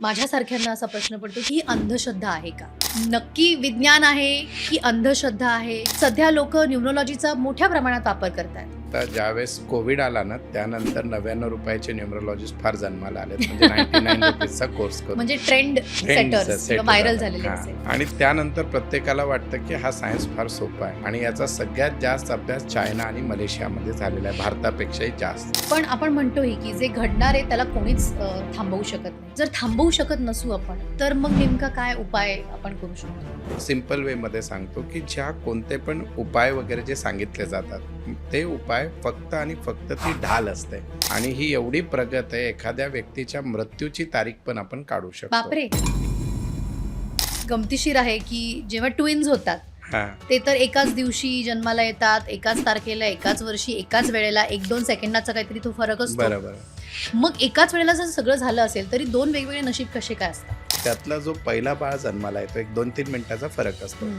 माझ्यासारख्यांना असा प्रश्न पडतो की ही अंधश्रद्धा आहे का? नक्की विज्ञान आहे की अंधश्रद्धा आहे? सध्या लोक न्यूमरोलॉजीचा मोठ्या प्रमाणात वापर करतात. तर ज्यावेळेस कोविड आला ना त्यानंतर 99 रुपयाचे न्यूमरोलॉजिस्ट फार जन्माला आले म्हणजे 99 रुपीजचा कोर्स करून म्हणजे ट्रेंड सेटर्स किंवा व्हायरल झालेले असेल. आणि त्यानंतर प्रत्येकाला वाटतं की हा सायन्स फार सोपा आहे आणि याचा सगळ्यात जास्त अभ्यास चायना आणि मलेशियामध्ये झालेला आहे, भारतापेक्षाही जास्त. पण आपण म्हणतोही की जे घडणार आहे त्याला कोणीच थांबवू शकत नाही. जर थांबवू शकत नसू आपण तर मग नेमका काय उपाय आपण करू शकतो? सिंपल वे मध्ये सांगतो की ज्या कोणते पण उपाय वगैरे जे सांगितले जातात ते उपाय फक्त आणि फक्त ती ढाल असते आणि ही एवढी प्रगत आहे एखाद्या व्यक्तीच्या मृत्यूची तारीख पण आपण काढू शकतो. बापरे. गमतीशीर आहे की जेव्हा ट्विन्स होतात ते तर एकाच दिवशी जन्माला येतात, एकाच तारखेला, एकाच वर्षी, एकाच वेळेला, 1-2 सेकंदाचा काहीतरी तो फरक असतो. बरोबर. मग एकाच वेळेला जर सगळं झालं असेल तरी 2 वेगवेगळे नशीब कसे काय असतात? त्यातला जो पहिला बाळ जन्माला येतो 1-2-3 मिनिटाचा फरक असतो.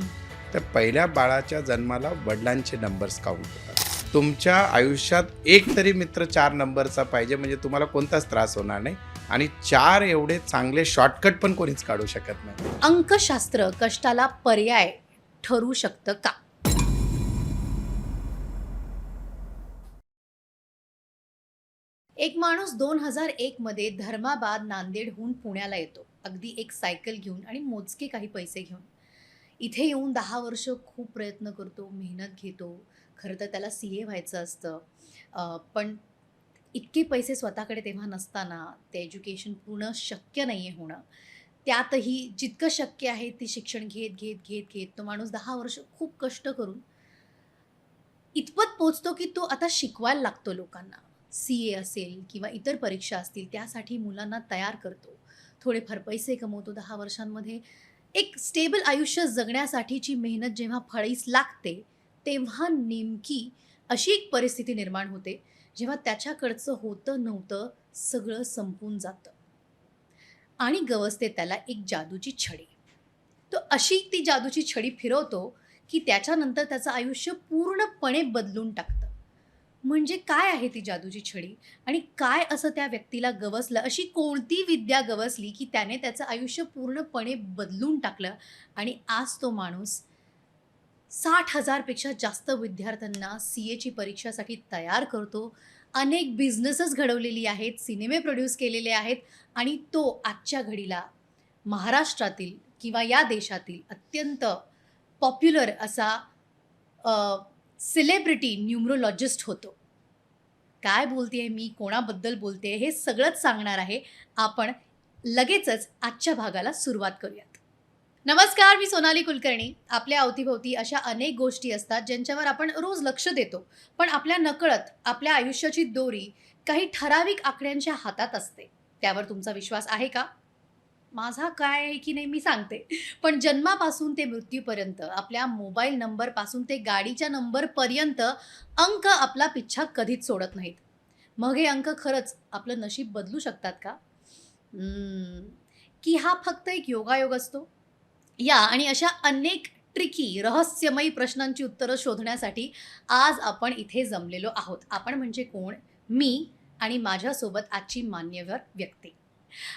तर पहिल्या बाळाच्या जन्माला वडिलांचे नंबर्स काउंट होतात. तुमच्या आयुष्यात एक तरी मित्र 4 नंबरचा पाहिजे म्हणजे तुम्हाला कोणताच त्रास होणार नाही आणि 4 एवढे चांगले शॉर्टकट पण कोणीच काढू शकत नाही. अंकशास्त्र कष्टाला पर्याय ठरू शकतं का? एक माणूस 2001 मध्ये धर्माबाद नांदेडहून पुण्याला येतो, अगदी एक सायकल घेऊन आणि मोजके काही पैसे घेऊन. इथे येऊन 10 वर्ष खूप प्रयत्न करतो, मेहनत घेतो. खरं तर त्याला CA व्हायचं असतं, पण इतके पैसे स्वतःकडे तेव्हा नसताना ते एज्युकेशन पूर्ण शक्य नाही आहे होणं. त्यातही जितकं शक्य आहे ते शिक्षण घेत घेत घेत घेत तो माणूस 10 वर्ष खूप कष्ट करून इतपत पोचतो की तो आता शिकवायला लागतो लोकांना. CA असेल किंवा इतर परीक्षा असतील त्यासाठी मुलांना तयार करतो. थोडेफार पैसे कमवतो 10 वर्षांमध्ये. एक स्टेबल आयुष्य जगण्यासाठीची मेहनत जेव्हा फळीस लागते तेव्हा नेमकी अशी एक परिस्थिती निर्माण होते जेव्हा त्याच्याकडचं होतं नव्हतं सगळं संपून जातं आणि गवसते त्याला एक जादूची छडी. तो अशी ती जादूची छडी फिरवतो की त्याच्यानंतर त्याचं आयुष्य पूर्णपणे बदलून टाकतं. म्हणजे काय आहे ती जादूची छडी आणि काय असं त्या व्यक्तीला गवसलं, अशी कोणती विद्या गवसली की त्याने त्याचं आयुष्य पूर्णपणे बदलून टाकलं आणि आज तो माणूस 60,000 पेक्षा जास्त विद्यार्थ्यांना CAची परीक्षासाठी तयार करतो. अनेक बिझनेसेस घडवलेली आहेत, सिनेमे प्रोड्यूस केलेले आहेत आणि तो आजच्या घडीला महाराष्ट्रातील किंवा या देशातील अत्यंत पॉप्युलर असा सेलिब्रिटी न्यूमरोलॉजिस्ट होतो. काय बोलतेय मी, कोणाबद्दल बोलते हे सगळंच सांगणार आहे. आपण लगेचच आजच्या भागाला सुरुवात करूयात. नमस्कार, मी सोनाली कुलकर्णी. आपल्या अवतीभोवती अशा अनेक गोष्टी असतात ज्यांच्यावर आपण रोज लक्ष देतो, पण आपल्या नकळत आपल्या आयुष्याची दोरी काही ठराविक आकड्यांच्या हातात असते. त्यावर तुमचा विश्वास आहे का? माझा काय आहे की नाही मी सांगते. पण जन्मापासून ते मृत्यूपर्यंत, आपल्या मोबाईल नंबरपासून ते गाडीच्या नंबरपर्यंत अंक आपला पिच्छा कधीच सोडत नाहीत. मग हे अंक खरंच आपलं नशीब बदलू शकतात का? की हा फक्त एक योगायोग असतो? या आणि अशा अनेक ट्रिकी रहस्यमयी प्रश्नांची उत्तरं शोधण्यासाठी आज आपण इथे जमलेलो आहोत. आपण म्हणजे कोण? मी आणि माझ्यासोबत आजची मान्यवर व्यक्ती.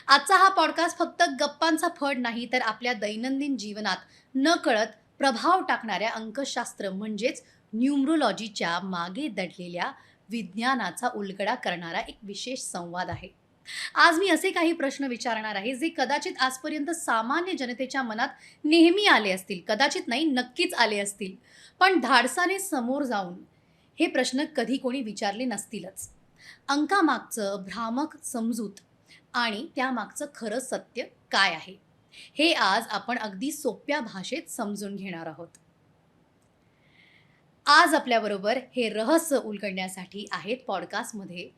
आजचा हा पॉडकास्ट फक्त गप्पांचा फड नाही, तर आपल्या दैनंदिन जीवनात नकळत प्रभाव टाकणाऱ्या अंकशास्त्र म्हणजेच न्यूमरोलॉजीच्या मागे दडलेल्या विज्ञानाचा उलगडा करणारा एक विशेष संवाद आहे. आज मी असे काही प्रश्न विचारणार आहे जे कदाचित आजपर्यंत सामान्य जनतेच्या मनात नेहमी आले असतील, कदाचित नाही नक्कीच आले असतील, पण धाडसाने समोर जाऊन हे प्रश्न कधी कोणी विचारले नसतीलच. अंकामागचं भ्रामक समजूत आणि त्यामागचं खरं सत्य काय आहे हे आज आपण अगदी सोप्या भाषेत समजून घेणार आहोत. आज आपल्याबरोबर हे रहस्य उलगडण्यासाठी आहेत पॉडकास्टमध्ये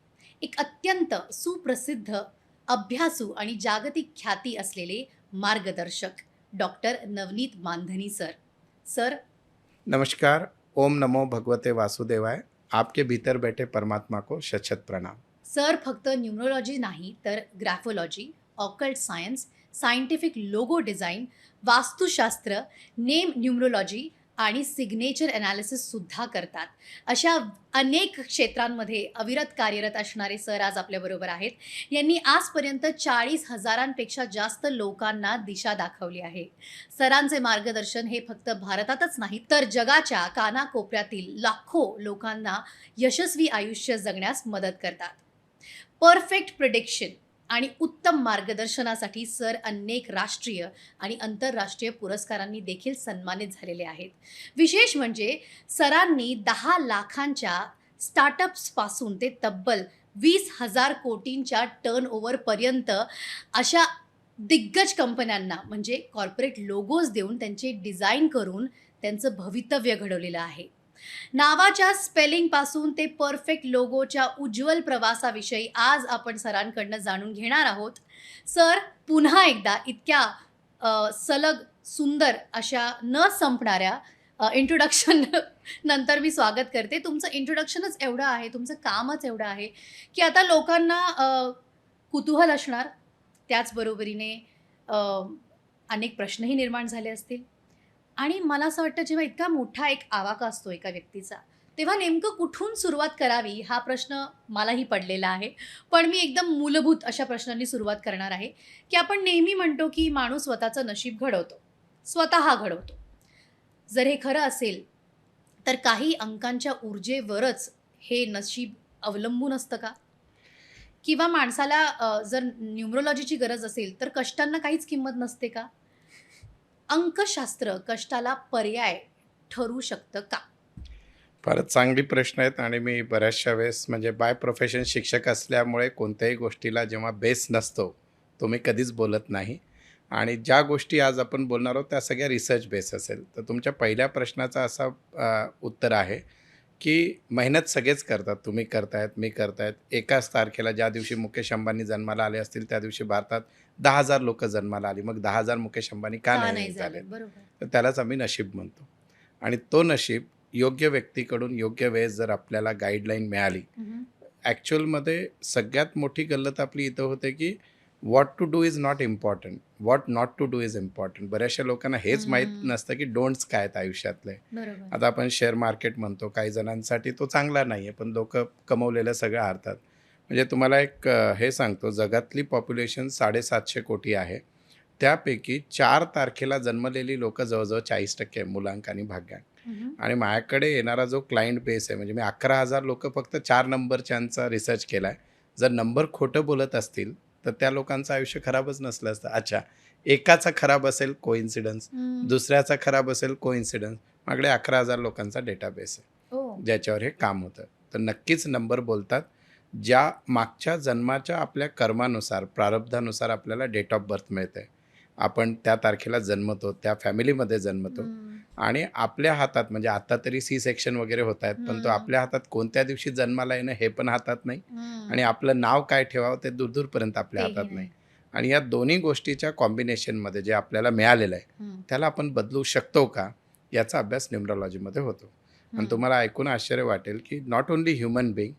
एक अत्यंत सुप्रसिद्ध, अभ्यासू आणि जागतिक ख्याती असलेले मार्गदर्शक डॉक्टर नवनीत मानधनी सर. सर नमस्कार. ओम नमो भगवते वासुदेवाय. आपके भीतर बैठे परमात्मा को शत शत प्रणाम. सर फक्त न्यूमरोलॉजी नाही तर graphology, occult science, scientific logo design, vastushastra, name numerology आणि सिग्नेचर ॲनालिसिससुद्धा करतात. अशा अनेक क्षेत्रांमध्ये अविरत कार्यरत असणारे सर आज आपल्याबरोबर आहेत. यांनी आजपर्यंत 40,000पेक्षा जास्त लोकांना दिशा दाखवली आहे. सरांचे मार्गदर्शन हे फक्त भारतातच नाही, तर जगाच्या कानाकोपऱ्यातील लाखो लोकांना यशस्वी आयुष्य जगण्यास मदत करतात. परफेक्ट प्रिडिक्शन आणि उत्तम मार्गदर्शनासाठी सर अनेक राष्ट्रीय आणि आंतरराष्ट्रीय पुरस्कारांनी देखील सन्मानित झालेले आहेत. विशेष म्हणजे सरांनी 10 लाखांच्या स्टार्टअप्सपासून ते तब्बल 20,000 कोटींच्या टर्नओव्हरपर्यंत अशा दिग्गज कंपन्यांना म्हणजे कॉर्पोरेट लोगोज देऊन त्यांचे डिझाईन करून त्यांचं भवितव्य घडवलेलं आहे. नावाच्या स्पेलिंगपासून ते परफेक्ट लोगोच्या उज्ज्वल प्रवासाविषयी आज आपण सरांकडनं जाणून घेणार आहोत. सर, पुन्हा एकदा इतक्या सलग सुंदर अशा न संपणाऱ्या इंट्रोडक्शन नंतर मी स्वागत करते. तुमचं इंट्रोडक्शनच एवढं आहे, तुमचं कामच एवढं आहे, की आता लोकांना कुतूहल असणार. त्याचबरोबरीने अनेक प्रश्नही निर्माण झाले असतील. आणि मला असं वाटतं जेव्हा इतका मोठा एक आवाका असतो एका व्यक्तीचा, तेव्हा नेमकं कुठून सुरुवात करावी हा प्रश्न मलाही पडलेला आहे. पण मी एकदम मूलभूत अशा प्रश्नांनी सुरुवात करणार आहे, की आपण नेहमी म्हणतो की माणूस स्वतःचं नशीब घडवतो, स्वतः घडवतो. जर हे खरं असेल तर काही अंकांच्या ऊर्जेवरच हे नशीब अवलंबून असतं का? किंवा माणसाला जर न्यूमरोलॉजीची गरज असेल तर कष्टांना काहीच किंमत नसते का? अंकशास्त्र कष्टाला पर्याय ठरू शकतं का? फारच चांगली प्रश्न आहेत आणि मी बऱ्याचशा वेळेस म्हणजे बाय प्रोफेशन शिक्षक असल्यामुळे कोणत्याही गोष्टीला जेव्हा बेस नसतो तो मी कधीच बोलत नाही. आणि ज्या गोष्टी आज आपण बोलणार आहोत त्या सगळ्या रिसर्च बेस असेल. तर तुमच्या पहिल्या प्रश्नाचा असा उत्तर आहे की मेहनत सगळेच करतात. तुम्ही करतायत, मी करतायत. एकाच तारखेला ज्या दिवशी मुकेश अंबानी जन्माला आले असतील त्या दिवशी भारतात 10,000 लोक जन्माला आली. मग 10,000 मुकेश अंबानी का का नाही नाही झाले? झाले? बरोबर. तर त्यालाच आम्ही नशीब म्हणतो. आणि तो नशीब योग्य व्यक्तीकडून योग्य वेळेस जर आपल्याला गाईडलाईन मिळाली. ॲक्च्युअलमध्ये सगळ्यात मोठी गल्लत आपली इथं होते की what to do is not important, what not to do is important. बऱ्याचशा लोकांना हेच माहीत नसतं की डोंट्स काय आहेत आयुष्यातले. बरोबर. आता आपण शेअर मार्केट म्हणतो, काही जणांसाठी तो चांगला नाही आहे, पण लोक कमवलेलं सगळं हारतात. म्हणजे तुम्हाला एक हे सांगतो, जगातली पॉप्युलेशन 750 कोटी आहे. त्यापैकी 4 तारखेला जन्मलेली लोक जवळजवळ 40% आहे, मुलांक आणि भाग्यांक. आणि माझ्याकडे येणारा जो क्लायंट बेस आहे, म्हणजे मी 11,000 लोक फक्त 4 नंबरच्यांचा रिसर्च केला आहे. जर नंबर खोटं बोलत असतील तर त्या लोकांचं आयुष्य खराबच नसलं असतं. अच्छा, एकाचा खराब असेल कोइन्सिडन्स, दुसऱ्याचा खराब असेल कोइन्सिडन्स. माझ्याकडे 11,000 लोकांचा डेटाबेस आहे ज्याच्यावर हे काम होतं. तर नक्कीच नंबर बोलतात. ज्या मागच्या जन्माच्या आपल्या कर्मानुसार, प्रारब्धानुसार आपल्याला डेट ऑफ बर्थ मिळते. आपण त्या तारखेला जन्मतो, त्या फॅमिलीमध्ये जन्मतो. आणि आपल्या हातात, म्हणजे आता तरी सी सेक्शन वगैरे होत आहेत, पण तो आपल्या हातात कोणत्या दिवशी जन्माला येणं हे पण हातात नाही. आणि आपलं नाव काय ठेवावं ते दूरदूरपर्यंत आपल्या हातात नाही. आणि या दोन्ही गोष्टीच्या कॉम्बिनेशनमध्ये जे आपल्याला मिळालेलं आहे त्याला आपण बदलू शकतो का, याचा अभ्यास न्यूमरॉलॉजीमध्ये होतो. आणि तुम्हाला ऐकून आश्चर्य वाटेल की नॉट ओन्ली ह्युमन बिईंग,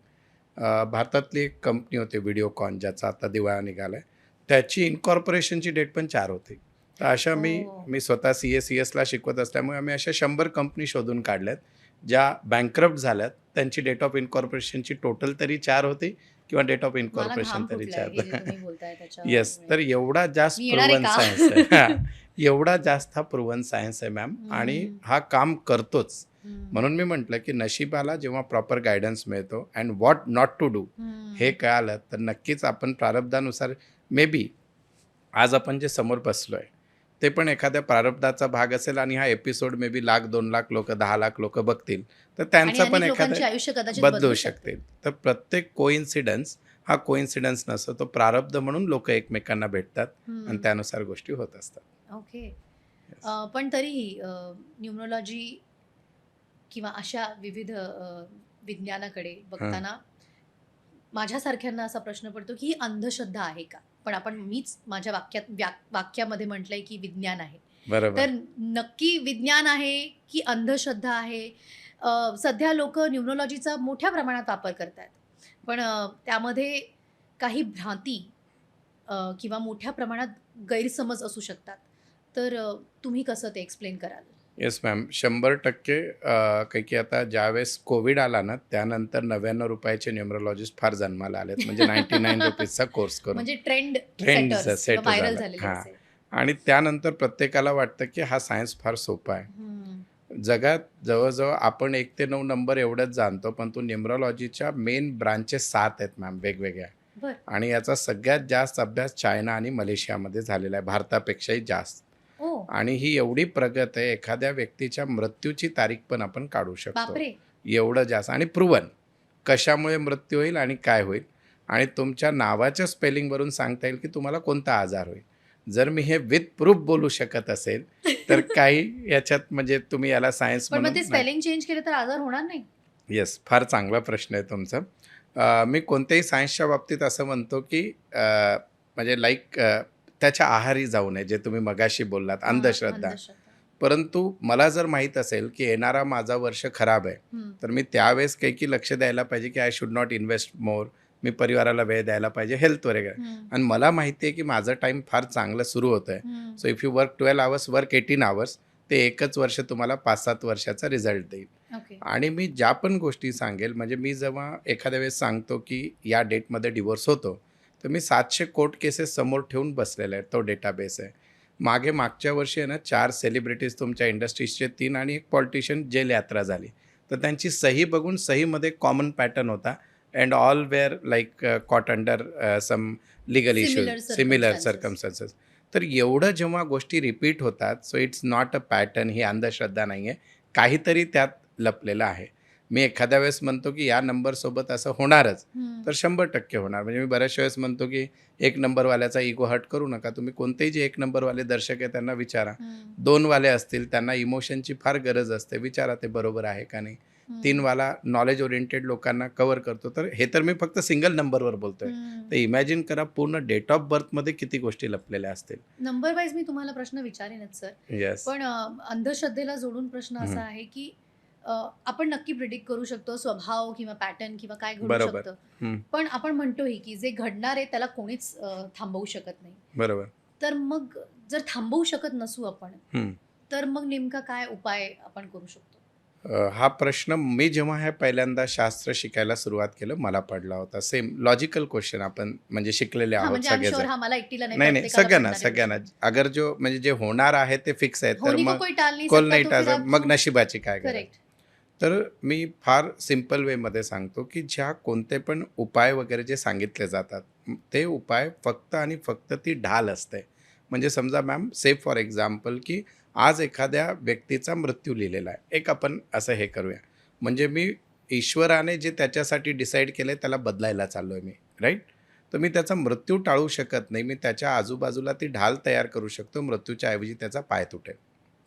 भारतातली एक कंपनी होती व्हिडिओकॉन, ज्याचा आता दिवाळा निघाला आहे, त्याची इन्कॉर्पोरेशनची डेट पण 4 होती. तर अशा मी स्वतः CS ला शिकवत असल्यामुळे आम्ही अशा 100 कंपनी शोधून काढल्यात ज्या बँकरप्ट झाल्यात. त्यांची डेट ऑफ इन्कॉर्पोरेशनची टोटल तरी 4 होती किंवा डेट ऑफ इन्कॉर्पोरेशन तरी 4. येस, तर एवढा जास्त प्रूव्हन सायन्स आहे. एवढा जास्त हा प्रूव्हन सायन्स आहे मॅम. आणि हा काम करतोच. म्हणून मी म्हटलं की नशिबाला जेव्हा प्रॉपर गायडन्स मिळतो and what not to do हे कळालं तर नक्कीच आपण प्रारब्धानुसार, मे बी आज आपण जे समोर बसलो आहे ते पण एखाद्या प्रारब्धाचा भाग असेल. आणि हा एपिसोड मे बी 1,00,000, 2,00,000 लोक, 10,00,000 लोक बघतील तर त्यांचं पण एखादं बदलू शकतील. तर प्रत्येक कोइन्सिडन्स हा कोइन्सिडन्स नसतो, तो प्रारब्ध म्हणून लोक एकमेकांना भेटतात आणि त्यानुसार गोष्टी होत असतात. ओके. पण तरीही न्यूमरोलॉजी किंवा अशा विविध विज्ञानाकडे बघताना माझ्यासारख्यांना असा प्रश्न पडतो की ही अंधश्रद्धा आहे का? पण मीच माझ्या वाक्यामध्ये म्हटलंय की विज्ञान आहे. बरोबर. तर नक्की विज्ञान आहे की अंधश्रद्धा आहे? सध्या लोक न्यूमरोलॉजीचा मोठ्या प्रमाणात वापर करतात, पण त्यामध्ये काही भ्रांती किंवा मोठ्या प्रमाणात गैरसमज असू शकतात. तर तुम्ही कसं ते एक्सप्लेन कराल? येस मॅम 100% काही की आता ज्यावेळेस कोविड आला ना त्यानंतर ₹99 न्यूमरोलॉजिस्ट फार जन्माला आलेत म्हणजे ₹99चा कोर्स करून म्हणजे ट्रेंड ट्रेंड सेटर्स किंवा सेट व्हायरल झाला. झालेले हां. असे. आणि त्यानंतर प्रत्येकाला वाटतं की हा सायन्स फार सोपा आहे. हम्म. जगात जवळ-जवळ आपण 1 ते 9 नंबर एवढंच जाणतो, पण तो न्यूमरोलॉजीच्या मेन ब्रांचेस 7 आहेत मॅम वेगवेगळ्या. बर. आणि याचा सगळ्यात जास्त अभ्यास चायना आणि मलेशियामध्ये झालेला आहे, भारतापेक्षाही जास्त. ओ. आणि ही एवढी प्रगत आहे, एखाद्या व्यक्तीच्या मृत्यूची तारीख पण आपण काढू शकतो. बापरे. एवढं जास्त आणि प्रूव्हन. कशामुळे मृत्यू होईल आणि काय होईल आणि तुमच्या नावाच्या स्पेलिंगवरून सांगता येईल की तुम्हाला कोणता आजार होईल. जर मी हे विथ प्रूफ बोलू शकत असेल, तर काही याच्यात म्हणजे तुम्ही याला सायन्स पण मग ते म्हणून स्पेलिंग चेंज केलं तर आजार होणार नाही? येस, फार चांगला प्रश्न आहे तुमचा. मी कोणत्याही सायन्सच्या बाबतीत असं म्हणतो की म्हणजे लाईक त्याच्या आहारी जाऊ नये, जे तुम्ही मगाशी बोललात, हां, अंधश्रद्धा. अंधश्रद्धा. परंतु मला जर माहीत असेल की येणारा माझा वर्ष खराब आहे, हम्म. तर मी त्यावेळेस काही की लक्ष द्यायला पाहिजे की आय शुड नॉट इन्व्हेस्ट मोर. मी परिवाराला वेळ द्यायला पाहिजे, हेल्थ वगैरे. हम्म. आणि मला माहिती आहे की माझं टाईम फार चांगलं सुरू होतं आहे. हम्म. So if you work 12 hours, work 18 hours. ते एकच वर्ष तुम्हाला 5-7 वर्षाचा रिझल्ट देईल. ओके. आणि मी ज्या पण गोष्टी सांगेल, म्हणजे मी जेव्हा एखाद्या वेळेस सांगतो की या डेटमध्ये डिवोर्स होतो, तर मी 700 कोर्ट केसेस समोर ठेवून बसलेले आहेत. तो डेटाबेस आहे. मागच्या वर्षी आहे ना 4 सेलिब्रिटीज तुमच्या इंडस्ट्रीजचे 3 आणि एक पॉलिटिशियन जेल यात्रा झाली. तर त्यांची सही बघून सहीमध्ये कॉमन पॅटर्न होता and all were like caught under some legal issues, similar circumstances. तर एवढं जेव्हा गोष्टी रिपीट होतात, so it's not a pattern, ही अंधश्रद्धा नाही आहे. काहीतरी त्यात लपलेलं आहे. मी एखाद्या वेळेस म्हणतो की या नंबरसोबत असं होणारच, तर 100% होणार. म्हणजे मी बऱ्याचशा वेळेस म्हणतो की 1 नंबरवाल्याचा इगो हर्ट करू नका. तुम्ही कोणतेही जे 1 नंबरवाले दर्शक आहे त्यांना विचारा. 2 वाले असतील, त्यांना इमोशनची फार गरज असते. विचारा ते बरोबर आहे का नाही. 3 वाला नॉलेज ओरिएंटेड लोकांना कव्हर करतो. तर हे तर मी फक्त सिंगल नंबरवर बोलतोय. तर इमॅजिन करा पूर्ण डेट ऑफ बर्थमध्ये किती गोष्टी लपलेल्या असतील. नंबर वाईज मी तुम्हाला प्रश्न विचारेनच सर. येस. पण अंधश्रद्धेला जोडून प्रश्न असा हम्म. आहे की आपण नक्की प्रिडिक्ट करू शकतो स्वभाव किंवा पॅटर्न किंवा काय घडू बरोबर. शकतं. हम्म. पण आपण म्हणतोही की जे घडणार आहे त्याला कोणीच थांबवू शकत नाही. बरोबर. तर मग जर थांबवू शकत नसू आपण, हम्म. तर मग नेमका काय उपाय आपण करू शकतो? हा प्रश्न मी जेव्हा हे पहिल्यांदा शास्त्र शिकायला सुरुवात केलं, मला पडला होता. सेम लॉजिकल क्वेश्चन, आपण म्हणजे शिकलेले हा, आहोत म्हणजे I'm sure सगळेजण. हा मला एकटीला नाही, नाही नाही, प्रत्येकाला सगळ्यांना पडणार आहे सगळ्यांना. प्रश्न. अगर जो म्हणजे जे होणार आहे ते फिक्स आहे, तर होने को मग कोई टाल नहीं कोल सकता, नाही तो फिर टाळायचं, आप मग नशिबाची काय गरज. करेक्ट. तर मी फार सिम्पल वेमध्ये सांगतो की ज्या कोणते पण उपाय वगैरे जे सांगितले जातात, ते उपाय फक्त आणि फक्त ती ढाल असते. म्हणजे समजा मॅम, से फॉर एक्झाम्पल की आज एखाद्या व्यक्तीचा मृत्यू लिहिलेला आहे, एक आपण असं हे करूया, म्हणजे मी ईश्वराने जे त्याच्यासाठी डिसाईड केलं आहे त्याला बदलायला चाललो आहे मी, राईट. तर मी त्याचा मृत्यू टाळू शकत नाही. मी त्याच्या आजूबाजूला ती ढाल तयार करू शकतो, मृत्यूच्या ऐवजी त्याचा पाय तुटेल.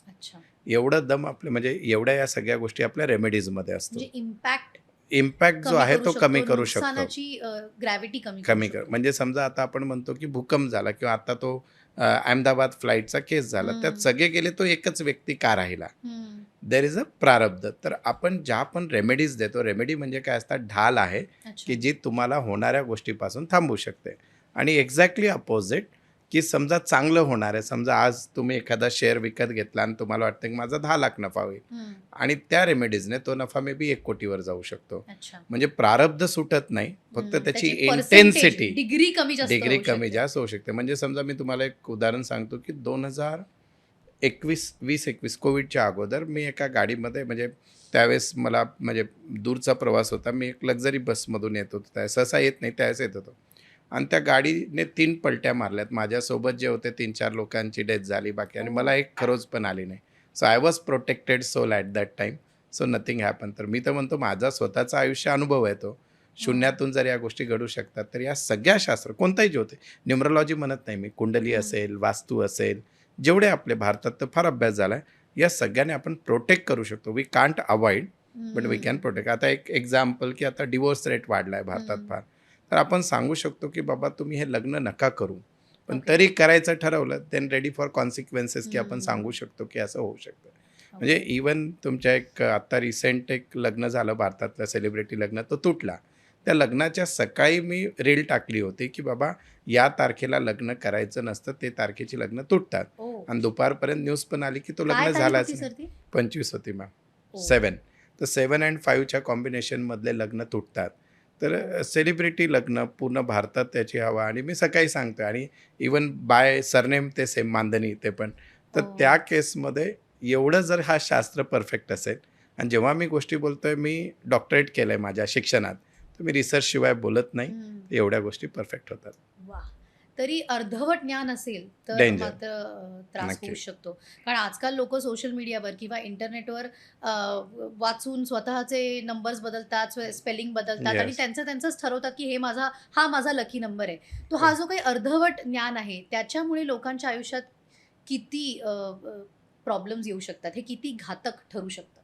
अच्छा. एवढं दम आपलं, म्हणजे एवढ्या या सगळ्या गोष्टी आपल्या रेमेडीजमध्ये असतो. म्हणजे इम्पॅक्ट इम्पॅक्ट जो आहे तो कमी करू शकतो. नुकसानाची ग्रॅव्हिटी कमी कमी करू कर म्हणजे समजा आता आपण म्हणतो की भूकंप झाला किंवा आता तो अहमदाबाद फ्लाईटचा केस झाला, त्यात सगळे गेले, तो एकच व्यक्ती का राहिला. शकतो. देर इज अ प्रारब्ध. तर आपण ज्या पण रेमेडीज देतो, रेमेडी म्हणजे काय असतात, ढाल आहे की जी तुम्हाला होणाऱ्या गोष्टीपासून थांबवू शकते. आणि एक्झॅक्टली अपोजिट, की समजा चांगलं होणार आहे, समजा आज तुम्ही एखादा शेअर विकत घेतला आणि तुम्हाला वाटतं की माझा 10 लाख नफा होईल, आणि त्या रेमेडीजने तो नफा मे बी 1 कोटीवर जाऊ शकतो. अच्छा. म्हणजे प्रारब्ध सुटत नाही, फक्त त्याची percentage, इंटेन्सिटी, डिग्री कमी जास्त डिग्री होऊ कमी शकते. जास्त होऊ शकते. म्हणजे समजा मी तुम्हाला एक उदाहरण सांगतो की 2021 कोविडच्या अगोदर मी एका गाडीमध्ये, म्हणजे त्यावेळेस मला म्हणजे दूरचा प्रवास होता, मी एक लक्झरी बसमधून येत होतो, त्या सहसा येत नाही, त्यावेळेस येत होतो. आणि त्या गाडीने 3 पलट्या मारल्यात. माझ्यासोबत जे होते 3-4 लोकांची डेथ झाली बाकी, आणि मला एक खरोच पण आली नाही. So I was protected soul at that time. So nothing happen. तर मी तर म्हणतो माझा स्वतःचा आयुष्य अनुभव आहे तो. शून्यातून जर या गोष्टी घडू शकतात, तर या सगळ्या शास्त्र, कोणताही जे होते, न्यूमरोलॉजी म्हणत नाही मी, कुंडली असेल, वास्तू असेल, जेवढे आपले भारतात तर फार अभ्यास झाला आहे, या सगळ्याने आपण प्रोटेक्ट करू शकतो. We can't avoid, but we can protect. आता एक एक्झाम्पल, की आता डिवोर्स रेट वाढला आहे भारतात फार. तर आपण सांगू शकतो की बाबा तुम्ही हे लग्न नका करू, पण तरी करायचं ठरवलं, देन रेडी फॉर कॉन्सिक्वेन्सेस, की आपण सांगू शकतो की असं होऊ शकतं. म्हणजे इवन तुमच्या एक आता रिसेंट एक लग्न झालं भारतातलं, सेलिब्रिटी लग्न, तो तुटला. त्या लग्नाच्या सकाळी मी रील टाकली होती की बाबा या तारखेला लग्न करायचं नसतं, ते तारखेची लग्न तुटतात. आणि दुपारपर्यंत न्यूज पण आली की तो लग्न झालाच नाही. 25 होती मॅम. ओ. 7. तर 7 and 5च्या कॉम्बिनेशनमधले लग्न तुटतात. तर सेलिब्रिटी लग्न पूर्ण भारतात त्याची हवा आणि मी सकाळी सांगतो आणि इवन बाय सरनेम ते सेम मानधनी ते पण. तर ओ. त्या केसमध्ये एवढं जर हा शास्त्र परफेक्ट असेल आणि जेव्हा मी गोष्टी बोलतोय मी डॉक्टरेट केलं आहे माझ्या शिक्षणात, तर मी रिसर्चशिवाय बोलत नाही. हम्म. एवढ्या गोष्टी परफेक्ट होतात. वा. तरी अर्धवट ज्ञान असेल तर डेंजर. मात्र त्रास होऊ नक्की. शकतो. कारण आजकाल लोक सोशल मीडियावर किंवा इंटरनेटवर वाचून स्वतःचे नंबर्स बदलतात, स्पेलिंग बदलतात आणि Yes. त्यांचंच ठरवतात की हा माझा लकी नंबर आहे. तो हा जो काही अर्धवट ज्ञान आहे त्याच्यामुळे लोकांच्या आयुष्यात किती प्रॉब्लेम्स येऊ शकतात, हे किती घातक ठरू शकतं.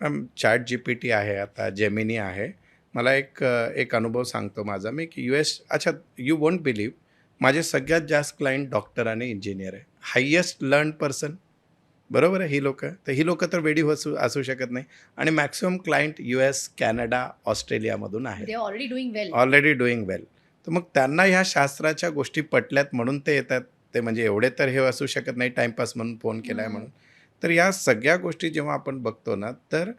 मॅम ChatGPT आहे, आता जेमिनी आहे. मला एक अनुभव सांगतो माझा मी की अच्छा यू वोंट बिलीव्ह माझे सगळ्यात जास्त क्लायंट डॉक्टर आणि इंजिनियर आहे. हायेस्ट लर्न पर्सन बरोबर आहे ही लोकं. तर ही लोकं तर वेडी असू शकत नाही आणि मॅक्सिमम क्लायंट US, कॅनडा, ऑस्ट्रेलियामधून आहेत. They are already doing well. Already doing well. तर मग त्यांना ह्या शास्त्राच्या गोष्टी पटल्यात म्हणून ते येतात. ते म्हणजे एवढे तर हे असू शकत नाही टाईमपास म्हणून फोन केला आहे म्हणून. तर या सगळ्या गोष्टी जेव्हा आपण बघतो ना, तर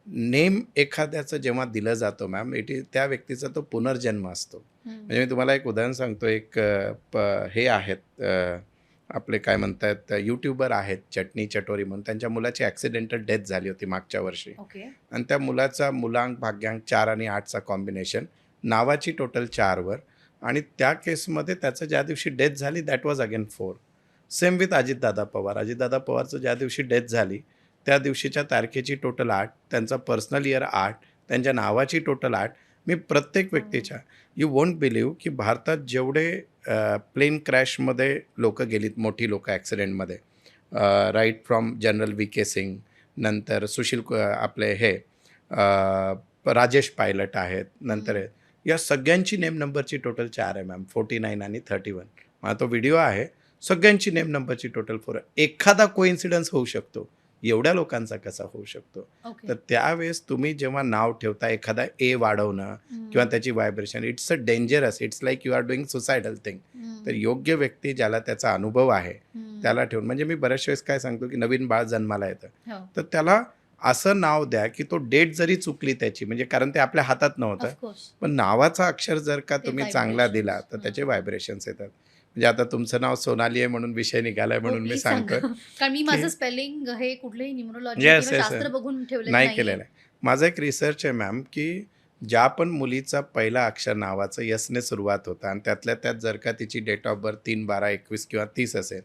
नेम एखाद्याचं जेव्हा दिलं जातं मॅम, त्या व्यक्तीचा तो पुनर्जन्म असतो. म्हणजे मी तुम्हाला एक उदाहरण सांगतो. हे आहेत आपले काय म्हणतात यूट्यूबर आहेत चटणी चटोरी म्हणून. त्यांच्या मुलाची ॲक्सिडेंटल डेथ झाली होती मागच्या वर्षी ओके. आणि त्या मुलाचा मुलांक भाग्यांक 4 आणि 8चा कॉम्बिनेशन, नावाची टोटल 4वर आणि त्या केसमध्ये त्याचं ज्या दिवशी डेथ झाली that was again 4. Same with Ajitdada Pawar. Ajitdada पवारचं ज्या दिवशी डेथ झाली त्या दिवशीच्या तारखेची टोटल 8, त्यांचा पर्सनल इयर 8, त्यांच्या नावाची टोटल 8. मी प्रत्येक व्यक्तीच्या यू वोंट बिलीव्ह की भारतात जेवढे प्लेन क्रॅशमध्ये लोकं गेलीत, मोठी लोकं ॲक्सिडेंटमध्ये, right from general VK Singh, नंतर आपले हे राजेश पायलट आहेत, नंतर या सगळ्यांची नेम नंबरची टोटल 4 आहे मॅम. 49 आणि 31. मला तो व्हिडिओ आहे. सगळ्यांची नेम नंबरची टोटल 4 आहे. एखादा कोइन्सिडन्स होऊ शकतो, एवढ्या लोकांचा कसा होऊ शकतो? ओके. तर त्यावेळेस तुम्ही जेव्हा नाव ठेवता एखादा ए वाढवणं किंवा त्याची vibration, it's a dangerous. It's like you are doing suicidal thing. तर योग्य व्यक्ती ज्याला त्याचा अनुभव आहे त्याला ठेवून, म्हणजे मी बऱ्याच वेळेस काय सांगतो की नवीन बाळ जन्माला येतं तर त्याला असं नाव द्या की तो डेट जरी चुकली त्याची, म्हणजे कारण ते आपल्या हातात नव्हतं, ऑफकोर्स. पण नावाचा अक्षर जर का ते तुम्ही चांगला vibrations. दिला तर त्याचे व्हायब्रेशन्स येतात. म्हणजे आता तुमचं नाव सोनाली आहे म्हणून विषय निघालाय म्हणून मी सांगतोय. कारण मी माझं की- स्पेलिंग हे कुठलेही न्यूमरोलॉजी Yes, किंवा yes, शास्त्र yes. बघून ठेवलेलं नाही नाहीये. केलेलं आहे. माझा एक रिसर्च आहे मॅम की ज्या पण मुलीचा पहिला अक्षर नावाचं यसने सुरुवात होता आणि त्यातल्या त्यात जर का तिची डेट ऑफ बर्थ 3, 12, 21 किंवा 30 असेल,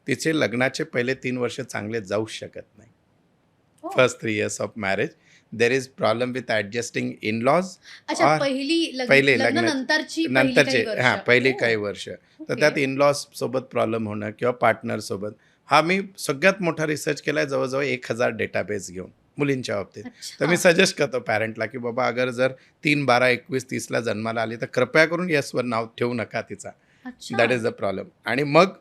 तिचे लग्नाचे पहिले 3 वर्ष चांगले जाऊच शकत नाही. हो. First 3 years of marriage there is problem with ॲडजस्टिंग in laws. अच्छा, और पहिली पहिले लग्न लग्नाची- नंतरची नंतरचे पहिली हो. काही वर्ष. तर ओके. त्यात इनलॉज सोबत प्रॉब्लेम होणं किंवा पार्टनर सोबत. हा मी सगळ्यात मोठा रिसर्च केला आहे जवळजवळ 1000 डेटाबेस घेऊन मुलींच्या बाबतीत. तर मी अच्छा. सजेस्ट करतो पॅरेंटला की बाबा अगर जर 3, 12, 21, 30ला जन्माला आली तर कृपया करून येसवर नाव ठेवू नका तिचा. अच्छा. That is the problem. आणि मग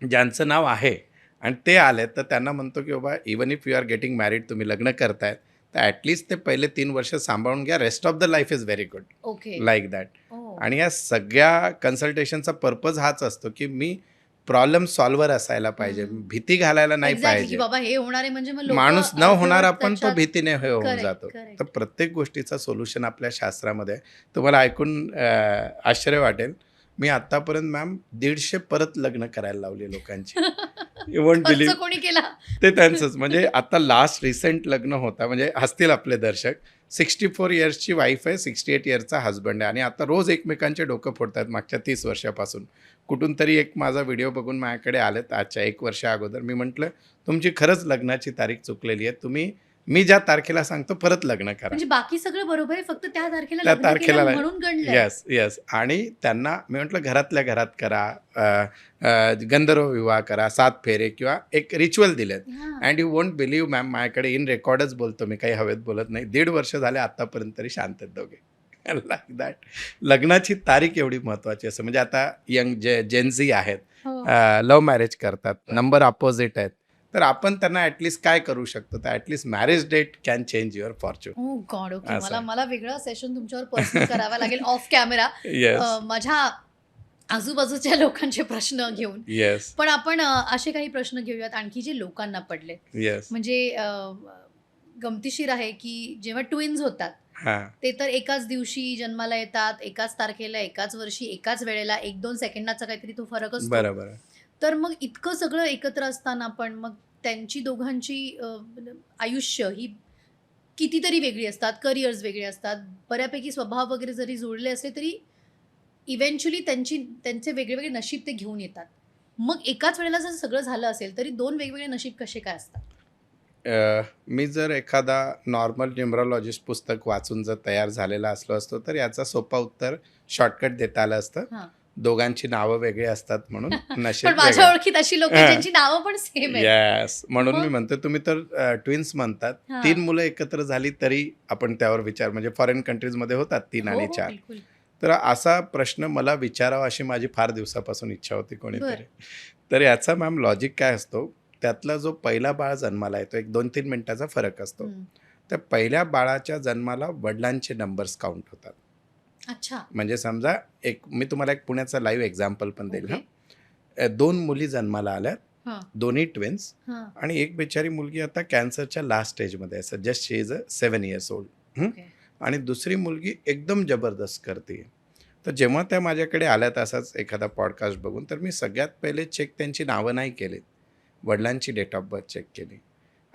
ज्यांचं नाव आहे आणि ते आले तर त्यांना म्हणतो की बाबा even if you are getting married, तुम्ही लग्न करतायत तर ॲटलिस्ट ते पहिले 3 वर्ष सांभाळून घ्या. Rest of the life is very good okay. Like that. Oh. आणि या सगळ्या कन्सल्टेशनचा पर्पज हाच असतो की मी प्रॉब्लेम सॉल्व्हर असायला पाहिजे, भीती घालायला नाही Exactly, की पाहिजे. बाबा हे होणार आहे म्हणजे मग लोकं माणूस न अर्धवट होणारा पण तो त्याच्यात- भीतीने हे होऊन Correct, जातो. correct. तर प्रत्येक गोष्टीचा सोल्युशन आपल्या शास्त्रामध्ये आहे. तुम्हाला ऐकून आश्चर्य वाटेल, मी आतापर्यंत मॅम 150 परत लग्न करायला लावली लोकांची. यू वोंट खर्च बिलीव्ह. कोणी केला? ते त्यांचंच. म्हणजे आता लास्ट रिसेंट लग्न होता, म्हणजे हसतील आपले दर्शक. 64 इयर्सची वाईफ आहे, 68 इयर्सचा हजबंड आहे आणि आता रोज एकमेकांचे डोकं फोडतात मागच्या 30 वर्षापासून. कुठून तरी एक माझा व्हिडिओ बघून माझ्याकडे आलेत आजच्या 1 वर्षा अगोदर. मी म्हटलं तुमची खरंच लग्नाची तारीख चुकलेली आहे, मी ज्या तारखेला सांगतो परत लग्न करा. म्हणजे बाकी सगळं बरोबर आहे, फक्त त्या तारखेला त्या लग्न तारखेला केलं नाही. म्हणून गणलंय. Yes yes. आणि त्यांना मी म्हटलं घरातल्या घरात करा, गंधर्व विवाह करा, 7 फेरे किंवा एक रिच्युअल दिलेत. हां. And you won't believe ma'am, माझ्याकडे इन रेकॉर्डच बोलतो मी, काही हवेत बोलत नाही. 1.5 वर्ष झाले आतापर्यंत तरी शांत आहेत दोघे. Like that. लग्नाची तारीख एवढी महत्त्वाची असते. म्हणजे आता यंग जेनझी आहेत, हो. लव्ह मॅरेज करतात, नंबर अपोजिट आहेत, तर आपण त्यांना ॲटलिस्ट काय करू शकतो, तर at least marriage date can change your fortune. Oh God. Okay. असं. मला वेगळं सेशन तुमच्यावर पर्सनल करावं लागेल ऑफ कॅमेरा. येस. माझ्या आजूबाजूच्या लोकांचे प्रश्न घेऊन. येस, पण आपण असे काही प्रश्न घेऊयात आणखी जे लोकांना पडलेत. येस. म्हणजे गमतीशीर आहे की जेव्हा ट्विन्स होतात, हां, ते तर एकाच दिवशी जन्माला येतात, एकाच तारखेला, एकाच वर्षी, एकाच वेळेला 1-2 सेकंदाचा काहीतरी तो फरक असतो. बरोबर. तर मग इतकं सगळं एकत्र असताना पण मग त्यांची दोघांची आयुष्य ही कितीतरी वेगळी असतात, करिअर्स वेगळे असतात. बऱ्यापैकी स्वभाव वगैरे जरी जुळले असले तरी इव्हेंच्युअली त्यांचे वेगळे-वेगळे नशीब ते घेऊन येतात. मग एकाच वेळेला जर सगळं झालं असेल, तरी 2 वेगवेगळे नशीब कसे काय असतात? मी जर एखादा नॉर्मल न्यूमरोलॉजिस्ट पुस्तक वाचून जर तयार झालेला असलो असतो, तर याचा सोपा उत्तर शॉर्टकट देता आलं असतं. हां. दोघांची नावं वेगळी असतात म्हणून पण नशीब माझ्या वेगळं. ओळखीत अशी लोकं आहेत हां. ज्यांची नावं पण सेम आहेत. येस. म्हणून मी मग? म्हणतो तुम्ही तर ट्विन्स म्हणतात. हां. 3 मुलं एकत्र झाली तरी आपण त्यावर विचार म्हणजे फॉरेन कंट्रीजमध्ये होतात 3 हो, आणि हो. 4. बिलकुल. तर असा प्रश्न मला विचारावा अशी माझी फार दिवसापासून इच्छा होती कोणीतरी. बरं. तर याचा मॅम लॉजिक काय असतो, त्यातला जो पहिला बाळ जन्माला येतो, एक 2-3 मिनिटाचा फरक असतो. हं. त्या पहिल्या बाळाच्या जन्माला वडिलांचे नंबर्स काउंट होतात. अच्छा. म्हणजे समजा मी तुम्हाला एक पुण्याचा लाईव्ह एक्झाम्पल पण देईल ओके. हां. 2 मुली जन्माला आल्यात, हां, दोन्ही ट्विन्स हां. आणि एक बिचारी मुलगी आता कॅन्सरच्या लास्ट स्टेजमध्ये आहे. Just she is 7 years old. Okay. आणि दुसरी मुलगी एकदम जबरदस्त करते. तर जेव्हा त्या माझ्याकडे आल्यात असाच एखादा पॉडकास्ट बघून, तर मी सगळ्यात पहिले चेक त्यांची नावं नाही केलीत. वडिलांची डेट ऑफ बर्थ चेक केली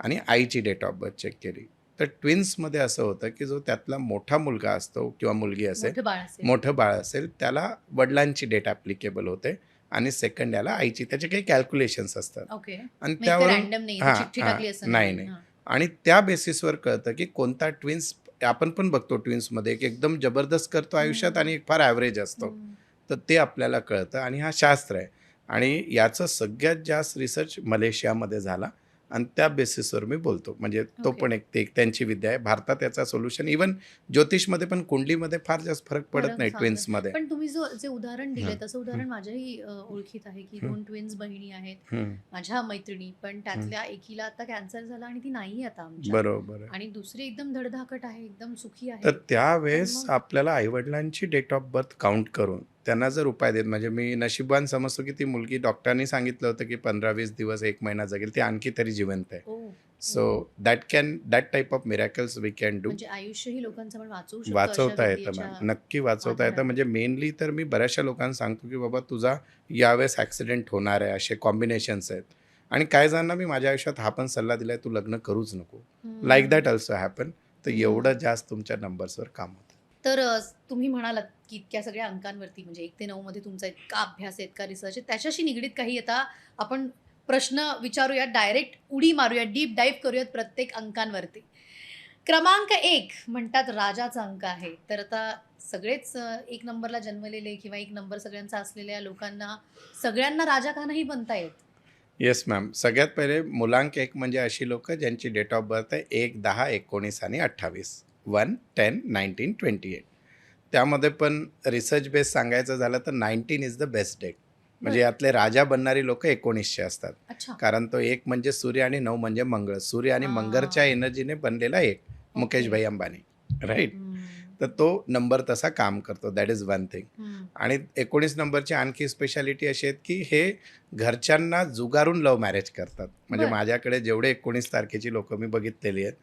आणि आईची डेट ऑफ बर्थ चेक केली. तर ट्विन्समध्ये असं होतं, की जो त्यातला मोठा मुलगा असतो किंवा मुलगी असेल, मोठं बाळ असेल. मोठं बाळ असेल, त्याला वडिलांची डेट ॲप्लिकेबल होते आणि सेकंड याला आईची. त्याचे काही कॅल्क्युलेशन्स असतात ओके. आणि म्हणजे त्यावरून रँडम नाही, हां, चिठ्ठी हां. टाकली असं नाही, नाही. नाही. हां. आणि त्या बेसिसवर कळतं, की कोणता ट्विन्स आपण पण बघतो ट्विन्समध्ये एक एकदम जबरदस्त करतो आयुष्यात आणि एक फार ॲव्हरेज असतो. हं. तर ते आपल्याला कळतं आणि हा शास्त्र आहे आणि याचं सगळ्यात जास्त रिसर्च मलेशियामध्ये झाला आणि त्या बेसिसवर मी बोलतो. म्हणजे तो ओके. पण एक त्यांची विद्या आहे. भारतात याचा सोल्युशन इव्हन ज्योतिषमध्ये पण कुंडलीमध्ये फार जास्त फरक पडत फरक नाही सांगत. ट्विन्समध्ये. पण तुम्ही जे उदाहरण दिलंय हं, तसं हं, उदाहरण माझ्याही ओळखीत आहे, की हं, 2 ट्विन्स बहिणी आहेत. हं, माझ्या मैत्रिणी, पण हं. त्यातल्या एकीला आता कॅन्सर झाला आणि ती नाहीये आता आमच्यात. बरोबर आहे. आणि दुसरी एकदम धडधाकट आहे, एकदम सुखी आहे. तर तर त्यावेळेस मग आपल्याला आई-वडिलांची डेट ऑफ बर्थ काउंट करून त्यांना जर उपाय देत म्हणजे मी नशीबवान समजतो, की ती मुलगी डॉक्टरांनी सांगितलं होतं, की 15-20 दिवस, 1 महिना जगेल. ती आणखी तरी जिवंत आहे. Oh! So oh! That type of miracles we can do. म्हणजे आयुष्यही लोकांचं आपण वाचवू शकतो अशा वाचवता येतं विद्येच्या मॅम. नक्की वाचवता येतं. आधाराने. म्हणजे मेनली तर मी बऱ्याचशा लोकांना सांगतो, की बाबा तुझा यावेळेस ॲक्सिडेंट होणार आहे. असे कॉम्बिनेशन्स आहेत. आणि काही जणांना मी माझ्या आयुष्यात हा पण सल्ला दिलाय, तू लग्न करूच नको. लाइक दॅट हं. Also happen. तर हं. एवढं जास्त तुमच्या नंबर्सवर काम होतं. तर तुम्ही म्हणालात, की इतक्या सगळ्या अंकांवरती म्हणजे 1 ते 9 मध्ये तुमचा इतका अभ्यास आहे, इतका रिसर्च आहे. त्याच्याशी निगडीत काही आता आपण प्रश्न विचारूयात, डायरेक्ट उडी मारूयात, डीप डाइव्ह करूयात प्रत्येक अंकांवरती. क्रमांक 1 म्हणतात राजाचा अंक आहे. तर आता सगळेच 1 नंबरला जन्मलेले किंवा 1 नंबर सगळ्यांचा असलेल्या लोकांना सगळ्यांना राजा का नाही बनता येत? Yes ma'am. सगळ्यात पहिले मुलांक 1 म्हणजे अशी लोकं ज्यांची डेट ऑफ बर्थ आहे 1, 10, 19 आणि 28. 1, 10, 19, 28. त्यामध्ये पण रिसर्च बेस सांगायचं झालं तर 19 इज द बेस्ट डेट. म्हणजे बरं. यातले राजा बनणारी लोकं 1900 असतात. अच्छा. कारण तो 1 म्हणजे सूर्य आणि 9 म्हणजे मंगळ. सूर्य आणि मंगळच्या हां. एनर्जीने बनलेला 1 मुकेश ओके. भाई अंबानी. राइट? हं. तर तो नंबर तसा काम करतो. That is one thing. हं. आणि 19 नंबरची आणखी स्पेशालिटी अशी आहेत, की हे घरच्यांना जुगारून लव्ह मॅरेज करतात. म्हणजे बरं. माझ्याकडे जेवढे 19 तारखेची लोकं मी बघितलेली आहेत.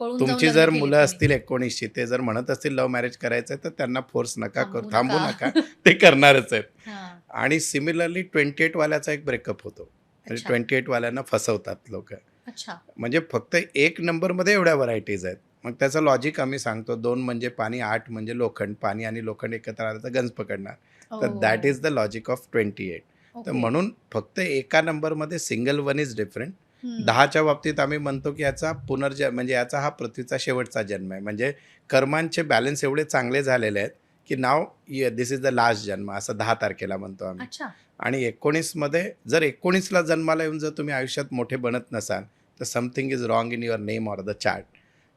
पळून जाऊन तुमची लग्न जर केलीत मुलं तुम्ही. असतील 19ची ते जर म्हणत असतील लव्ह मॅरेज करायचं आहे, तर त्यांना फोर्स नका करू. थांबू थांबू नका. नका. ते करणारच आहेत. हां. आणि सिमिलरली 28 वाल्याचा एक ब्रेकअप होतो. म्हणजे अच्छा. 28 वाल्यांना फसवतात लोकं. अच्छा. म्हणजे फक्त 1 नंबरमध्ये एवढ्या व्हरायटीज आहेत. मग त्याचं लॉजिक आम्ही सांगतो 2 म्हणजे पाणी, 8 म्हणजे लोखंड. पाणी आणि लोखंड एकत्र आलं तर गंज पकडणार. तर that oh! Is the logic of 28. तर ओके. म्हणून फक्त एका नंबरमध्ये सिंगल वन इज डिफरंट. हं. 10च्या बाबतीत आम्ही म्हणतो की याचा म्हणजे याचा हा पृथ्वीचा शेवटचा जन्म आहे. म्हणजे कर्मांचे बॅलन्स एवढे चांगले झालेले आहेत, की नाव धिस इज द लास्ट जन्म असं 10 तारखेला म्हणतो आम्ही. अच्छा. आणि 19मध्ये जर 19ला जन्माला येऊन जर तुम्ही आयुष्यात मोठे बनत नसाल, तर something is wrong in your name or the chart.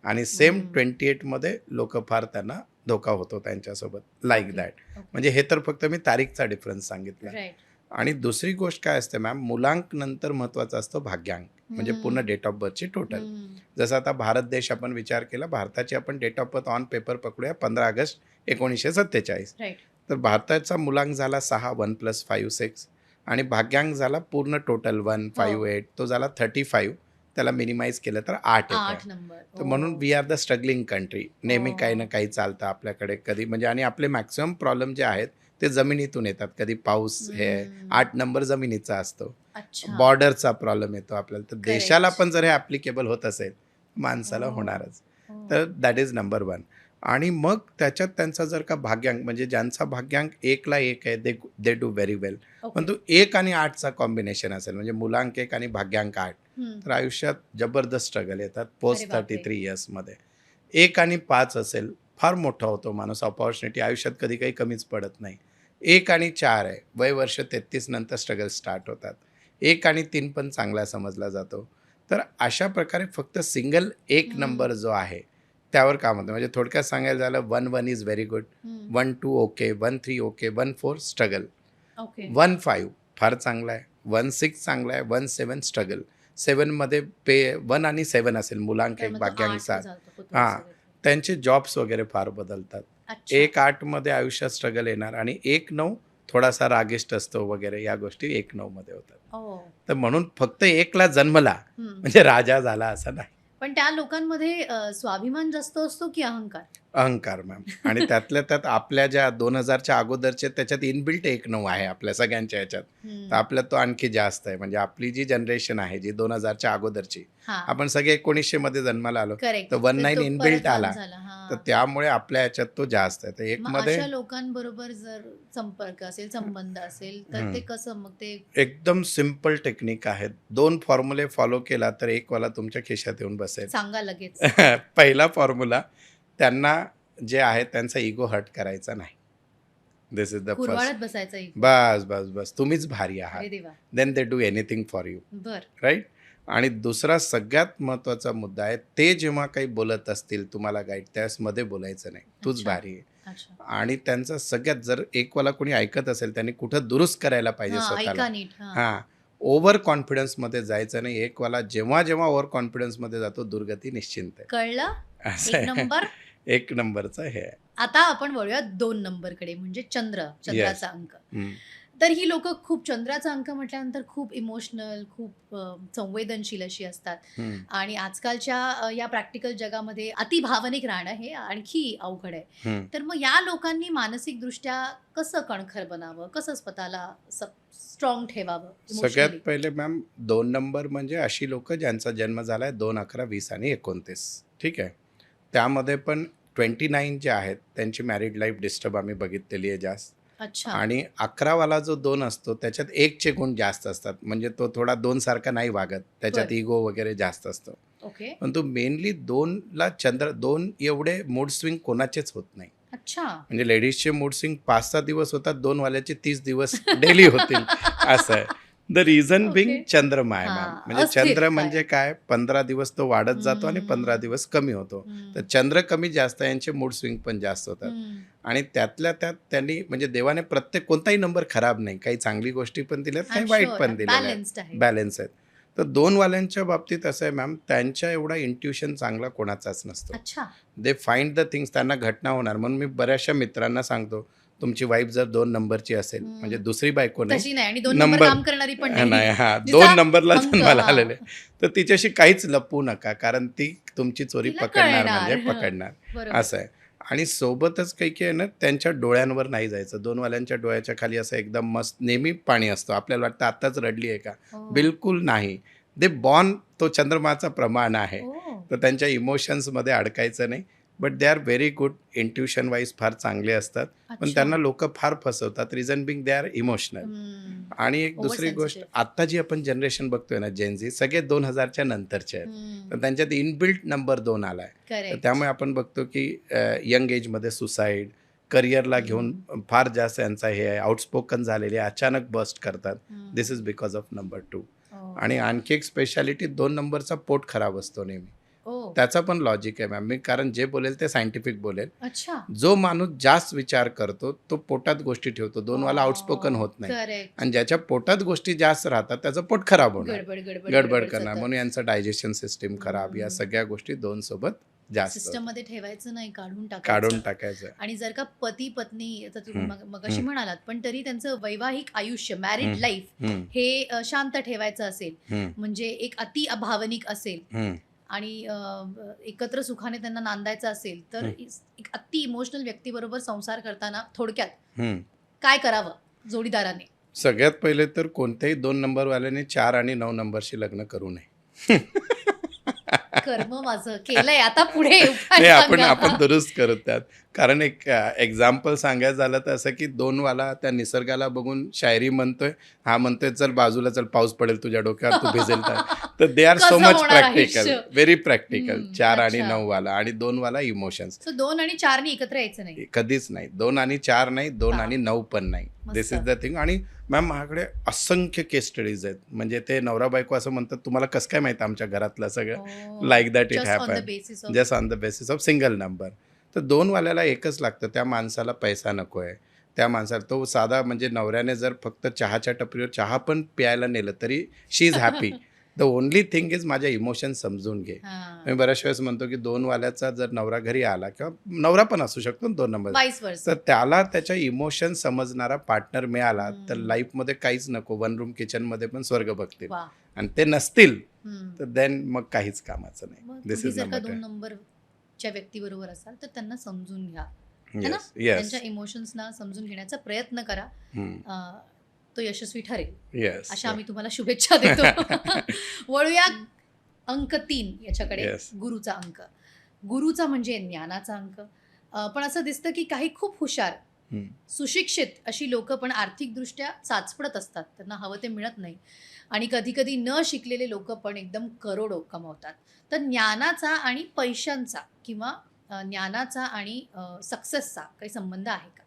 आणि सेम हं. 28मध्ये लोकं फार त्यांना धोका होतो त्यांच्यासोबत. Like okay. दॅट. ओके. म्हणजे हे तर फक्त मी तारीखचा डिफरन्स सांगितला. राइट. आणि दुसरी गोष्ट काय असते मॅम, मुलांक नंतर महत्त्वाचा असतो भाग्यांक. म्हणजे पूर्ण हं. डेट ऑफ बर्थची टोटल. हं. जसं आता भारत देश आपण विचार केला, भारताची आपण date of birth on paper पकडूया 15 ऑगस्ट 1947. राइट. तर भारताचा मुलांक झाला 6, 1 + 5 6 आणि भाग्यांक झाला पूर्ण टोटल 1 5 हो. 8, तो झाला 35. त्याला मिनिमाइज केलं तर 8 येतं. 8 नंबर. तर म्हणून we are the struggling country. नेहमी काही ना हो. काही चालतं आपल्याकडे कधी म्हणजे आणि आपले मॅक्सिमम प्रॉब्लेम जे आहेत ते जमिनीतून येतात. कधी पाऊस हे 8 नंबर जमिनीचा असतो. अच्छा. बॉर्डरचा प्रॉब्लेम येतो आपल्याला. तर देशाला करेक्ट. पण जर हे ॲप्लिकेबल होत असेल, माणसाला हो. होणारच. हो. तर दॅट इज नंबर 1. आणि मग त्याच्यात त्यांचा जर का भाग्यांक म्हणजे ज्यांचा भाग्यांक 1 ला 1 आहे they do very well. Okay. पण तो 1 आणि 8चा कॉम्बिनेशन असेल म्हणजे मुलांक 1 आणि भाग्यांक 8 हं. तर आयुष्यात जबरदस्त स्ट्रगल येतात पोस्ट बापरे. 33 इयर्समध्ये. 1 आणि 5 असेल, फार मोठा होतो माणूस. अपॉर्च्युनिटी आयुष्यात कधी काही कमीच पडत नाही. 1 आणि 4 आहे, वय वर्ष 33 नंतर स्ट्रगल स्टार्ट होतात. 1 आणि 3 पण चांगला समजला जातो. तर अशा प्रकारे फक्त सिंगल 1 नंबर जो आहे, त्यावर काम होतं. म्हणजे थोडक्यात सांगायला झालं 1-1 is very good, 1-2 okay, 1-3 okay, 1-4 struggle, okay. 1-5 फार चांगला आहे, 1-6 चांगला आहे, 1-7 स्ट्रगल. 7मध्ये 1 आणि 7 असेल, मुलांक 1 भाग्यांक 7. हां, त्यांचे जॉब्स वगैरे फार बदलतात. 1-8मध्ये आयुष्यात स्ट्रगल येणार आणि 1-9 थोडासा रागिष्ट असतो वगैरे या गोष्टी 1-9मध्ये होतात. तर म्हणून फक्त 1ला जन्मला म्हणजे राजा झाला असं नाही. पण त्या लोकांमध्ये स्वाभिमान जास्त असतो की अहंकार? अहंकार मॅम. आणि त्यातल्या त्यात आपल्या ज्या 2000च्या अगोदरचे त्याच्यात इनबिल्ट 1-9 आहे आपल्या सगळ्यांच्या ह्याच्यात. तर आपल्यात तो आणखी जास्त आहे. म्हणजे आपली जी जनरेशन आहे जी 2000च्या अगोदरची, हां. आपण सगळे 1900 मध्ये जन्माला आलो. करेक्ट. तर 19 इनबिल्ट आला. झाला. तर हां. त्यामुळे आपल्या ह्याच्यात तो जास्त आहे. तर मग एकमध्ये अशा लोकांबरोबर जर संपर्क असेल, संबंध असेल, तर ते कसं मग ते एकदम सिंपल टेक्निक आहेत. 2 फॉर्म्युले फॉलो केला तर एक वाला तुमच्या खिशात येऊन बसेल. सांगा लगेच? पहिला फॉर्म्युला, त्यांना जे आहे त्यांचा इगो हर्ट करायचा नाही. This is the first. कुरवाळत बसायचं एक. बस. तुम्हीच भारी आहात. अरे देवा! Then they do anything for you. बरं. राईट? आणि दुसरा सगळ्यात महत्त्वाचा मुद्दा आहे, ते जेव्हा काही बोलत असतील तुम्हाला गाईड, त्यावेळेस मध्ये बोलायचं नाही. तूच अच्छा. भारी आहे. अच्छा. आणि त्यांचा सगळ्यात जर एकवाला कोणी ऐकत असेल, त्यांनी कुठं दुरुस्त करायला पाहिजे हां, स्वतःला. ऐका नीट. हां. हां. ओव्हर कॉन्फिडन्समध्ये जायचं नाही. एकवाला जेव्हा ओव्हर कॉन्फिडन्समध्ये जातो, दुर्गती निश्चिंत आहे. कळलं? असं 1 आहे. नंबर. 1 नंबरचं हे आहे. आता आपण वळूया 2 नंबरकडे म्हणजे चंद्राचा अंक. हं. तर ही लोकं खूप चंद्राचा अंक म्हटल्यानंतर खूप इमोशनल, खूप संवेदनशील अशी असतात हं. आणि आजकालच्या या प्रॅक्टिकल जगामध्ये अतिभावनिक राहणं हे आणखी अवघड आहे. हं. तर मग या लोकांनी मानसिकदृष्ट्या कसं कणखर बनावं? कसं स्वतःला स्ट्रॉंग ठेवावं सगळ्यात इमोशनली? पहिले मॅम 2 नंबर म्हणजे अशी लोकं ज्यांचा जन्म झाला आहे 2, 11, 20 आणि 29. ठीक आहे. त्यामध्ये पण 29 जे आहेत त्यांची मॅरिड लाईफ डिस्टर्ब आम्ही बघितलेली आहे जास्त. अच्छा. आणि 11 वाला जो 2 असतो त्याच्यात 1चे गुण जास्त असतात. म्हणजे तो थोडा 2 सारखा नाही वागत. त्याच्यात बरं. इगो वगैरे जास्त असतो. ओके. पण तो मेनली 2ला 2 एवढे मूड स्विंग कोणाचेच होत नाही. अच्छा. म्हणजे लेडीजचे मूड स्विंग 5-6 दिवस होतात, 2 वाल्याचे 30 दिवस डेली होतील असं आहे. The reason being okay. चंद्रमा आहे हां, मॅम. म्हणजे अस्थिरता चंद्र आहे. म्हणजे काय 15 दिवस तो वाढत जातो आणि 15 दिवस कमी होतो. तर चंद्र कमी जास्त यांचे मूड स्विंग पण जास्त होतात. आणि त्यातल्या त्यात त्यांनी म्हणजे देवाने प्रत्येक कोणताही नंबर खराब नाही. काही चांगली गोष्टी पण दिल्यात, काही वाईट पण दिलेल्या आहेत. बॅलन्स्ड आहे. बॅलन्स आहेत. तर 2 वाल्यांच्या बाबतीत असं आहे मॅम, त्यांच्या एवढा इंट्युशन चांगला कोणाचाच नसतो. अच्छा. They find the things. त्यांना घटना होणार. म्हणून मी बऱ्याचशा मित्रांना सांगतो, तुमची वाईफ जर 2 नंबरची असेल, म्हणजे दुसरी बायको नाही, तशी नाही आणि 2 नंबर नंबर काम करणारी पण नाही, नाही. हां, जिचा 2 नंबरला अंक, जन्माला हां. आलेले, तर तिच्याशी काहीच लपवू नका, कारण ती तुमची चोरी तिला पकडणार कळणार. म्हणजे हं. पकडणार. बरोबर. असं आहे. आणि सोबतच काही आहे ना, त्यांच्या डोळ्यांवर नाही जायचं. 2 वाल्यांच्या डोळ्याच्या खाली असं एकदम मस्त नेहमी पाणी असतं. आपल्याला वाटतं आत्ताच रडली आहे का? हो. बिलकुल नाही. दे बॉर्न तो चंद्रमाचा प्रमाण आहे. हो. तर त्यांच्या इमोशन्समध्ये अडकायचं नाही. But they are very good. Intuition wise फार चांगले असतात. पण अच्छा. त्यांना लोकं फार फसवतात. Reason being they are emotional. आणि एक Over दुसरी गोष्ट, sensitive. आत्ता जी आपण जनरेशन बघतोय ना, जेन-झी, सगळे 2000च्या नंतरचे आहेत. तर त्यांच्यात इनबिल्ट नंबर 2 आलाय. तर करेक्ट. त्यामुळे आपण बघतो की यंग एजमध्ये सुसाईड, करिअरला घेऊन फार जास्त यांचा हे आहे. आउटस्पोकन झालेले अचानक बस्ट करतात. दिस इज बिकॉज ऑफ नंबर 2. आणि आणखी एक स्पेशालिटी 2 नंबरचा पोट खराब असतो नेहमी. त्याचा पण लॉजिक आहे मॅम. मी कारण जे बोलेल ते सायंटिफिक बोलेल. अच्छा. जो माणूस जास्त विचार करतो तो पोटात गोष्टी ठेवतो. 2 वाला आउटस्पोकन होत नाही. करेक्ट. आणि ज्याच्या पोटात गोष्टी जास्त राहतात त्याचं पोट खराब होणार, गडबड गडबड करणार. सतत. म्हणून यांचं डायजेशन सिस्टीम खराब, या सगळ्या गोष्टी 2 सोबत जास्त सिस्टम मध्ये ठेवायचं नाही, काढून काढून टाकायचं. टाकायचं. आणि जर का पती पत्नी, आता तुम्ही हम्म, मगाशी हम्म, म्हणालात, पण तरी त्यांचं वैवाहिक आयुष्य, मॅरिड हम्म, लाईफ हम्म, हे शांत ठेवायचं असेल, हम्म, म्हणजे एक अति भावनिक असेल हम्म, आणि एकत्र सुखाने त्यांना नांदायचं असेल, तर हम्म, एक अति इमोशनल व्यक्तीबरोबर संसार करताना थोडक्यात हम्म. काय करावं जोडीदाराने? सगळ्यात पहिले तर कोणत्याही 2 नंबरवाल्याने 4 आणि 9 नंबरशी लग्न करू नये. कर्म माझं केलंय, आता पुढे उपाय नाही, आपण सांगा. आपण दुरुस्त करू त्यात. कारण एक एक्झाम्पल सांगायचं झालं तर असं की 2 वाला त्या निसर्गाला बघून शायरी म्हणतोय. हा म्हणतोय, "चल बाजूला चल, पाऊस पडेल तुझ्या डोक्यावर, तू भिजेल तर." तर दे आर सो कसं मच होणार प्रॅक्टिकल, आयुष्य? Very practical. 4 आणि अच्छा. 9 वाला आणि 2 वाला इमोशन्स. सो 2 आणि 4 नी एकत्र यायचं नाही. कधीच नाही. 2 आणि 4 नाही, 2 वाह! आणि 9 पण नाही. दिस मस्त. Is the thing. आणि मॅम माझ्याकडे असंख्य केस स्टडीज आहेत. म्हणजे ते नवरा बायको असं म्हणतात, "तुम्हाला कसं काय माहीत आमच्या घरातलं सगळं?" Like that it just on the happen. Basis of just on the basis of single number. तर 2 वाल्याला एकच लागतं. त्या माणसाला पैसा नको आहे. त्या माणसाला तो साधा, म्हणजे नवऱ्याने जर फक्त चहाच्या टपरीवर चहा पण प्यायला नेलं तरी she is happy. The only thing is माझ्या इमोशन समजून घे. मी बऱ्याच वेळेस म्हणतो की 2 वाल्याचा जर नवरा घरी आला, किंवा नवरा पण असू शकतो ना 2 नंबर, वाईस तर वर्सा. त्याला त्याच्या इमोशन समजणारा पार्टनर मिळाला तर हम्म. लाईफमध्ये काहीच नको. 1 रूम किचनमध्ये पण स्वर्ग बघतील. वाह! आणि ते नसतील हम्म. तर देन मग काहीच कामाचं नाही. मग दिस तुम्ही इज जर का नंबर 2 नंबरच्या व्यक्तीबरोबर असाल, तर त्यांना समजून घ्या. है ना? येस, येस, त्यांच्या इमोशन्सना समजून घेण्याचा प्रयत्न करा. तो यशस्वी ठरेल, येस, अशा आम्ही तुम्हाला शुभेच्छा देतो. वळूया अंक 3 याच्याकडे. Yes. गुरुचा अंक. गुरुचा म्हणजे ज्ञानाचा अंक. पण असं दिसतं की काही खूप हुशार, सुशिक्षित अशी लोकं पण आर्थिकदृष्ट्या चाचपडत असतात. त्यांना हवं ते मिळत नाही. आणि कधी-कधी न शिकलेले लोकं पण एकदम करोडो कमवतात. तर ज्ञानाचा आणि पैशांचा किंवा ज्ञानाचा आणि सक्सेसचा काही संबंध आहे का?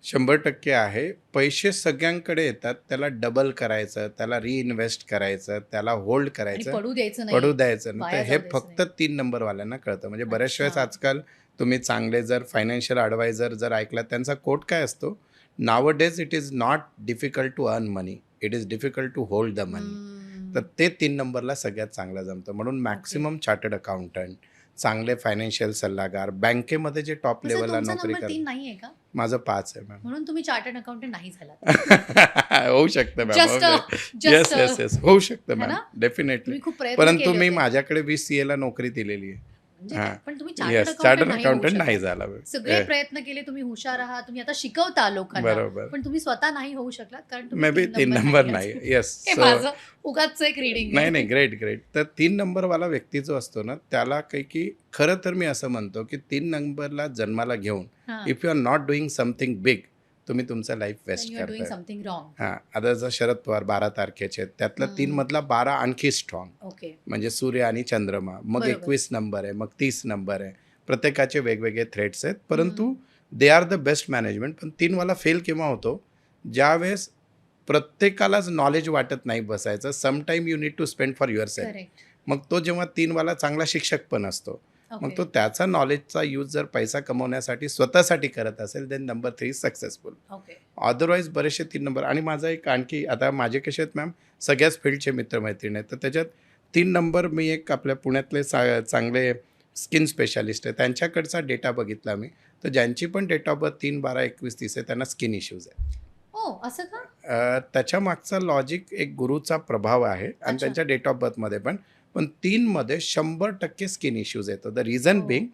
100% आहे. पैसे सगळ्यांकडे येतात. त्याला डबल करायचं, त्याला रिइन्व्हेस्ट करायचं, त्याला होल्ड आणि करायचं, पडू द्यायचं पडू नाही, द्यायचं नाही. तर वाया हे जाऊ द्यायचं फक्त नाही. 3 नंबरवाल्यांना कळतं. म्हणजे बऱ्याच वेळेस अच्छा. आजकाल तुम्ही चांगले जर फायनान्शियल ॲडवायझर जर ऐकला, त्यांचा कोट काय असतो? "Nowadays it is not difficult to earn money. It is difficult to hold the money." तर ते 3 नंबरला सगळ्यात चांगलं जमतं. म्हणून मॅक्सिमम चार्टर्ड अकाउंटंट, चांगले फायनान्शियल सल्लागार, बँकेमध्ये जे टॉप तसं लेवलला तुमचा नोकरी नंबर 3 करतात. नाहीये का? माझं 5 आहे मॅम. म्हणून तुम्ही चार्टर्ड अकाउंटंट नाही झालात. होऊ शकतं ma'am. Just yes, yes, yes. होऊ शकतं है मॅम. ना? डेफिनेटली. तुम्ही खूप प्रयत्न परंतु केले मी होते. माझ्याकडे 20 CA नोकरी दिलेली आहे. म्हणजे हां. काय? पण तुम्ही चार्टर्ड येस, अकाउंटंट चार्टर्ड नाही होऊ अकाउंटंट नाही शकला. झाला. सगळे प्रयत्न केले, तुम्ही हुशार आहात, तुम्ही आता शिकवता लोकांना, बरोबर. पण तुम्ही स्वतः नाही होऊ शकलात कारण मे बी 3 नंबर नाही. आहात. येस. हे सो माझं उगाच एक रीडिंग नाही, नाही. Great, great. तर 3 नंबरवाला व्यक्ती जो असतो ना, त्याला काही की खरं तर मी असं म्हणतो की 3 नंबरला जन्माला घेऊन if you are not doing something big, तुम्ही तुमचं life waste you are doing करताय. Something wrong. हां, आता जर शरद पवार 12 तारखेचे आहेत, त्यातला 3 मधला 12 आणखी स्ट्रॉंग. ओके. म्हणजे सूर्य आणि चंद्रमा. मग बरोबर. 21 नंबर आहे, मग 30 नंबर आहे. प्रत्येकाचे वेगवेगळे थ्रेड्स आहेत. परंतु दे आर द बेस्ट मॅनेजमेंट. पण 3 वाला फेल केव्हा होतो? ज्यावेळेस प्रत्येकालाच नॉलेज वाटत नाही बसायचं. Sometime you need to spend for yourself. Correct. मग तो जेव्हा 3 वाला चांगला शिक्षक पण असतो. मग तो त्याचा नॉलेजचा यूज जर पैसा कमवण्यासाठी स्वतःसाठी करत असेल, then number 3 is successful. Okay. Otherwise बरेचसे 3 नंबर. आणि माझा एक आणखी, आता माझे कसे आहेत मॅम, सगळ्याच फील्डचे मित्रमैत्रिणी आहेत. तर त्याच्यात 3 नंबर, मी एक आपल्या पुण्यातले चांगले स्किन स्पेशालिस्ट आहे, त्यांच्याकडचा डेटा बघितला मी. तर ज्यांची पण डेट ऑफ बर्थ 3, 12, 21, 30 आहे, त्यांना स्किन इश्यूज आहेत. हो, असं का? त्याच्या मागचा लॉजिक एक गुरुचा प्रभाव आहे आणि अच्छा. त्यांच्या डेट ऑफ बर्थमध्ये पण 3 मध्ये 100% स्किन इश्यूज येतो. द रिझन हो. बिंग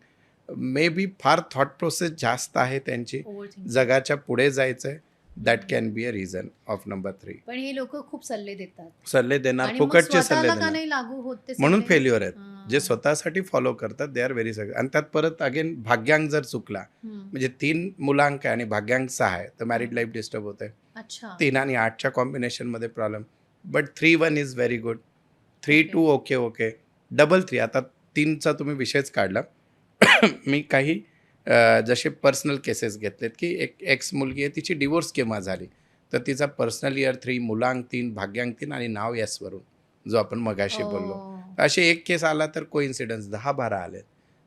मे बी फार थॉट प्रोसेस जास्त आहे त्यांची. Overthinking. जगाच्या पुढे जायचं आहे. That can be a reason of number 3. पण हे लोक खूप सल्ले देतात सल्ले देणार, आणि मग फुकटचे सल्ले स्वतःला का देणार, नाही लागू होत ते म्हणून सल्ले? फेल्युअर आहेत. हां. जे स्वतःसाठी फॉलो करतात दे आर व्हेरी सगळं. आणि त्यात परत अगेन भाग्यांक जर चुकला, म्हणजे 3 मुलांक आहे आणि भाग्यांक 6 आहे, तर मॅरिड लाईफ डिस्टर्ब होते. अच्छा. 3 आणि 8च्या कॉम्बिनेशनमध्ये problem. But 3-1 is very good. 3-2 okay okay. Double 3, आता 3चा तुम्ही विषयच काढला. मी काही जसे पर्सनल केसेस घेतलेत की एक एक्स मुलगी आहे, तिची डिवोर्स केव्हा झाली, तर तिचा पर्सनल इयर 3, मुलांक 3, भाग्यांक 3 आणि नाव यस वरून, जो आपण मगाशी बोललो. असे एक केस आला तर कोइन्सिडन्स 10-12 आले.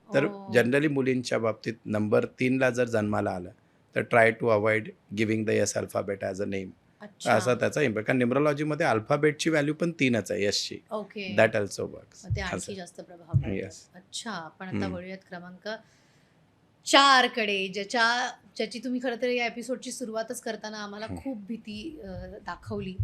तर जनरली मुलींच्या बाबतीत नंबर 3ला जर जन्माला आलं तर try to avoid giving the S alphabet as a name. अच्छा. असा त्याचा इम्पॅक्ट. कारण न्युमरोलॉजीमध्ये अल्फाबेटची व्हॅल्यू पण 3च आहे यशची. ओके. That also works. मग ते आणखी जास्त प्रभाव पडतो. येस. अच्छा, आपण आता वळूयात क्रमांक 4 कडे, ज्याची तुम्ही खरं तर या एपिसोडची सुरुवातच करताना आम्हाला खूप भीती दाखवली.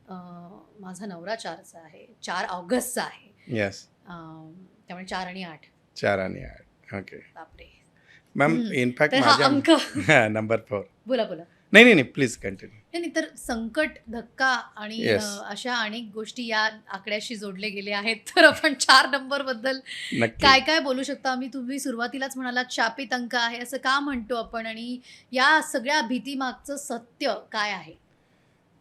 माझा नवरा 4चा आहे, 4 ऑगस्टचा आहे. येस. त्यामुळे 4 आणि 8. 4 आणि 8. ओके. बापरे. मॅम इनफॅक्ट तर हा माझ्या अंक नंबर 4. बोला बोला. नाही, प्लीज कंटिन्यू. नाही तर संकट, धक्का आणि Yes. अशा अनेक गोष्टी या आकड्याशी जोडले गेले आहेत. तर आपण 4 नंबर बद्दल नक्की. काय काय बोलू शकता? तुम्ही सुरुवातीलाच म्हणालात शापित अंक आहे, असं का म्हणतो आपण आणि या सगळ्या भीतीमागचं सत्य काय आहे?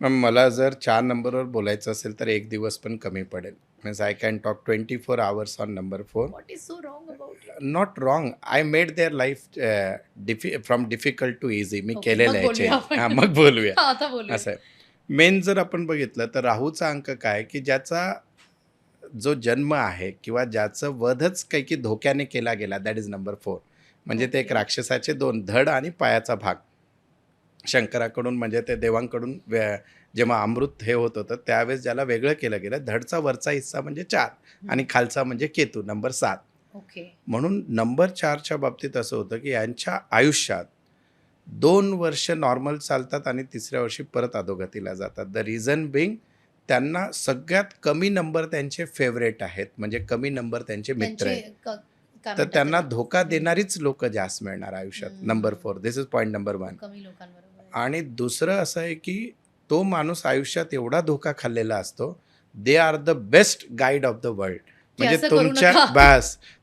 मॅम मला जर 4 नंबरवर बोलायचं असेल तर 1 दिवस पण कमी पडेल. Means I can talk 24 hours on number 4. What is so wrong about it? Not wrong. I made their life from difficult to easy. मी Okay, केलेलं मग आहे बोलूया change. आपण. हां, मग बोलूया. हा, आता बोलूया. असं आहे. मेन जर आपण बघितलं तर राहूचा अंक काय की ज्याचा जो जन्म आहे किंवा ज्याचं वधच काही की धोक्याने केला गेला, दॅट इज नंबर 4. म्हणजे ते एक Okay. राक्षसाचे 2 धड आणि पायाचा भाग. शंकराकडून म्हणजे ते देवांकडून जेव्हा अमृत हे होत होतं त्यावेळेस ज्याला वेगळं केलं गेलं, धडचा वरचा हिस्सा म्हणजे 4 आणि खालचा म्हणजे केतू नंबर 7. ओके. म्हणून नंबर 4च्या बाबतीत असं होतं की यांच्या आयुष्यात 2 वर्ष नॉर्मल चालतात आणि तिसऱ्या वर्षी परत अधोगतीला जातात. द रिझन बिंग त्यांना सगळ्यात कमी नंबर त्यांचे फेवरेट आहेत, म्हणजे कमी नंबर त्यांचे मित्र आहेत. काय तर म्हणतात त्यांना त्याला? धोका देणारीच लोक जास्त मिळणार आयुष्यात. Number 4. This is point number 1. कमी लोकांबरोबर आहे. आणि दुसरं असं आहे की तो माणूस आयुष्यात एवढा धोका खाल्लेला असतो, दे are the best guide of the world. म्हणजे असं करू तुमच्या नका.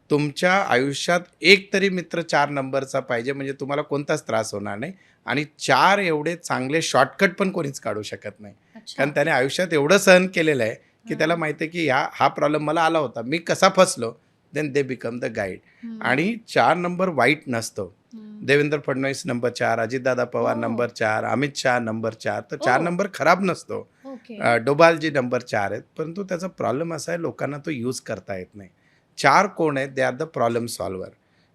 तुमच्या आयुष्यात एक तरी मित्र 4 नंबरचा पाहिजे, म्हणजे तुम्हाला कोणताच त्रास होणार नाही. आणि 4 एवढे चांगले शॉर्टकट पण कोणीच काढू शकत नाही. अच्छा. कारण त्याने आयुष्यात एवढं सहन केलेलं आहे की त्याला हां. माहिती आहे की हा प्रॉब्लेम मला आला होता, मी कसा फसलो, then they become the guide. Hmm. आणि 4 नंबर वाईट नसतो. हम्म. देवेंद्र फडणवीस नंबर 4, अजितदादा पवार हो. Number 4, Amit Shah number 4. तर 4 हो. नंबर खराब नसतो. ओके. डोभालजी नंबर 4 आहेत, परंतु त्याचा प्रॉब्लेम असा आहे लोकांना तो यूज करता येत नाही. 4 कोण आहेत? They are the problem solver.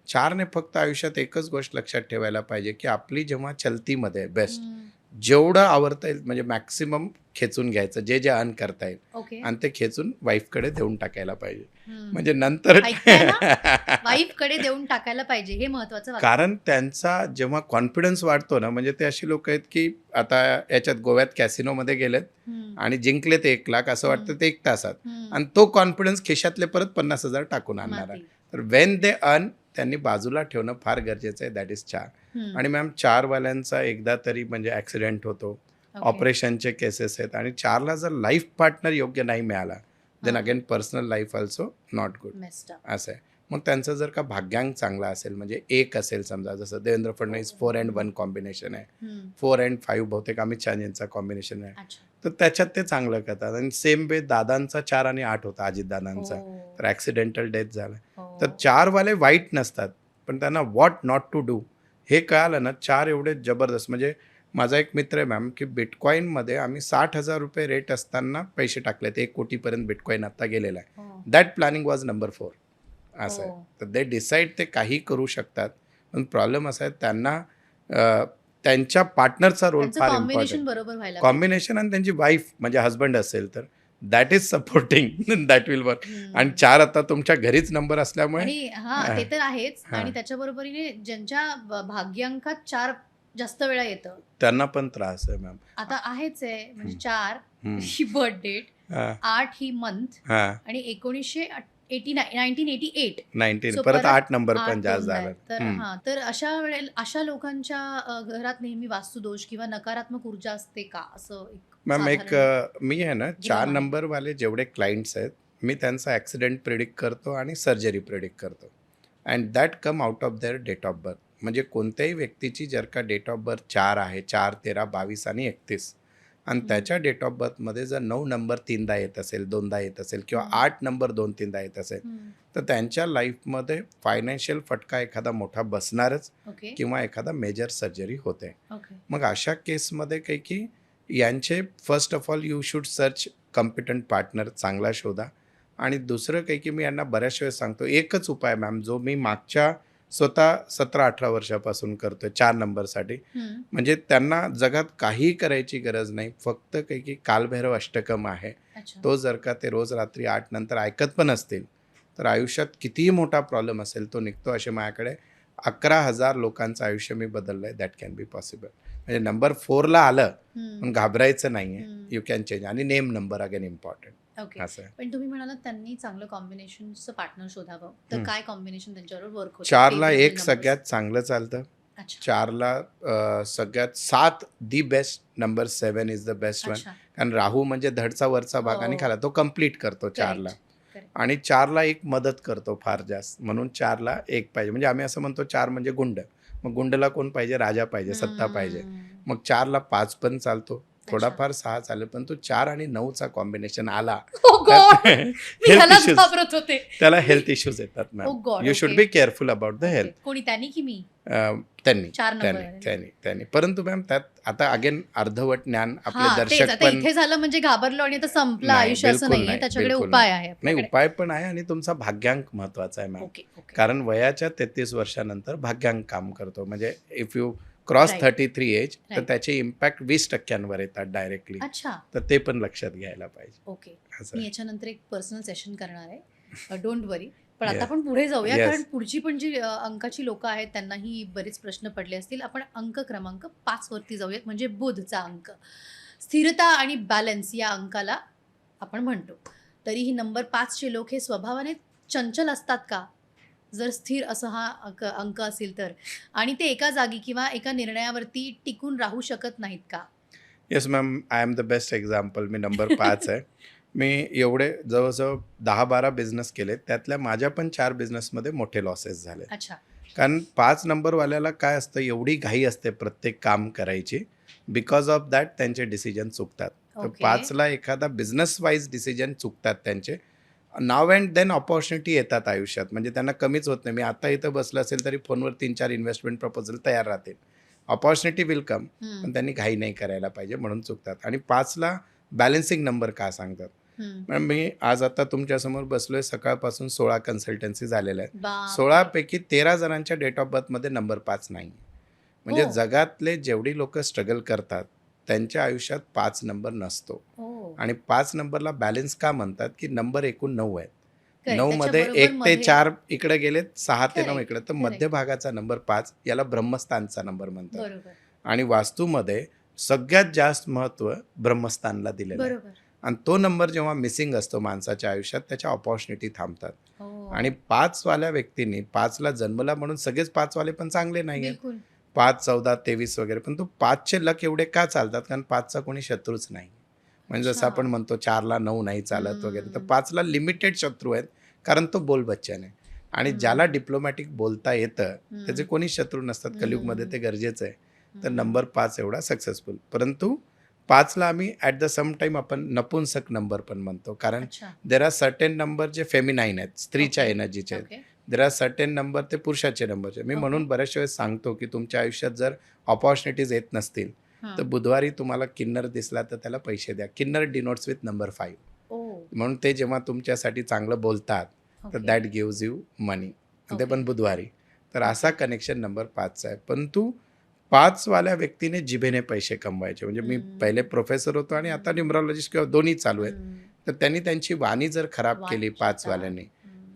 4ने फक्त आयुष्यात एकच गोष्ट लक्षात ठेवायला पाहिजे की आपली जेव्हा चलतीमध्ये बेस्ट जेवढं आवडता येईल म्हणजे मॅक्सिमम खेचून घ्यायचं, जे अर्न करता येईल ओके. आणि ते खेचून वाईफकडे देऊन टाकायला पाहिजे. हम्म. म्हणजे नंतर वाईफ कडे देऊन टाकायला पाहिजे, हे महत्वाचं वाक्य. कारण त्यांचा जेव्हा कॉन्फिडन्स वाढतो ना, म्हणजे ते अशी लोक आहेत की आता याच्यात गोव्यात कॅसिनोमध्ये गेलेत हम्म. आणि जिंकलेत 1 लाख, असं वाटतं ते 1 तासात, हम्म. आणि तो कॉन्फिडन्स खिशातले परत 50,000 टाकून आणणार आहे. माती. तर वेन दे अर्न त्यांनी बाजूला ठेवणं फार गरजेचं आहे. That is 4. हम्म. आणि मॅम 4 वाल्यांचा एकदा तरी म्हणजे ॲक्सिडेंट होतो, ओके. ऑपरेशनचे केसेस आहेत, आणि 4ला जर लाईफ पार्टनर योग्य नाही मिळाला देन हां. Again personal life also not good. Messed up. असं आहे. मग त्यांचं जर का भाग्यांक चांगला असेल, म्हणजे 1 असेल समजा, जसं देवेंद्र फडणवीस 4 and 1 कॉम्बिनेशन आहे, हम्म. 4 and 5 बहुतेक अमित शहा यांचा कॉम्बिनेशन आहे, अच्छा. तर त्याच्यात ते चांगलं करतात. आणि सेम वे दादांचा 4 आणि 8 होता, अजितदादांचा, हो. तर ॲक्सिडेंटल डेथ झाला. हो. तर 4 वाले वाईट नसतात, पण त्यांना व्हॉट नॉट टू डू हे कळालं ना. 4 एवढे जबरदस्त. म्हणजे माझा एक मित्र आहे मॅम की बिटकॉईनमध्ये आम्ही 60,000 रुपये रेट असताना पैसे टाकलेत. 1 कोटीपर्यंत बिटकॉईन आता गेलेला आहे. हो. That planning was number 4. असं आहे. हो. तर दे डिसाईड ते काही करू शकतात, पण प्रॉब्लेम असा आहे त्यांना त्यांच्या पार्टनरचा रोल त्यांचं फार कॉम्बिनेशन इम्पॉर्टंट. बरोबर व्हायला कॉम्बिनेशन आणि त्यांची वाईफ म्हणजे हजबंड असेल तर that is supporting that will work. पाहिजे. आणि 4 आता तुमच्या घरीच नंबर असल्यामुळे आणि हा, ते तर आहेच. हां. आणि त्याच्या बरोबरीने ज्यांच्या भाग्यांकात 4 जास्त वेळा येतं, त्यांना पण त्रास आहे मॅम. आता आहेच आहे. म्हणजे हम्म. 4 हम्म. ही बर्थ डेट, हां 8 ही मंथ, हां आणि 1988 19 So परत परत 8 नंबर 8 पण जास्त दोनदा झाला. आहे. तर हां, तर अशा वेळेला अशा लोकांच्या घरात नेहमी वास्तुदोष किंवा नकारात्मक ऊर्जा असते का? असं मॅम एक साधारण मी आहे ना, भ्रम 4 आहे. नंबरवाले जेवढे क्लायंट्स आहेत, मी त्यांचा ॲक्सिडेंट प्रिडिक्ट करतो आणि सर्जरी प्रिडिक्ट करतो. And that come out of their date of birth. म्हणजे कोणत्याही व्यक्तीची जर का डेट ऑफ बर्थ 4 आहे, 4, 13, 22 आणि 31, आणि त्याच्या डेट ऑफ बर्थमध्ये जर 9 नंबर 3दा येत असेल, 2दा येत असेल, किंवा 8 नंबर 2-3दा येत असेल, हम्म. तर त्यांच्या लाईफमध्ये फायनान्शियल फटका एखादा मोठा बसणारच ओके. किंवा एखादा मेजर सर्जरी होते. ओके. मग अशा केसमध्ये काही की यांचे first of all you should search competent partner, चांगला शोधा. आणि दुसरं काही की मी यांना बऱ्याच वेळेस सांगतो, एकच उपाय मॅम जो मी मागच्या स्वतः 17-18 वर्षापासून करतोय 4 नंबरसाठी. हम्म. म्हणजे त्यांना जगात काहीही करायची गरज नाही, फक्त काही की कालभैरव अष्टकम आहे, अच्छा. तो जर का ते रोज रात्री 8 नंतर ऐकत पण असतील तर आयुष्यात कितीही मोठा प्रॉब्लेम असेल तो निघतो. असे माझ्याकडे 11,000 लोकांचं आयुष्य मी बदललं आहे. That can be possible. म्हणजे नंबर 4ला आलं हम्म. पण घाबरायचं नाही आहे. हम्म. You can change. आणि name number again important okay. असं आहे. पण तुम्ही म्हणालात त्यांनी चांगलं कॉम्बिनेशनचं पार्टनर शोधावं, तर हम्म. काय कॉम्बिनेशन त्यांच्याबरोबर वर्क होतं? 4ला Favorable 1 numbers. सगळ्यात चांगलं चालतं. अच्छा. 4ला सगळ्यात 7 the best. Number 7 is the best one. अच्छा. कारण राहू म्हणजे धडचा वरचा भाग आणि हो. खाला तो कम्प्लीट करतो 4ला. Correct. आणि 4ला एक मदत करतो फार जास्त, म्हणून 4ला एक पाहिजे. म्हणजे आम्ही असं म्हणतो 4 म्हणजे गुंड. मग गुंडला कोण पाहिजे? राजा पाहिजे, सत्ता पाहिजे. मग 4ला 5 पण चालतो, थोडाफार 6 चालेल, पण तो 4 आणि 9चा कॉम्बिनेशन आला Oh God! तर मी हेल्थ ह्यालाच इश्यूज, घाबरत होते. त्याला हेल्थ इश्यूज येतात Oh ma'am. God, you should okay. Be careful about the Okay. Health. कोणी त्यांनी की मी? त्यांनी 4 नंबर त्यांनी आहे. त्यांनी त्यांनी परंतु मॅम त्यात आता अगेन अर्धवट ज्ञान आपले हा, तेच. दर्शक आता पण इथे झालं म्हणजे घाबरलो आणि आता संपलं नाही, आयुष्य, असं बिलकुल नाहीये. नाही, त्याच्याकडे बिलकुल उपाय नाही. आहे नाही, आपल्याकडे. उपाय पण आहे आणि तुमचा भाग्यांक महत्वाचा आहे मॅम. ओके. ओके. कारण वयाच्या 33 वर्षानंतर भाग्यांक काम करतो. म्हणजे if you cross Right. 33 age तर Right. त्याचे इम्पॅक्ट 20% येतात डायरेक्टली. अच्छा. तर ते पण लक्षात घ्यायला पाहिजे. ओके. असं मी आहे. याच्यानंतर एक पर्सनल सेशन करणार आहे. डोंट वरी. पण आता Yes. आपण पुढे जाऊया, Yes. कारण पुढची पण जी अंकाची लोक आहेत त्यांनाही बरेच प्रश्न पडले असतील. आपण अंक क्रमांक 5 वरती जाऊयात, म्हणजे बुधचा अंक. स्थिरता आणि बॅलन्स या अंकाला आपण म्हणतो. तरीही नंबर 5चे लोक हे स्वभावाने चंचल असतात का? जर स्थिर असं हा अंक असेल तर, आणि ते एका जागी किंवा एका निर्णयावरती टिकून राहू शकत नाहीत का? Yes ma'am, I am the best example. Me number 5 आहे. मी एवढे जवळजवळ 10-12 बिझनेस केले, त्यातल्या माझ्या पण 4 बिझनेसमध्ये मोठे लॉसेस झाले. अच्छा. कारण 5 नंबरवाल्याला काय असतं, एवढी घाई असते प्रत्येक काम करायची. बिकॉज ऑफ दॅट त्यांचे डिसिजन चुकतात. तर ओके. 5ला एखादा बिझनेस वाईज डिसिजन चुकतात त्यांचे. नाव अँड देन ऑपॉर्च्युनिटी येतात आयुष्यात. म्हणजे त्यांना कमीच होत नाही. मी आता इथं बसलं असेल तरी फोनवर 3-4 इन्व्हेस्टमेंट प्रपोजल तयार राहतील. ऑपॉर्च्युनिटी विल कम, पण त्यांनी घाई नाही करायला पाहिजे, म्हणून चुकतात. आणि 5ला बॅलन्सिंग नंबर का सांगतात? मॅम, मी आज आता तुमच्यासमोर बसलोय, सकाळपासून 16 कन्सल्टन्सी झालेल्या आहेत. बापरे. 16पैकी 13 जणांच्या डेट ऑफ बर्थमध्ये नंबर 5 नाही. म्हणजे हो. जगातले जेवढी लोक स्ट्रगल करतात त्यांच्या आयुष्यात 5 नंबर नसतो. हो. आणि 5 नंबरला बॅलन्स का म्हणतात? की नंबर एकूण 9 आहेत. Correct. 9 मध्ये त्याच्याबरोबर 1 ते मध्ये- 4 इकडे गेलेत, 6 ते 9 Correct. इकडे. तर Correct. मध्यभागाचा नंबर 5 याला ब्रह्मस्थानचा नंबर म्हणतात. बरोबर. आणि वास्तूमध्ये सगळ्यात जास्त महत्त्व ब्रह्मस्थानला दिलेलं आहे. बरोबर. आणि तो नंबर जेव्हा मिसिंग असतो माणसाच्या आयुष्यात, त्याच्या ऑपॉर्च्युनिटी थांबतात. हो. आणि 5 वाल्या व्यक्तींनी 5ला जन्मला म्हणून सगळेच 5 वाले पण चांगले नाही आहेत. बिलकुल. 5, 14, 23 वगैरे. पण तो 5चे लक एवढे का चालतात? कारण 5चा कोणी शत्रूच नाही. म्हणजे जसं अच्छा. आपण म्हणतो 4ला 9 नाही चालत वगैरे, तर हम्म. 5ला लिमिटेड शत्रू आहेत, कारण तो बोलबच्चन आहे. आणि ज्याला डिप्लोमॅटिक बोलता येतं त्याचे कोणी शत्रू नसतात. कलियुगमध्ये ते गरजेचं आहे. तर नंबर 5 एवढा सक्सेसफुल. परंतु 5ला आम्ही ॲट द सम टाईम आपण नपुंसक नंबर पण म्हणतो. कारण अच्छा. देर आर सर्टेन नंबर जे फेमिनाईन आहेत, स्त्रीच्या Okay. एनर्जीचे आहेत. Okay. There are certain number ते पुरुषाचे नंबरचे. मी Okay. म्हणून बऱ्याचशा वेळेस सांगतो की तुमच्या आयुष्यात जर ऑपॉर्च्युनिटीज येत नसतील हां. तर बुधवारी तुम्हाला किन्नर दिसला तर त्याला पैसे द्या. किन्नर डिनोट्स विथ नंबर 5. ओ. म्हणून ते जेव्हा तुमच्यासाठी चांगलं बोलतात तर ओके. दॅट गिव्ज यू मनी. ते Okay. पण बुधवारी. तर असा कनेक्शन नंबर 5चा आहे. परंतु 5 वाल्या व्यक्तीने जिभेने पैसे कमवायचे. म्हणजे मी पहिले प्रोफेसर होतो आणि आता न्यूमरॉलॉजिस्ट किंवा दोन्ही चालू आहेत. तर त्यांनी त्यांची वाणी जर खराब केली वाचिता. 5 वाल्यांनी,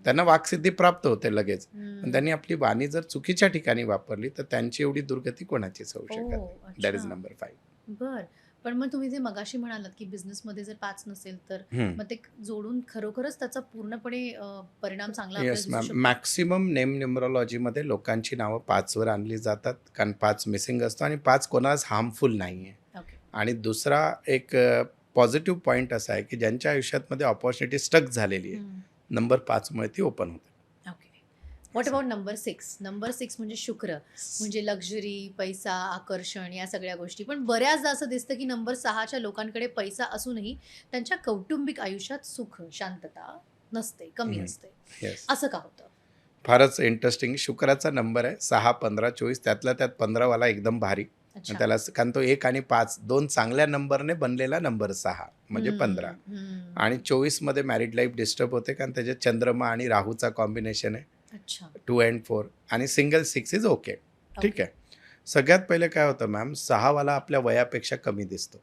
त्यांना वाकसिद्धी प्राप्त होते लगेच. पण त्यांनी आपली वाणी जर चुकीच्या ठिकाणी वापरली तर त्यांची एवढी दुर्गती कोणाचीच होऊ शकत नाही. That is number 5. बर. पण मग तुम्ही जे मगाशी म्हणालात की बिझनेसमध्ये जर 5 नसेल तर मग ते जोडून खरोखरच त्याचा पूर्णपणे परिणाम चांगला येस आपल्याला मॅम, दिसू शकतो? मॅक्सिमम नेम न्युमरॉलॉजीमध्ये लोकांची नावं 5वर आणली जातात, कारण 5 मिसिंग असतो आणि 5 कोणालाच हार्मफुल नाही आहे. ओके. आणि दुसरा एक पॉझिटिव्ह पॉईंट असा आहे की ज्यांच्या आयुष्यामध्ये ऑपॉर्च्युनिटी स्टक झालेली आहे, नंबर 5मुळे ती ओपन होते. Okay. What about number 6? Number 6 म्हणजे शुक्र, म्हणजे लक्झरी, पैसा, आकर्षण या सगळ्या गोष्टी. पण बऱ्याचदा असं दिसतं की नंबर 6च्या लोकांकडे पैसा असूनही त्यांच्या कौटुंबिक आयुष्यात सुख, शांतता नसते, कमी असते. येस, असं का होतं? फारच इंटरेस्टिंग. शुक्राचा नंबर आहे 6, 15, 24. त्यातला त्यात 15वाला एकदम भारी. अच्छा. त्याला कारण तो 1 आणि 5 दोन चांगल्या नंबरने बनलेला नंबर 6 म्हणजे 15. आणि 24मध्ये मॅरिड लाईफ डिस्टर्ब होते, कारण त्याच्यात चंद्रमा आणि राहूचा कॉम्बिनेशन आहे. अच्छा. 2 and 4 आणि सिंगल 6 इज ओके. ठीक आहे. सगळ्यात पहिले काय होतं मॅम, 6 वाला आपल्या वयापेक्षा कमी दिसतो.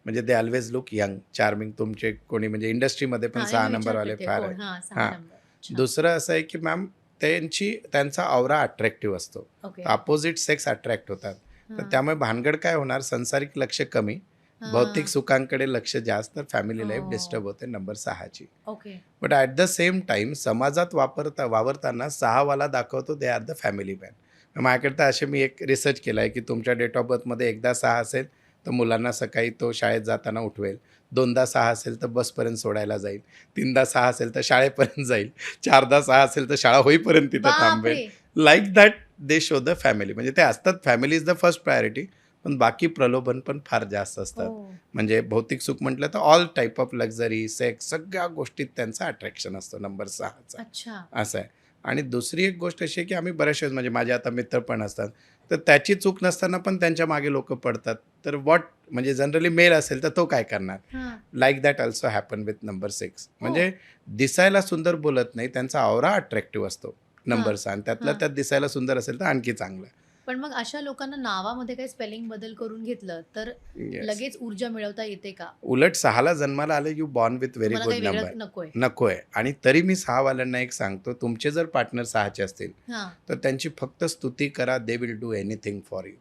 म्हणजे दे ऑल्वेज लुक यंग, चार्मिंग. तुमचे कोणी म्हणजे इंडस्ट्रीमध्ये पण हां, 6 मी विचारते नंबरवाले ते फार कोण? आहेत. हां, 6 हां. नंबर. अच्छा. दुसरं असं आहे की मॅम त्यांचा ऑरा अट्रॅक्टिव्ह असतो. ओके. अपोजिट सेक्स अट्रॅक्ट होतात. तर हां. त्यामुळे भानगड काय होणार, संसारिक लक्ष कमी, भौतिक हां. सुखांकडे लक्ष जास्त, तर फॅमिली लाईफ ओह! डिस्टर्ब होते नंबर 6ची. Okay. But at the same time समाजात वावरताना 6 वाला दाखवतो they are the family man. माझ्याकडे तर असे मी एक रिसर्च केला आहे की तुमच्या डेट ऑफ बर्थमध्ये एकदा 6 असेल तर मुलांना सकाळी तो शाळेत जाताना उठवेल, दोनदा 6 असेल तर बसपर्यंत सोडायला जाईल, तीनदा 6 असेल तर शाळेपर्यंत जाईल, चारदा 6 असेल तर शाळा होईपर्यंत तिथं थांबेल. बापरे! Like that they show the family. म्हणजे ते असतात, family is the first priority, पण बाकी प्रलोभन पण फार जास्त असतात. ओह! म्हणजे भौतिक सुख म्हटलं तर all type of luxury, sex, सगळ्या गोष्टीत त्यांचं अट्रॅक्शन असतं नंबर 6चा. अच्छा. असं आहे. आणि दुसरी एक गोष्ट अशी आहे की आम्ही बऱ्याच वेळेस, म्हणजे माझे आता मित्र पण असतात, तर त्याची चूक नसताना पण त्यांच्या मागे लोकं पडतात. तर म्हणजे जनरली मेल असेल तर तो काय करणार? हां. Like that also happen with number 6. हो. म्हणजे दिसायला सुंदर बोलत नाही, त्यांचा ऑरा अट्रॅक्टिव्ह असतो नंबर हां. 6 आणि त्यातल्या हां. त्यात दिसायला सुंदर असेल तर आणखी चांगलं. पण मग अशा लोकांना नावामध्ये काही स्पेलिंग बदल करून घेतलं तर येस. लगेच ऊर्जा मिळवता येते का? उलट 6ला जन्माला आले, यू बॉर्न विथ व्हेरी तुम्हाला गुड काही नंबर. वेगळं नकोय? नको आहे. आणि तरी मी 6 वाल्यांना एक सांगतो, तुमचे जर पार्टनर 6चे असतील हां. तर त्यांची फक्त स्तुती करा, they will do anything for you.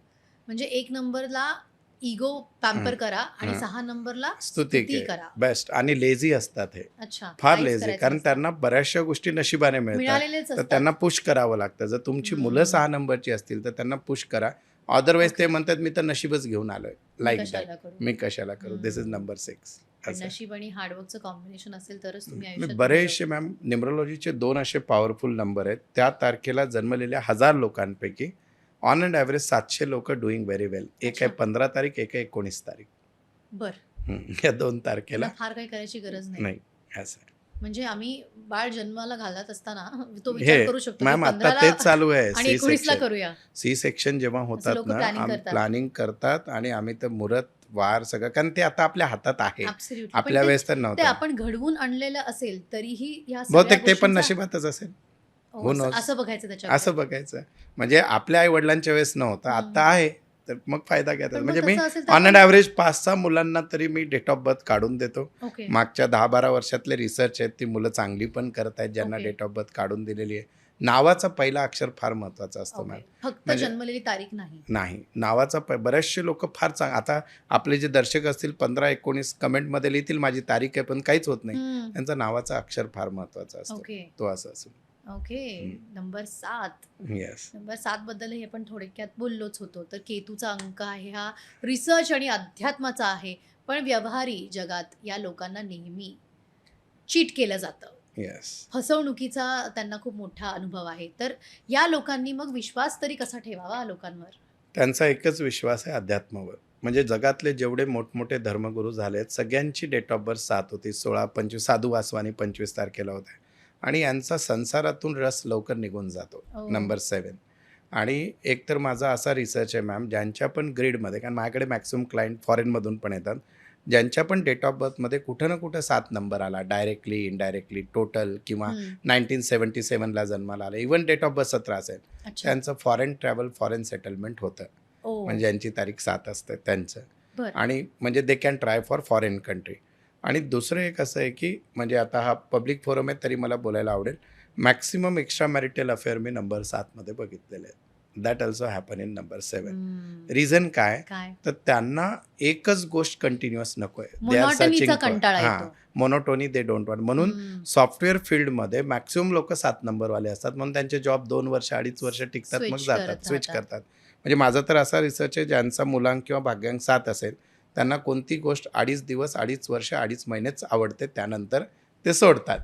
म्हणजे 1 नंबरला इगो पॅम्पर करा आणि हं. 6 नंबरला स्तुती स्तुती करा. बेस्ट. आणि लेझी असतात हे, अच्छा. फार काहीच लेझी, करायचं कारण नसतं. त्यांना बऱ्याचशा गोष्टी नशिबाने मिळतात, मिळालेलेच तर असतात. त्यांना पुश करावं लागतं. जर तुमची मुलं 6 नंबरची असतील तर त्यांना पुश करा. अदरवाईज ते ओके. म्हणतात मी तर नशीबच घेऊन आलोय. मी लाईक कशाला दॅट. करू? मी कशाला करू? दिस इज हम्म. नंबर 6. पण असं आहे. नशीब आणि हार्डवर्कचं कॉम्बिनेशन असेल तरच तुम्ही मी आयुष्यात बरेचसे पुढे जाऊ मॅम न्यूमरोलॉजीचे 2 असे पॉवरफुल नंबर आहेत. त्या तारखेला जन्मलेल्या 1000 लोकांपैकी ऑन अँड ॲव्हरेज 700 लोकं डुईंग व्हेरी वेल. एक आहे अच्छा. 15 तारीख, एक आहे 19 तारीख. बरं. या 2 तारखेला त्यांना फार काही करायची गरज नाही. नाही. असं आहे. म्हणजे आम्ही बाळ जन्माला घालत असताना तो हे विचार करू शकतो की मॅम आता 15ला तेच चालू आहे. आणि 19ला करूया. सी सेक्शन जेव्हा असं होतात लोकं ना, प्लॅनिंग करतात. प्लॅनिंग करतात आणि आम्ही तर मुहूर्त वार सगळं, कारण ते आता आपल्या हातात आहे. ॲब्सोल्युटली. पण आपल्या वेळेस तर ते नव्हतं. आपण घडवून आणलेलं असेल तरीही ह्या सगळ्या बहुतेक ते पण गोष्टींचा नशिबातच असेल. हो, Who knows? असं बघायचं त्याच्याकडे. असं बघायचं. म्हणजे आपल्या आई वडिलांच्या वेळेस नव्हतं, आता आहे. तर मग फायदा घेतात. पण मग म्हणजे मी तसं असेल तर ऑन आपण- अँड ॲव्हरेज 5-6 मुलांना तरी मी डेट ऑफ बर्थ काढून देतो. ओके. मागच्या 10-12 वर्षातले रिसर्च आहेत, ती मुलं चांगली पण करत आहेत ज्यांना ओके. डेट ऑफ बर्थ काढून दिलेली आहे. नावाचा पहिला अक्षर फार महत्त्वाचा असतो मॅम. ओके. फक्त म्हणजे- जन्मलेली तारीख नाही. नाही, नावाचा बरेचसे लोक फार आता आपले जे दर्शक असतील 15-19 कमेंटमध्ये लिहितील माझी तारीख आहे, पण काहीच होत नाही. हम्म. त्यांचा नावाचा अक्षर फार महत्त्वाचा असतो. ओके. तो असं असेल. ओके. नंबर 7. येस. नंबर 7 बद्दलही आपण थोडक्यात बोललोच होतो. तर केतूचा अंक आहे हा रिसर्च आणि अध्यात्माचा आहे. पण व्यवहारी जगात या लोकांना नेहमी चीट केलं जातं. येस. फसवणुकीचा त्यांना खूप मोठा अनुभव आहे. तर या लोकांनी मग विश्वास तरी कसा ठेवावा लोकांवर? त्यांचा एकच विश्वास आहे अध्यात्मावर. म्हणजे जगातले जेवढे मोठमोठे धर्मगुरू झाले आहेत, सगळ्यांची डेट ऑफ बर्थ 7 होती. 16-25 साधू वासवानी 25 तारखेला होते. आणि यांचा संसारातून रस लवकर निघून जातो. ओ. नंबर 7. आणि एक तर माझा असा रिसर्च आहे मॅम, ज्यांच्या पण ग्रीडमध्ये, कारण माझ्याकडे मॅक्सिमम क्लायंट फॉरेनमधून पण येतात, ज्यांच्या पण डेट ऑफ बर्थमध्ये कुठं ना कुठं 7 नंबर आला, डायरेक्टली, इनडायरेक्टली, टोटल, किंवा 1977ला जन्माला आला, इवन डेट ऑफ बर्थ 17 असेल, अच्छा. त्यांचं फॉरेन ट्रॅव्हल, फॉरेन सेटलमेंट होतं. ओ. म्हणजे ज्यांची तारीख 7 असते त्यांचं. बरं. आणि म्हणजे they can try for foreign country. आणि दुसरं एक असं आहे की म्हणजे आता हा पब्लिक फोरम आहे तरी मला बोलायला आवडेल, मॅक्सिमम एक्स्ट्रा मॅरिटल अफेअर मी नंबर 7मध्ये बघितलेले आहेत. That also happen in number 7. Reason काय? काय? तर त्यांना एकच गोष्ट कंटिन्युअस नको आहे. मोनोटनीचा कंटाळा येतो. Monotony they don't want. म्हणून सॉफ्टवेअर फील्डमध्ये मॅक्सिमम लोक 7 नंबरवाले असतात, म्हणून त्यांचे जॉब 2 वर्ष 2.5 वर्ष टिकतात, मग जातात, स्विच करतात. म्हणजे माझा तर असा रिसर्च आहे, ज्यांचा मुलांक किंवा भाग्यांक 7 असेल त्यांना कोणती गोष्ट 2.5 दिवस, 2.5 वर्ष, 2.5 महिनेच आवडते, त्यानंतर ते सोडतात.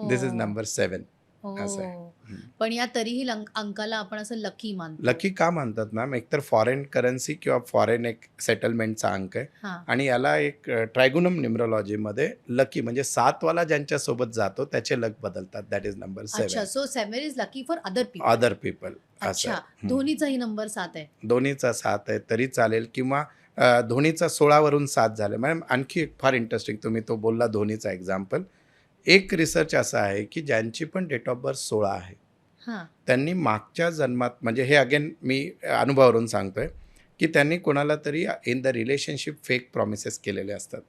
दिस इज नंबर 7. असं आहे. पण या तरीही अंकाला आपण असं लकी मानतो. लकी का मानतात मॅम? एकतर फॉरेन करन्सी किंवा फॉरेन एक सेटलमेंटचा अंक आहे. हां. आणि याला एक ट्रायगोनम न्यूमरोलॉजीमध्ये लकी म्हणजे 7 वाला ज्यांच्यासोबत जातो त्याचे लक बदलतात. That is number 7. अच्छा. So 7 is lucky for other people. Other people. अच्छा. धोनीचाही नंबर 7 आहे. दोन्हीचा 7 आहे तरी चालेल, किंवा धोनीचा 16 वरून 7 झालं. मॅम आणखी एक फार इंटरेस्टिंग, तुम्ही तो बोलला धोनीचा एक्झाम्पल, एक रिसर्च असा आहे की ज्यांची पण डेट ऑफ बर्थ 16 आहे हां. त्यांनी मागच्या जन्मात, म्हणजे हे अगेन मी अनुभवावरून सांगतोय, की त्यांनी कोणाला तरी in the relationship fake promises केलेले असतात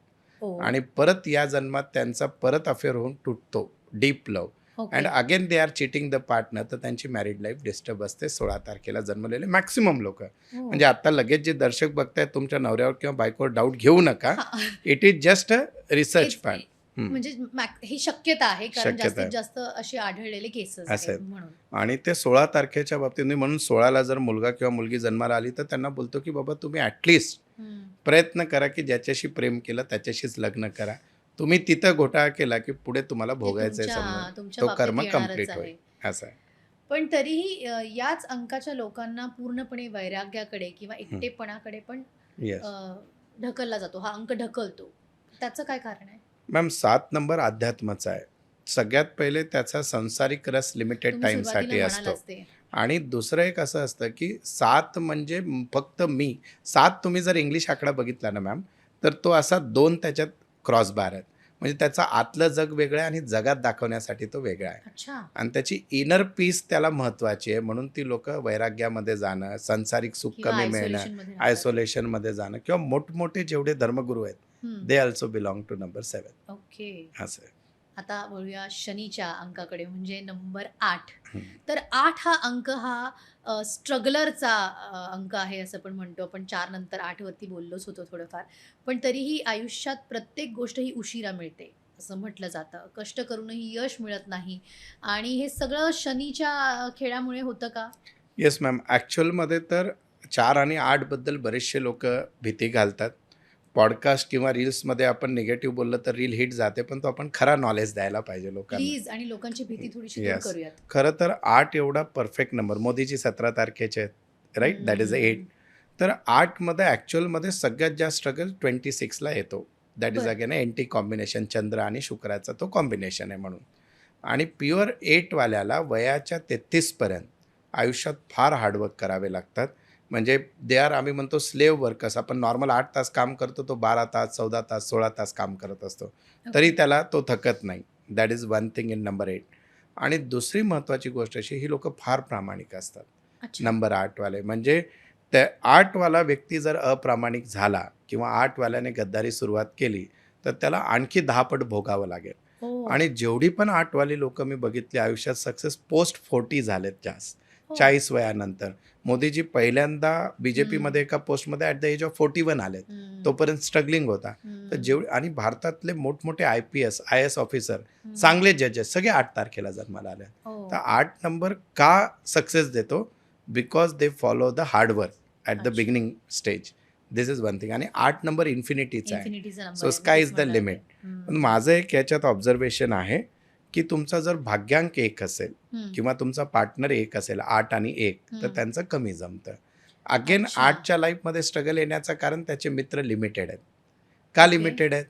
ओ. आणि परत या जन्मात त्यांचा परत अफेअर होऊन तुटतो, deep love, okay. And again they are cheating the partner, तर त्यांची मॅरिड लाईफ डिस्टर्ब असते. 16 तारखेला जन्मलेले मॅक्सिमम लोक. हो. म्हणजे आता लगेच जे दर्शक बघतायत, तुमच्या नवऱ्यावर किंवा बायकोवर डाऊट घेऊ नका. हां. It is just a research तेच पार्ट. म्हणजे ही शक्यता आहे कारण शक्यता जास्तीत आहे. जास्त असे आढळलेले केसेस असं आहेत आहे. म्हणून. आणि ते 16 तारखेच्या बाबतीत म्हणून 16ला जर मुलगा किंवा मुलगी जन्माला आली तर त्यांना बोलतो की बाबा तुम्ही ॲटलिस्ट हं. प्रयत्न करा की ज्याच्याशी प्रेम केलं त्याच्याशीच लग्न करा. तुम्ही तिथं घोटाळा केला की पुढे तुम्हाला ते भोगायचं आहे तुमच्या समजा. तुमच्या तो बाबतीत कर्म येणारच कंप्लीट आहे. होईल. असं आहे. पण तरीही याच अंकाच्या लोकांना पूर्णपणे वैराग्याकडे किंवा हं. एकटेपणाकडे पण येस. ढकलला जातो. हा अंक ढकलतो. त्याचं काय कारण आहे? मॅम 7 नंबर अध्यात्माचा आहे. सगळ्यात पहिले त्याचा सांसारिक रस लिमिटेड तुम्ही टाईमसाठी सुरुवातीला असतो. म्हणालाच ते. आणि दुसरं एक असं असतं की 7 म्हणजे फक्त मी. 7 तुम्ही जर इंग्लिश आकडा बघितला ना मॅम, तर तो असा 2 त्याच्यात क्रॉस बार आहेत. म्हणजे त्याचं आतलं जग वेगळं आहे आणि जगात दाखवण्यासाठी तो वेगळा आहे. अच्छा. आणि त्याची इनर पीस त्याला महत्त्वाची आहे. म्हणून ती लोकं वैराग्यामध्ये जाणं, सांसारिक सुख किंवा कमी मिळणं, आयसोलेशनमध्ये राहतात. आयसोलेशनमध्ये जाणं किंवा मोठमोठे जेवढे धर्मगुरू आहेत, हं. They also belong to number 7. Okay. असं आहे. आता वळूया शनीच्या अंकाकडे म्हणजे नंबर 8. हं. तर 8 हा अंक हा स्ट्रगलरचा अंक आहे असं पण म्हणतो आपण. 4 नंतर 8 वरती बोललोच होतो थोडंफार. पण तरीही आयुष्यात प्रत्येक गोष्ट ही उशिरा मिळते असं म्हटलं जातं. कष्ट करूनही यश मिळत नाही आणि हे सगळं शनीच्या खेळामुळे होतं का? Yes ma'am. ॲक्च्युअलमध्ये तर 4 आणि 8 बद्दल बरेचसे लोकं भीती घालतात. पॉडकास्ट किंवा रील्समध्ये आपण निगेटिव्ह बोललं तर रील हिट जाते, पण तो आपण खरा नॉलेज द्यायला पाहिजे लोकांना. प्लीज आणि लोकांची भीती थोडीशी दूर येस. करूयात. खरं तर 8 एवढा परफेक्ट नंबर. मोदीजी 17 तारखेचे आहेत, राईट? That is 8. तर 8मध्ये ॲक्च्युअलमध्ये सगळ्यात जास्त स्ट्रगल 26ला येतो. दॅट इज बरं. अगेन एंटी कॉम्बिनेशन, चंद्र आणि शुक्राचा तो कॉम्बिनेशन आहे म्हणून. आणि प्युअर 8वाल्याला वयाच्या 33 पर्यंत आयुष्यात फार हार्डवर्क करावे लागतात. म्हणजे दे आर, आम्ही म्हणतो स्लेव्ह वर्कर्स. आपण नॉर्मल 8 तास काम करतो, तो 12 तास, 14 तास, 16 तास काम करत असतो. तरी ओके. त्याला तो थकत नाही. That is one thing in number 8. आणि दुसरी महत्त्वाची गोष्ट अशी, ही लोकं फार प्रामाणिक असतात. अच्छा. नंबर 8वाले म्हणजे त्या 8वाला व्यक्ती जर अप्रामाणिक झाला किंवा 8वाल्याने गद्दारी सुरुवात केली, तर त्याला आणखी 10 पट भोगावं लागेल. हो. आणि जेवढी पण 8वाली लोकं मी बघितली आयुष्यात सक्सेस पोस्ट 40 झालेत जास्त. हो. 40 वयानंतर. मोदीजी पहिल्यांदा बीजेपीमध्ये हं. एका पोस्टमध्ये ॲट द एज ऑफ 41 आलेत. हं. तोपर्यंत स्ट्रगलिंग होता. तर हं. आणि भारतातले मोठमोठे IPS, IAS ऑफिसर, हं. चांगले जजेस सगळे 8 तारखेला जन्माला आले. हो. तर 8 नंबर का सक्सेस देतो? Because they follow the hard work at the अच्छा. Beginning stage. This is one thing. आणि 8 नंबर इन्फिनिटीचा आहे. इन्फिनिटीचा नंबर सो आहे. स्काय तेच इज द म्हणणार लिमिट. होते. पण हं. माझं एक याच्यात ऑब्झर्वेशन आहे की तुमचा जर भाग्यांक 1 असेल हं. किंवा तुमचा पार्टनर 1 असेल, 8 आणि 1, तर हं. त्यांचं कमी जमतं. अगेन अच्छा. 8च्या लाईफमध्ये स्ट्रगल येण्याचं कारण त्याचे मित्र लिमिटेड आहेत. का ओके. लिमिटेड आहेत?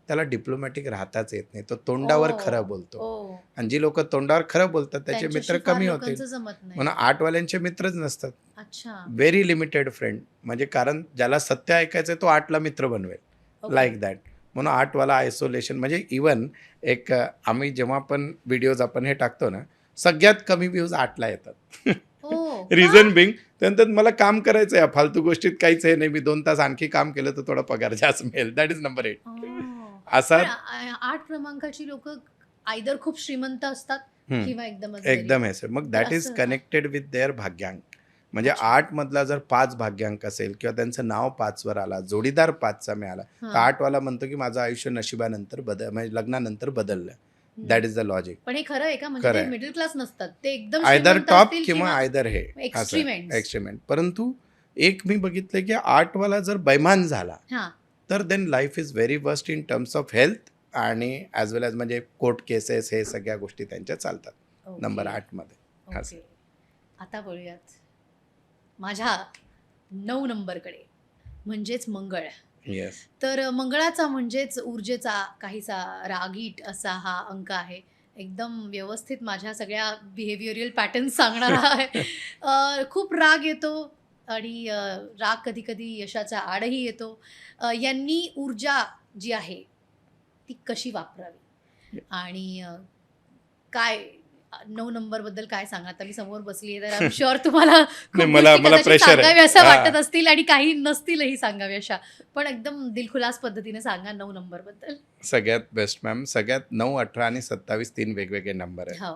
त्याला डिप्लोमॅटिक राहताच येत नाही. तो तोंडावर खरं ओ. बोलतो. ओ. आणि जी लोकं तोंडावर खरं बोलतात त्याचे मित्र त्यांच्याशी फार कमी होतील. लोकांचं जमत नाही. म्हणून 8वाल्यांचे मित्रच नसतात. अच्छा. Very limited friend. म्हणजे कारण ज्याला सत्य ऐकायचं आहे तो 8ला मित्र बनवेल. ओके. Like that. म्हणून 8वाला आयसोलेशन म्हणजे इवन एक आम्ही जेव्हा पण व्हिडिओज आपण हे टाकतो ना, सगळ्यात कमी व्ह्यूज 8ला येतात. ओ. का? रिझन बिंग त्यानंतर मला काम करायचं आहे, फालतू गोष्टीत काहीच हे नाही. मी 2 तास आणखी काम केलं तर थोडा पगार जास्त मिळेल. That is number 8. ओह. असा पण 8 क्रमांकाची लोकं आयदर खूप श्रीमंत असतात हं. किंवा एकदमच गरीब. एकदम आहे सर. मग तर दॅट इज असं का? कनेक्टेड विथ देअर भाग्यांक. म्हणजे अच्छा. 8 मधला जर 5 भाग्यांक असेल किंवा त्यांचं नाव 5 वर आला, जोडीदार 5चा मिळाला, तर हां. 8वाला म्हणतो की माझं आयुष्य नशिबानंतर म्हणजे लग्नानंतर बदललं. हं. That is the logic. पण हे खरं आहे का? म्हणजे खरं ते आहे. मिडल क्लास नसतात. ते एकदम आयदर श्रीमंत टॉप असतील किंवा आयदर हे एक्स्ट्रीम एंड्स. एक्स्ट्रीमेंट. परंतु एक मी बघितलं की 8वाला जर बैमान झाला, हां. तर then life is very worst in terms of health आणि ॲज वेल ॲज म्हणजे कोर्ट केसेस, हे सगळ्या गोष्टी त्यांच्या चालतात नंबर ओके. 8मध्ये. असं. ओके. आता वळूयात माझ्या 9 नंबरकडे म्हणजेच मंगळ. येस. तर मंगळाचा म्हणजेच ऊर्जेचा काहीसा रागीट असा हा अंक आहे. एकदम व्यवस्थित माझ्या सगळ्या बिहेवियरल पॅटर्न्स सांगणारा आहे. खूप राग येतो आणि राग कधी-कधी यशाच्या आडही येतो. यांनी ऊर्जा जी आहे ती कशी वापरावी आणि काय 9 नंबर बद्दल काय सांगा? आता मी समोर बसली आहे, तर आय एम शुअर तुम्हाला खूप नाही, मला गोष्टी कदाचित प्रेशर आहे. सांगाव्याशा हां. वाटत असतील आणि काही नसतीलही सांगाव्याशा. पण एकदम दिलखुलास पद्धतीने सांगा 9 नंबर बद्दल. सगळ्यात बेस्ट मॅम. सगळ्यात 9, 18 आणि 27 3 वेगवेगळे नंबर आहेत. हो.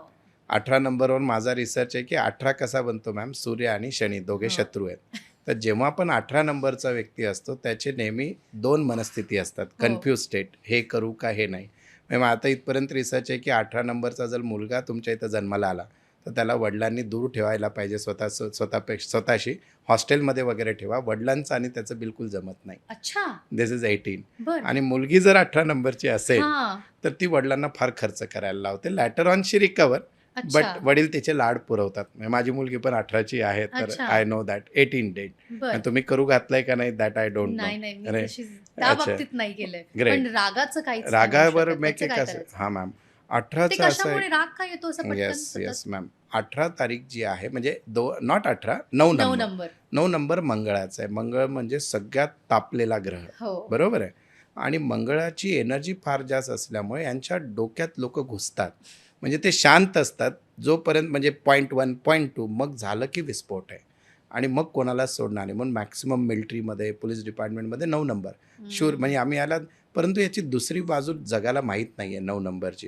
18 नंबरवर माझा रिसर्च आहे की 18 कसा बनतो मॅम? सूर्य आणि शनी दोघे हो. शत्रू आहेत. तर जेव्हा पण 18 नंबरचा व्यक्ती असतो त्याचे नेहमी 2 मनस्थिती असतात. हो. कन्फ्यूज स्टेट, हे करू का हे नाही. मग आता इथपर्यंत रिसर्च आहे की 18 नंबरचा जर मुलगा तुमच्या इथं जन्माला आला तर त्याला वडिलांनी दूर ठेवायला पाहिजे स्वतःशी. हॉस्टेलमध्ये वगैरे ठेवा. वडिलांचं आणि त्याचं बिलकुल जमत नाही. अच्छा. दिस इज 18. बरं. आणि मुलगी जर 18 नंबरची असेल हां. तर ती वडिलांना फार खर्च करायला लावते. लॅटर ऑन शी रिकवर, अच्छा. बट वडील तिचे लाड पुरवतात. म्हणजे माझी मुलगी पण 18ची आहे, तर अच्छा. I know that. 18 डेट. बरं. तुम्ही करू घातलंय का नाही दॅट आय डोंट नो. नाही, नाही. मी अरे, तशी त्या अच्छा. बाबतीत नाही केलंय. Great. पण रागाचं काहीच नाही रागावर होऊ शकत. मी त्याचं काय कसं, करायचं? हां मॅम, ते 18चं असं कशामुळे राग काय येतो असं आहे. पटकन येस सतत? Yes ma'am. 18 तारीख जी आहे म्हणजे नॉट 18, 9 9 नंबर. नंबर. 9 नंबर मंगळाचा आहे. मंगळ म्हणजे सगळ्यात तापलेला ग्रह. हो. बरोबर आहे. आणि मंगळाची एनर्जी फार जास्त असल्यामुळे यांच्या डोक्यात लोक घुसतात. म्हणजे ते शांत असतात जोपर्यंत, म्हणजे पॉईंट 1, पॉईंट 2, मग झालं की विस्फोट आहे. आणि मग कोणालाच सोडणार नाही. म्हणून मॅक्सिमम मिलिटरीमध्ये, पोलीस डिपार्टमेंटमध्ये 9 नंबर शूर. म्हणजे आम्ही याला, परंतु याची दुसरी बाजू जगाला माहीत नाही आहे 9 नंबरची.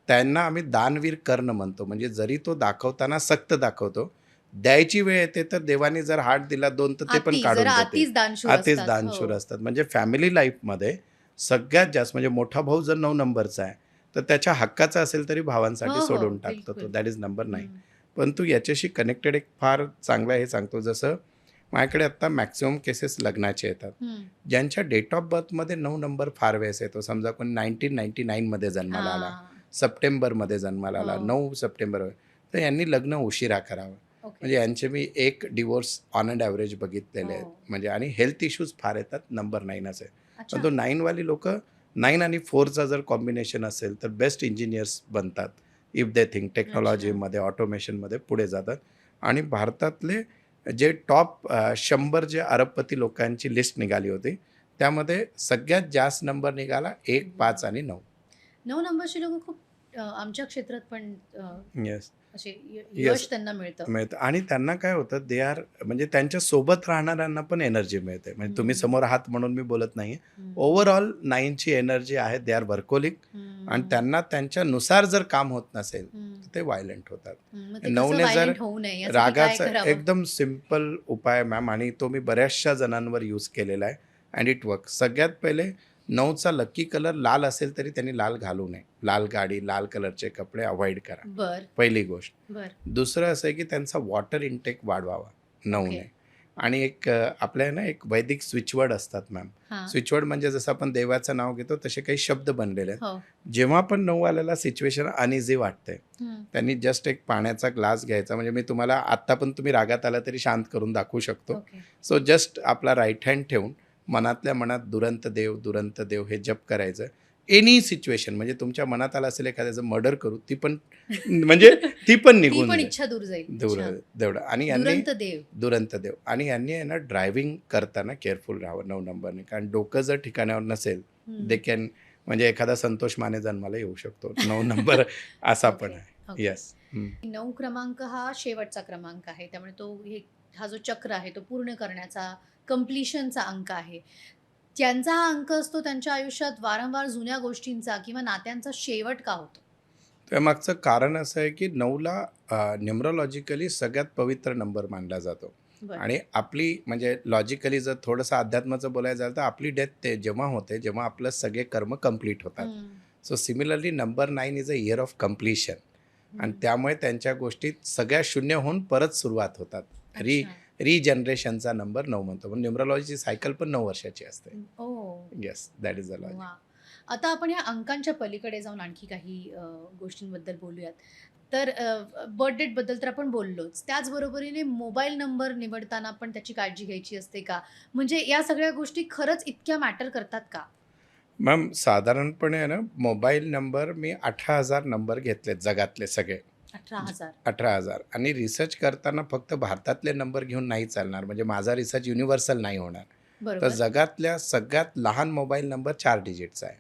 त्यांना आम्ही दानवीर कर्ण म्हणतो. म्हणजे जरी तो दाखवताना सक्त दाखवतो, द्यायची वेळ येते तर देवाने जर हात दिला 2 तर ते पण काढून जरा देते. अतिच दानशूर अतिच असतात. दानशूर हो. असतात. म्हणजे फॅमिली लाईफमध्ये सगळ्यात जास्त, म्हणजे मोठा भाऊ जर 9 नंबरचा आहे तर त्याच्या हक्काचा असेल तरी भावांसाठी हो, हो. सोडून टाकतो तो. बिलकुल. That is number 9. हं. परंतु याच्याशी कनेक्टेड एक फार चांगलं हे सांगतो. जसं माझ्याकडे आत्ता मॅक्सिमम केसेस लग्नाचे येतात. हं. ज्यांच्या डेट ऑफ बर्थमध्ये 9 नंबर फार वेळेस येतो. समजा कोणी 1999 मध्ये जन्माला आला, हां. सप्टेंबरमध्ये जन्माला आला, हो. 9 सप्टेंबर, तर यांनी लग्न उशिरा करावं. ओके. म्हणजे यांचे मी एक डिवोर्स ऑन अँड ॲव्हरेज बघितलेले आहेत. हो. म्हणजे आणि हेल्थ इश्यूज फार येतात. नंबर 9 असेल. अच्छा. पण तो 9 वाली लोक, 9 आणि 4चा जर कॉम्बिनेशन असेल तर बेस्ट इंजिनियर्स बनतात. इफ दे थिंक टेक्नॉलॉजीमध्ये, ऑटोमेशनमध्ये पुढे जातात. आणि भारतातले जे टॉप 100 जे अरबपती लोकांची लिस्ट निघाली होती त्यामध्ये सगळ्यात जास्त नंबर निघाला 1, 5 आणि 9. 9 नंबरची लोकं खूप आमच्या क्षेत्रात पण येस. असे Yes. यश त्यांना मिळतं. मिळतं. आणि त्यांना काय होतं, दे आर, म्हणजे त्यांच्या सोबत राहणाऱ्यांना पण एनर्जी मिळते. म्हणजे तुम्ही हम्म. समोर आहात म्हणून मी बोलत नाही. हं. ओव्हरऑल 9ची एनर्जी आहे. They are workaholic. हं. आणि त्यांना त्यांच्यानुसार जर काम होत नसेल हं. तर ते व्हायलेंट होतात. मग ते 9ने कसं जर violent होऊ नये यासाठी काय रागाचा करावं? एकदम सिम्पल उपाय मॅम, आणि तो मी बऱ्याचशा जणांवर यूज केलेला आहे अँड इट वर्क. सगळ्यात पहिले 9चा लकी कलर लाल असेल तरी त्यांनी लाल घालू नये. लाल गाडी, लाल कलरचे कपडे अवॉइड करा. बर पहिली गोष्ट. बर दुसरं असं आहे की त्यांचा वॉटर इनटेक वाढवावा 9ने. ओके. आणि एक आपल्या ना एक वैदिक स्विचवर्ड असतात मॅम. हां. स्विचवर्ड म्हणजे जसं आपण देवाचं नाव घेतो तसे काही शब्द बनलेले आहेत. हो. जेव्हा पण 9 वाल्याला सिच्युएशन अनइझी वाटते, हं. त्यांनी जस्ट एक पाण्याचा ग्लास घ्यायचा. म्हणजे मी तुम्हाला आत्ता पण तुम्ही रागात आला तरी शांत करून दाखवू शकतो. ओके. सो जस्ट आपला राईट हँड ठेवून मनातल्या मनात दुरंत देव हे जप करायचं. एनी सिच्युएशन, म्हणजे तुमच्या मनात आलं असेल एखाद्याचं मर्डर करू, ती पण म्हणजे ती पण ती निघून पण जाईल. इच्छा दूर जाईल. दूर अच्छा. तेवढं. आणि यांनी दुरंत देव. दुरंत देव. आणि यांनी आहे ना ड्रायव्हिंग करताना केअरफुल राहावं 9 नंबरने. कारण डोकं जर ठिकाणावर नसेल हं. दे कॅन, म्हणजे एखादा संतोष माने जन्माला येऊ शकतो. 9 नंबर असा पण ओके. आहे. ओके. येस. 9 क्रमांक हा शेवटचा क्रमांक आहे. त्यामुळे हा जो चक्र आहे तो पूर्ण करण्याचा, कम्प्लिशनचा अंक आहे. ज्यांचा हा अंक असतो त्यांच्या आयुष्यात वारंवार जुन्या गोष्टींचा किंवा नात्यांचा शेवट का होतो? त्यामागचं कारण असं आहे की 9ला न्यूमरोलॉजिकली सगळ्यात पवित्र नंबर मानला जातो. बरं. आणि आपली, म्हणजे लॉजिकली जर थोडंसं अध्यात्माचं बोलायचं झालं तर आपली डेथ ते जेव्हा होते जेव्हा आपलं सगळे कर्म कंप्लीट होतात. हं. So similarly number 9 is a year of completion. आणि हं. त्यामुळे त्यांच्या गोष्टीत सगळ्या शून्य होऊन परत सुरुवात होतात. अच्छा. रिजनरेशनचा नंबर 9 म्हणतो. पण न्यूमरोलॉजीची सायकल पण 9 वर्षाची असते. Oh. Yes, that is the logic. वा. आता आपण या अंकांच्या पलीकडे जाऊन आणखी काही गोष्टींबद्दल बोलूयात. तर बर्थ डेटबद्दल तर आपण बोललोच. त्याचबरोबरीने मोबाईल नंबर निवडताना पण त्याची काळजी घ्यायची असते का? म्हणजे या सगळ्या गोष्टी खरंच इतक्या मॅटर करतात का? मॅम, साधारणपणे आहे ना, मोबाईल नंबर मी 18,000 नंबर घेतलेत जगातले सगळे. 18,000. 18,000. आणि रिसर्च करताना फक्त भारतातले नंबर घेऊन नाही चालणार. म्हणजे माझा रिसर्च युनिव्हर्सल नाही होणार. तर बरोबर. जगातल्या सगळ्यात लहान मोबाईल नंबर 4 डिजिटचा आहे.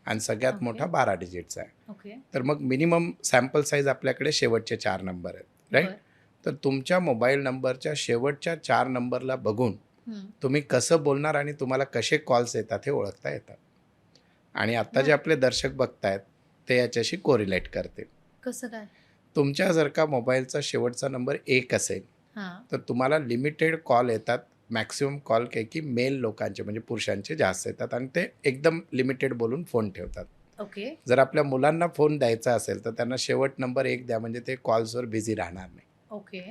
आणि सगळ्यात ओके. मोठा 12 डिजिटचा आहे. ओके. तर मग मिनिमम सॅम्पल साईज आपल्याकडे शेवटचे 4 नंबर आहेत, राईट? बरं. तर तुमच्या मोबाईल नंबरच्या शेवटच्या 4 नंबरला बघून हं. तुम्ही कसं बोलणार आणि तुम्हाला कसे कॉल्स येतात हे ओळखता येतात. आणि आत्ता जे बरं. आपले दर्शक बघतायत ते याच्याशी कोरिलेट करतील. कसं काय? तुमच्या जर का मोबाईलचा शेवटचा नंबर 1 असेल, हां. तर तुम्हाला लिमिटेड कॉल येतात. मॅक्सिमम कॉल काही की मेल लोकांचे म्हणजे पुरुषांचे जास्त येतात आणि ते एकदम लिमिटेड बोलून फोन ठेवतात. ओके. जर आपल्या मुलांना फोन द्यायचा असेल तर त्यांना शेवट नंबर 1 द्या, म्हणजे ते कॉल्सवर बिझी राहणार नाही. ओके.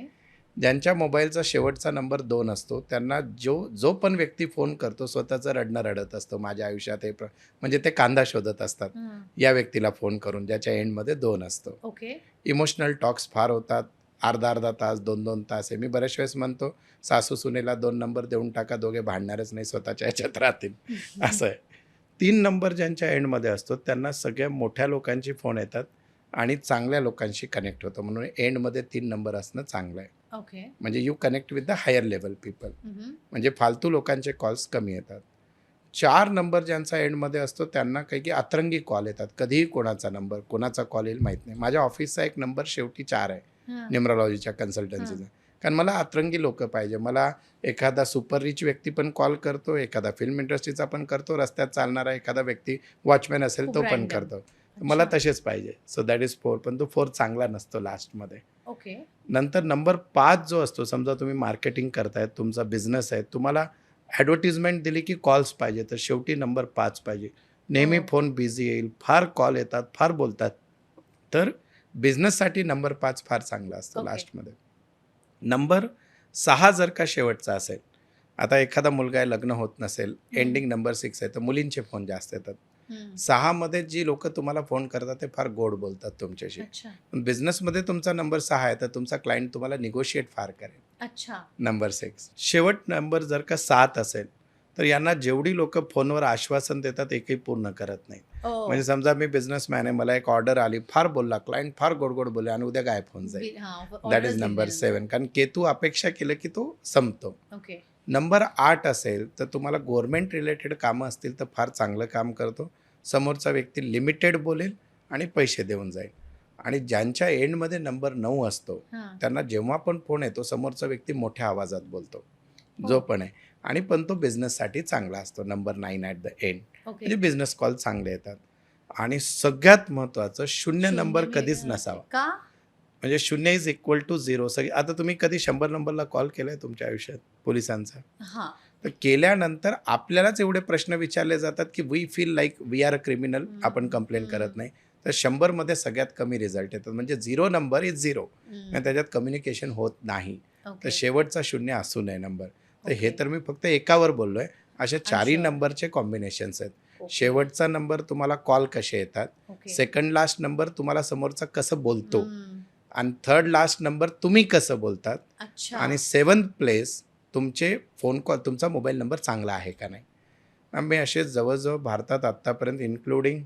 ज्यांच्या मोबाईलचा शेवटचा नंबर 2 असतो त्यांना जो पण व्यक्ती फोन करतो स्वतःचं रडणं रडत असतो. माझ्या आयुष्यात हे म्हणजे ते कांदा शोधत असतात हं. या व्यक्तीला फोन करून, ज्याच्या एंडमध्ये 2 असतो. ओके. इमोशनल टॉक्स फार होतात. अर्धा तास, 2-2 तास आहे. मी बऱ्याच वेळेस म्हणतो, सासू सुनेला 2 नंबर देऊन टाका, दोघे भांडणारच नाही, स्वतःच्या ह्याच्यात राहतील. असं आहे. 3 नंबर ज्यांच्या एंडमध्ये असतो त्यांना सगळ्या मोठ्या लोकांचे फोन येतात आणि चांगल्या लोकांशी कनेक्ट होतं. म्हणून एंडमध्ये 3 नंबर असणं चांगलं आहे. ओके. म्हणजे you connect with the higher level people. हं. म्हणजे फालतू लोकांचे कॉल्स कमी येतात. 4 नंबर ज्यांचा एंडमध्ये असतो त्यांना काही की अतरंगी कॉल येतात. कधीही कोणाचा नंबर, कोणाचा कॉल येईल माहीत नाही. माझ्या ऑफिसचा एक नंबर शेवटी 4 आहे. हां. न्यूमरोलॉजीच्या कन्सल्टन्सीचा. कारण मला अतरंगी लोकं पाहिजे. मला एखादा सुपर रिच व्यक्ती पण कॉल करतो, एखादा फिल्म इंडस्ट्रीचा पण करतो, रस्त्यात चालणारा एखादा व्यक्ती वॉचमॅन असेल खूप तो पण random. करतो. मला अच्छा. तसेच पाहिजे. So that is 4. पण तो 4 चांगला नसतो लास्टमध्ये. ओके. नंतर नंबर 5 जो असतो, समजा तुम्ही मार्केटिंग करताय, तुमचा बिझनेस आहे, तुम्हाला ॲडव्हर्टिजमेंट दिली की कॉल्स पाहिजे, तर शेवटी नंबर 5 पाहिजे. नेहमी हो. फोन बिझी येईल, फार कॉल येतात, फार बोलतात. तर बिझनेससाठी नंबर 5 फार चांगला असतो ओके. लास्टमध्ये. नंबर 6 जर का शेवटचा असेल, आता एखादा मुलगा आहे, लग्न होत नसेल, एंडिंग नंबर 6 आहे, तर मुलींचे फोन जास्त येतात. हं. 6 मध्ये जी लोकं तुम्हाला फोन करतात ते फार गोड बोलतात तुमच्याशी. अच्छा. पण बिझनेसमध्ये तुमचा नंबर 6 आहे, तर तुमचा क्लायंट तुम्हाला निगोशिएट फार करेल. अच्छा. नंबर 6. शेवट नंबर जर का 7 असेल, तर यांना जेवढी लोकं फोनवर आश्वासन देतात एकही पूर्ण करत नाहीत. ओह! म्हणजे समजा मी बिझनेसमॅन आहे, मला एक ऑर्डर आली, फार बोलला, क्लायंट फार गोड-गोड बोलले आणि उद्या गायब होऊन जाईल. हां. दॅट ऑर्डरच इज दिली नंबर नाही 7. कारण केतू अपेक्षा केलं की तो संपतो. ओके. नंबर 8 असेल, तर तुम्हाला गव्हर्नमेंट रिलेटेड कामं असतील तर फार चांगलं काम करतो. समोरचा व्यक्ती लिमिटेड बोलेल आणि पैसे देऊन जाईल. आणि ज्यांच्या एंडमध्ये नंबर 9 असतो, हां. त्यांना जेव्हा पण फोन येतो, समोरचा व्यक्ती मोठ्या आवाजात बोलतो, हो. जो पण आहे. आणि पण तो बिझनेससाठी चांगला असतो. Number 9 at the end. Okay. म्हणजे बिझनेस कॉल चांगले येतात. आणि सगळ्यात महत्त्वाचं 0 नंबर कधीच नसावा. का? म्हणजे 0 इज इक्वल टू 0. आता तुम्ही कधी 100 नंबरला कॉल केलाय तुमच्या आयुष्यात पोलिसांचा? हां. तर केल्यानंतर आपल्यालाच एवढे प्रश्न विचारले जातात की we feel like we are a criminal. आपण कंप्लेंट करत नाही. तर 100 मध्ये सगळ्यात कमी रिझल्ट येतात. म्हणजे 0 नंबर इज 0 आणि त्याच्यात कम्युनिकेशन होत नाही. तर ओके. शेवटचा 0 असू नये नंबर. तर हे ओके. तर मी फक्त एकावर बोललोय. असे 4ही Sure. नंबरचे कॉम्बिनेशन्स आहेत. ओके. शेवटचा नंबर तुम्हाला कॉल कसे येतात, ओके. सेकंड लास्ट नंबर तुम्हाला समोरचा कसं बोलतो, हं. आणि थर्ड लास्ट नंबर तुम्ही कसं बोलतात, अच्छा. आणि 7th प्लेस तुमचे फोन कॉल, तुमचा मोबाईल नंबर चांगला आहे का नाही. आम्ही असे जवळजवळ भारतात आत्तापर्यंत इन्क्लुडिंग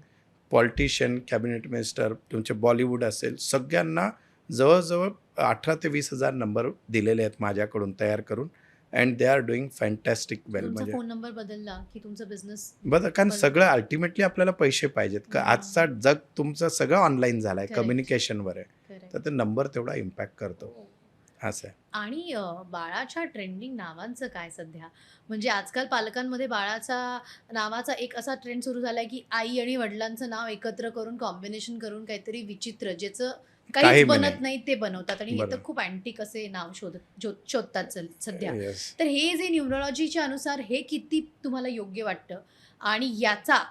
पॉलिटिशियन, कॅबिनेट मिनिस्टर, तुमचे बॉलिवूड असेल, सगळ्यांना जवळजवळ 18,000 ते 20,000 नंबर दिलेले आहेत माझ्याकडून तयार करून. And they are doing fantastic well. तुमचा म्हणजे फोन नंबर बदलला की तुमचा बिझनेस बघा, कारण सगळं अल्टिमेटली आपल्याला पैसे पाहिजेत का. हां. आजचा जग तुमचं सगळं ऑनलाईन झालं आहे, Correct. कम्युनिकेशनवर आहे. करेक्ट. तर ते नंबर तेवढा इम्पॅक्ट करतो. हो. असं आहे. आणि बाळाच्या ट्रेंडिंग नावांचं काय सध्या? म्हणजे आजकाल पालकांमध्ये बाळाचा नावाचा एक असा ट्रेंड सुरू झालाय की आई आणि वडिलांचं नाव एकत्र करून कॉम्बिनेशन करून काहीतरी विचित्र, ज्याचं काही काहीच बी बनत नाही. नाही ते बनवतात आणि हे तर बरोबर. खूप अँटिक असे नाव शोधतात सध्या. Yes. तर हे जे न्यूमरॉलॉजीच्या अनुसार हे किती तुम्हाला योग्य वाटतं आणि याचा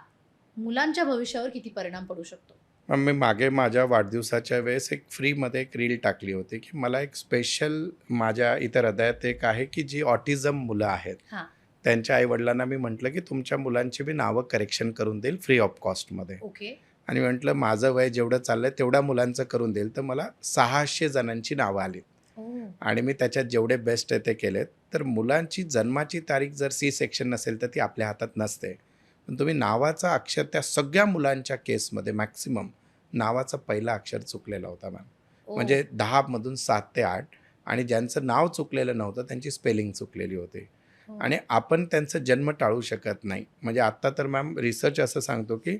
मुलांच्या भविष्यावर किती परिणाम पडू शकतो? मग मी मागे माझ्या वाढदिवसाच्या वेळेस एक फ्रीमध्ये एक रील टाकली होती की मला एक स्पेशल, माझ्या इतर हृदयात एक आहे की जी ऑटिझम मुलं आहेत, हां. त्यांच्या आईवडिलांना मी म्हटलं की तुमच्या मुलांची मी नावं करेक्शन करून देईल फ्री ऑफ कॉस्टमध्ये. ओके. आणि म्हटलं माझं वय जेवढं चाललंय तेवढ्या मुलांचं करून देईल. तर मला 600 जणांची नावं आली ओ. आणि मी त्याच्यात जेवढे बेस्ट आहे ते केलेत. तर मुलांची जन्माची तारीख जर सी सेक्शन नसेल तर ती आपल्या हातात नसते. पण तुम्ही नावाचा अक्षर, त्या सगळ्या मुलांच्या केसमध्ये मॅक्सिमम नावाचा पहिला अक्षर चुकलेला होता मॅम. ओ. म्हणजे 10 मधून 7 ते 8. आणि ज्यांचं नाव चुकलेलं नव्हतं त्यांची स्पेलिंग चुकलेली होती. हो. आणि आपण त्यांचा जन्म टाळू शकत नाही. म्हणजे आत्ता तर मॅम रिसर्च असं सांगतो की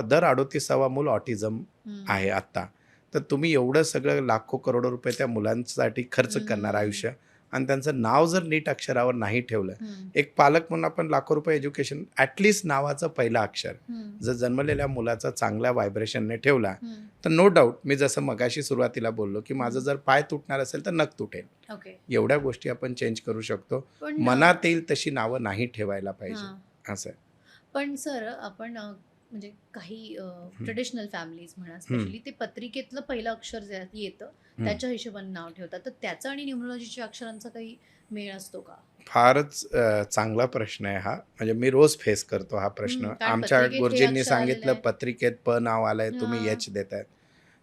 दर 38वा मूल ऑटिझम आहे आत्ता. तर तुम्ही एवढं सगळं लाखो करोडो रुपये त्या मुलांसाठी खर्च करणार आयुष्य, आणि त्यांचं नाव जर नीट अक्षरावर नाही ठेवलं, एक पालक म्हणून आपण लाखो रुपये एज्युकेशन, ॲटलिस्ट नावाचं पहिलं अक्षर जर जन्मलेल्या मुलाचा चांगल्या व्हायब्रेशनने ठेवला, तर नो डाऊट, मी जसं मगाशी सुरुवातीला बोललो की माझं जर पाय तुटणार असेल तर नख तुटेल. एवढ्या गोष्टी आपण चेंज करू शकतो. पण मनात येईल तशी नावं नाही ठेवायला पाहिजे असं आहे. पण सर आपण म्हणजे काही ट्रेडिशनल फॅमिलीज म्हणा, स्पेशली ते पत्रिकेतलं पहिलं अक्षर जे येतं त्याच्या हिशोबाने नाव ठेवतात, तर त्याचा आणि न्यूमरोलॉजीच्या अक्षरांचा काही मेळ असतो का? फारच चांगला प्रश्न आहे हा. म्हणजे मी रोज फेस करतो हा प्रश्न. कारण आमच्या पत्रिकेत हे गुरुजींनी अक्षर आलेलं सांगितलं आहे. पत्रिकेत प नाव आलंय, तुम्ही हां. एच देत आहेत.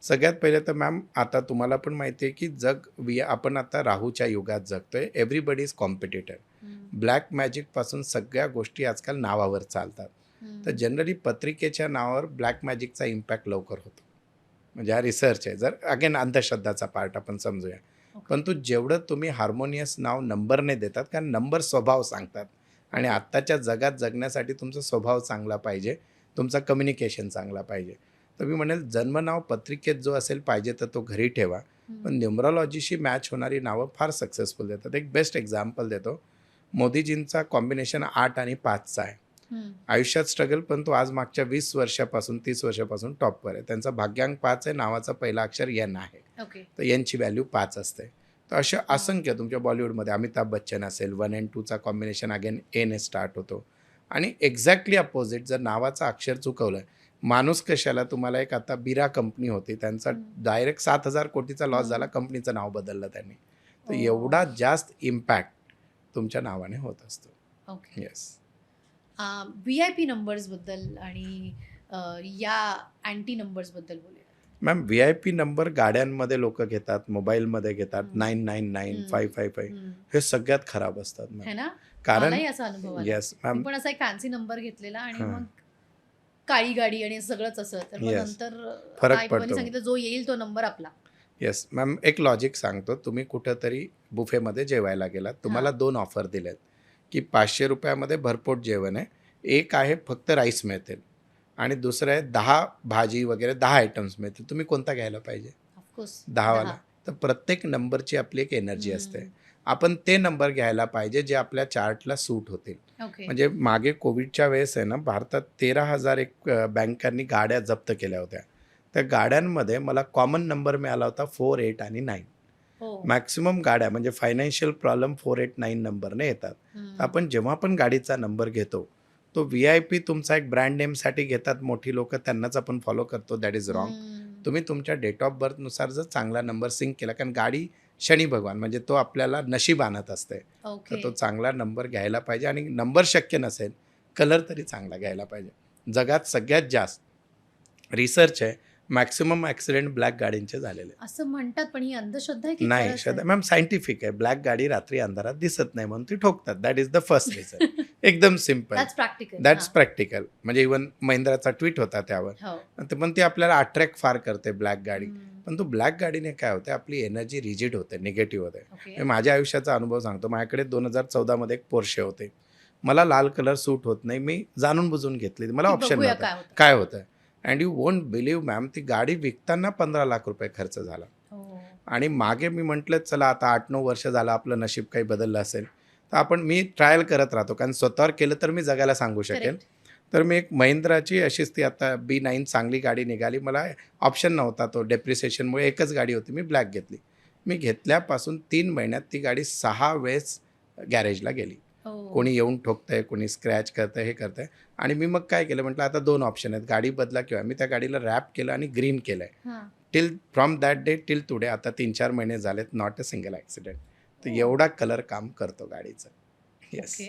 सगळ्यात पहिले तर मॅम, आता तुम्हाला पण माहिती आहे की आपण आता राहूच्या युगात जगतोय. Everybody is competitor. ब्लॅक मॅजिकपासून सगळ्या गोष्टी आजकाल नावावर चालतात. तर जनरली पत्रिकेच्या नावावर ब्लॅक मॅजिकचा इम्पॅक्ट लवकर होतो. म्हणजे हा रिसर्च आहे. जर अगेन अंधश्रद्धाचा पार्ट आपण समजूया. परंतु जेवढं तुम्ही हार्मोनियस नाव नंबरने देतात, कारण नंबर स्वभाव सांगतात, आणि आत्ताच्या जगात जगण्यासाठी तुमचा स्वभाव चांगला पाहिजे, तुमचा कम्युनिकेशन चांगला पाहिजे. तर मी म्हणेल जन्मनाव पत्रिकेत जो असेल पाहिजे तर तो घरी ठेवा, पण न्यूमरॉलॉजीशी मॅच होणारी नावं फार सक्सेसफुल देतात. एक बेस्ट एक्झाम्पल देतो. मोदीजींचा कॉम्बिनेशन 8 आणि 5चा आहे. आयुष्यात स्ट्रगल, पण तो आज मागच्या 20 वर्षापासून 30 वर्षापासून टॉपवर आहे. त्यांचा भाग्यांक 5 आहे, नावाचा पहिला अक्षर एन आहे. तर एनची व्हॅल्यू 5 असते. तर अशा असंख्य तुमच्या बॉलिवूडमध्ये अमिताभ बच्चन असेल, 1 and 2चा कॉम्बिनेशन अगेन एने स्टार्ट होतो. आणि एक्झॅक्टली अपोजिट, जर नावाचं अक्षर चुकवलं, माणूस कशाला, तुम्हाला एक आता बिरा कंपनी होती, त्यांचा डायरेक्ट 7,000 कोटीचा लॉस झाला, कंपनीचं नाव बदललं त्यांनी. तर एवढा जास्त इम्पॅक्ट तुमच्या नावाने होत असतो. येस. VIP नंबर्स बद्दल आणि या अँटी नंबर्स बद्दल बोलूया. मॅम, VIP नंबर गाड्यांमध्ये लोक घेतात, मोबाईलमध्ये घेतात, 999, 555, हे सगळ्यात खराब असतात है मॅम. ना? कारण मलाही असा अनुभव आला. येस मी मॅम, पण असा एक फॅन्सी नंबर घेतलेला आणि हां. मग काळी गाडी आणि सगळंच असं. तर मग Yes. नंतर फरक आई-बाबांनी पडतो. सांगितलं जो येईल तो नंबर आपला. येस मॅम, एक लॉजिक सांगतो. तुम्ही कुठंतरी बुफेमध्ये जेवायला गेलात, तुम्हाला 2 ऑफर दिल्यात की 500 रुपयामध्ये भरपोट जेवण आहे. एक आहे फक्त राईस मिळतील, आणि दुसरं आहे 10 भाजी वगैरे 10 आयटम्स मिळतील. तुम्ही कोणता घ्यायला पाहिजे? ऑफकोर्स 10 वाला. तर प्रत्येक नंबरची आपली एक एनर्जी असते. आपण ते नंबर घ्यायला पाहिजे जे आपल्या चार्टला सूट होतील. म्हणजे मागे कोविडच्या वेळेस आहे ना, भारतात 13,000 एक बँकांनी गाड्या जप्त केल्या होत्या. त्या गाड्यांमध्ये मला कॉमन नंबर मिळाला होता 4, 8 आणि 9. मॅक्सिमम गाड्या म्हणजे फायनान्शियल प्रॉब्लेम 4, 8, 9 नंबरने येतात. तर आपण जेव्हा पण गाडीचा नंबर घेतो, तो VIP तुमचा एक ब्रँड नेमसाठी घेतात मोठी लोकं, त्यांनाच आपण फॉलो करतो. That is wrong. तुम्ही तुमच्या डेट ऑफ बर्थनुसार जर चांगला नंबर सिंक केला, कारण गाडी शनी भगवान म्हणजे तो आपल्याला नशीब आणत असते, तर तो चांगला नंबर घ्यायला पाहिजे. आणि नंबर शक्य नसेल, कलर तरी चांगला घ्यायला पाहिजे. जगात सगळ्यात जास्त रिसर्च आहे, मॅक्सिमम ॲक्सिडेंट ब्लॅक गाडींचे झालेले असं म्हणतात, पण ही अंधश्रद्धा आहे की नाही. खरंच श्रद्धा आहे? मॅम, सायंटिफिक आहे. ब्लॅक गाडी रात्री अंधारात दिसत नाही म्हणून ती ठोकतात. That is the first reason. एकदम सिम्पल. That's practical. म्हणजे इव्हन महिंद्राचा ट्विट होता त्यावर. पण ती आपल्याला अट्रॅक्ट फार करते ब्लॅक गाडी. पण तो ब्लॅक गाडीने काय होते, आपली एनर्जी रिजिड होते, निगेटिव्ह होते. माझ्या आयुष्याचा अनुभव सांगतो. माझ्याकडे 2014 मध्ये एक पोर्शे होते. मला लाल कलर सूट होत नाही, मी जाणून बुजून घेतली, मला ऑप्शन नव्हता काय होतं. And you won't believe ma'am, ती गाडी विकताना 15 लाख रुपये खर्च झाला. आणि मागे मी म्हटलं चला आता 8-9 वर्ष झालं, आपलं नशीब काही बदललं असेल तर मी ट्रायल करत राहतो, कारण स्वतःवर केलं तर मी जगाला सांगू शकेल. तर मी एक महिंद्राची अशीच ती आता B9 चांगली गाडी निघाली. मला ऑप्शन नव्हता, तो डेप्रिसिएशनमुळे एकच गाडी होती, मी ब्लॅक घेतली. मी घेतल्यापासून 3 महिन्यात ती गाडी 6 वेळेस गॅरेजला गेली. कोणी येऊन ठोकतंय, कोणी स्क्रॅच करतंय, हे करतंय. आणि मी मग काय केलं, म्हटलं आता 2 ऑप्शन आहेत, गाडी बदला किंवा मी त्या गाडीला रॅप केलं आणि ग्रीन केलं आहे. From that day till today, आता 3-4 महिने झालेत, नॉट अ सिंगल ॲक्सिडेंट. तर एवढा कलर काम करतो गाडीचं. Yes,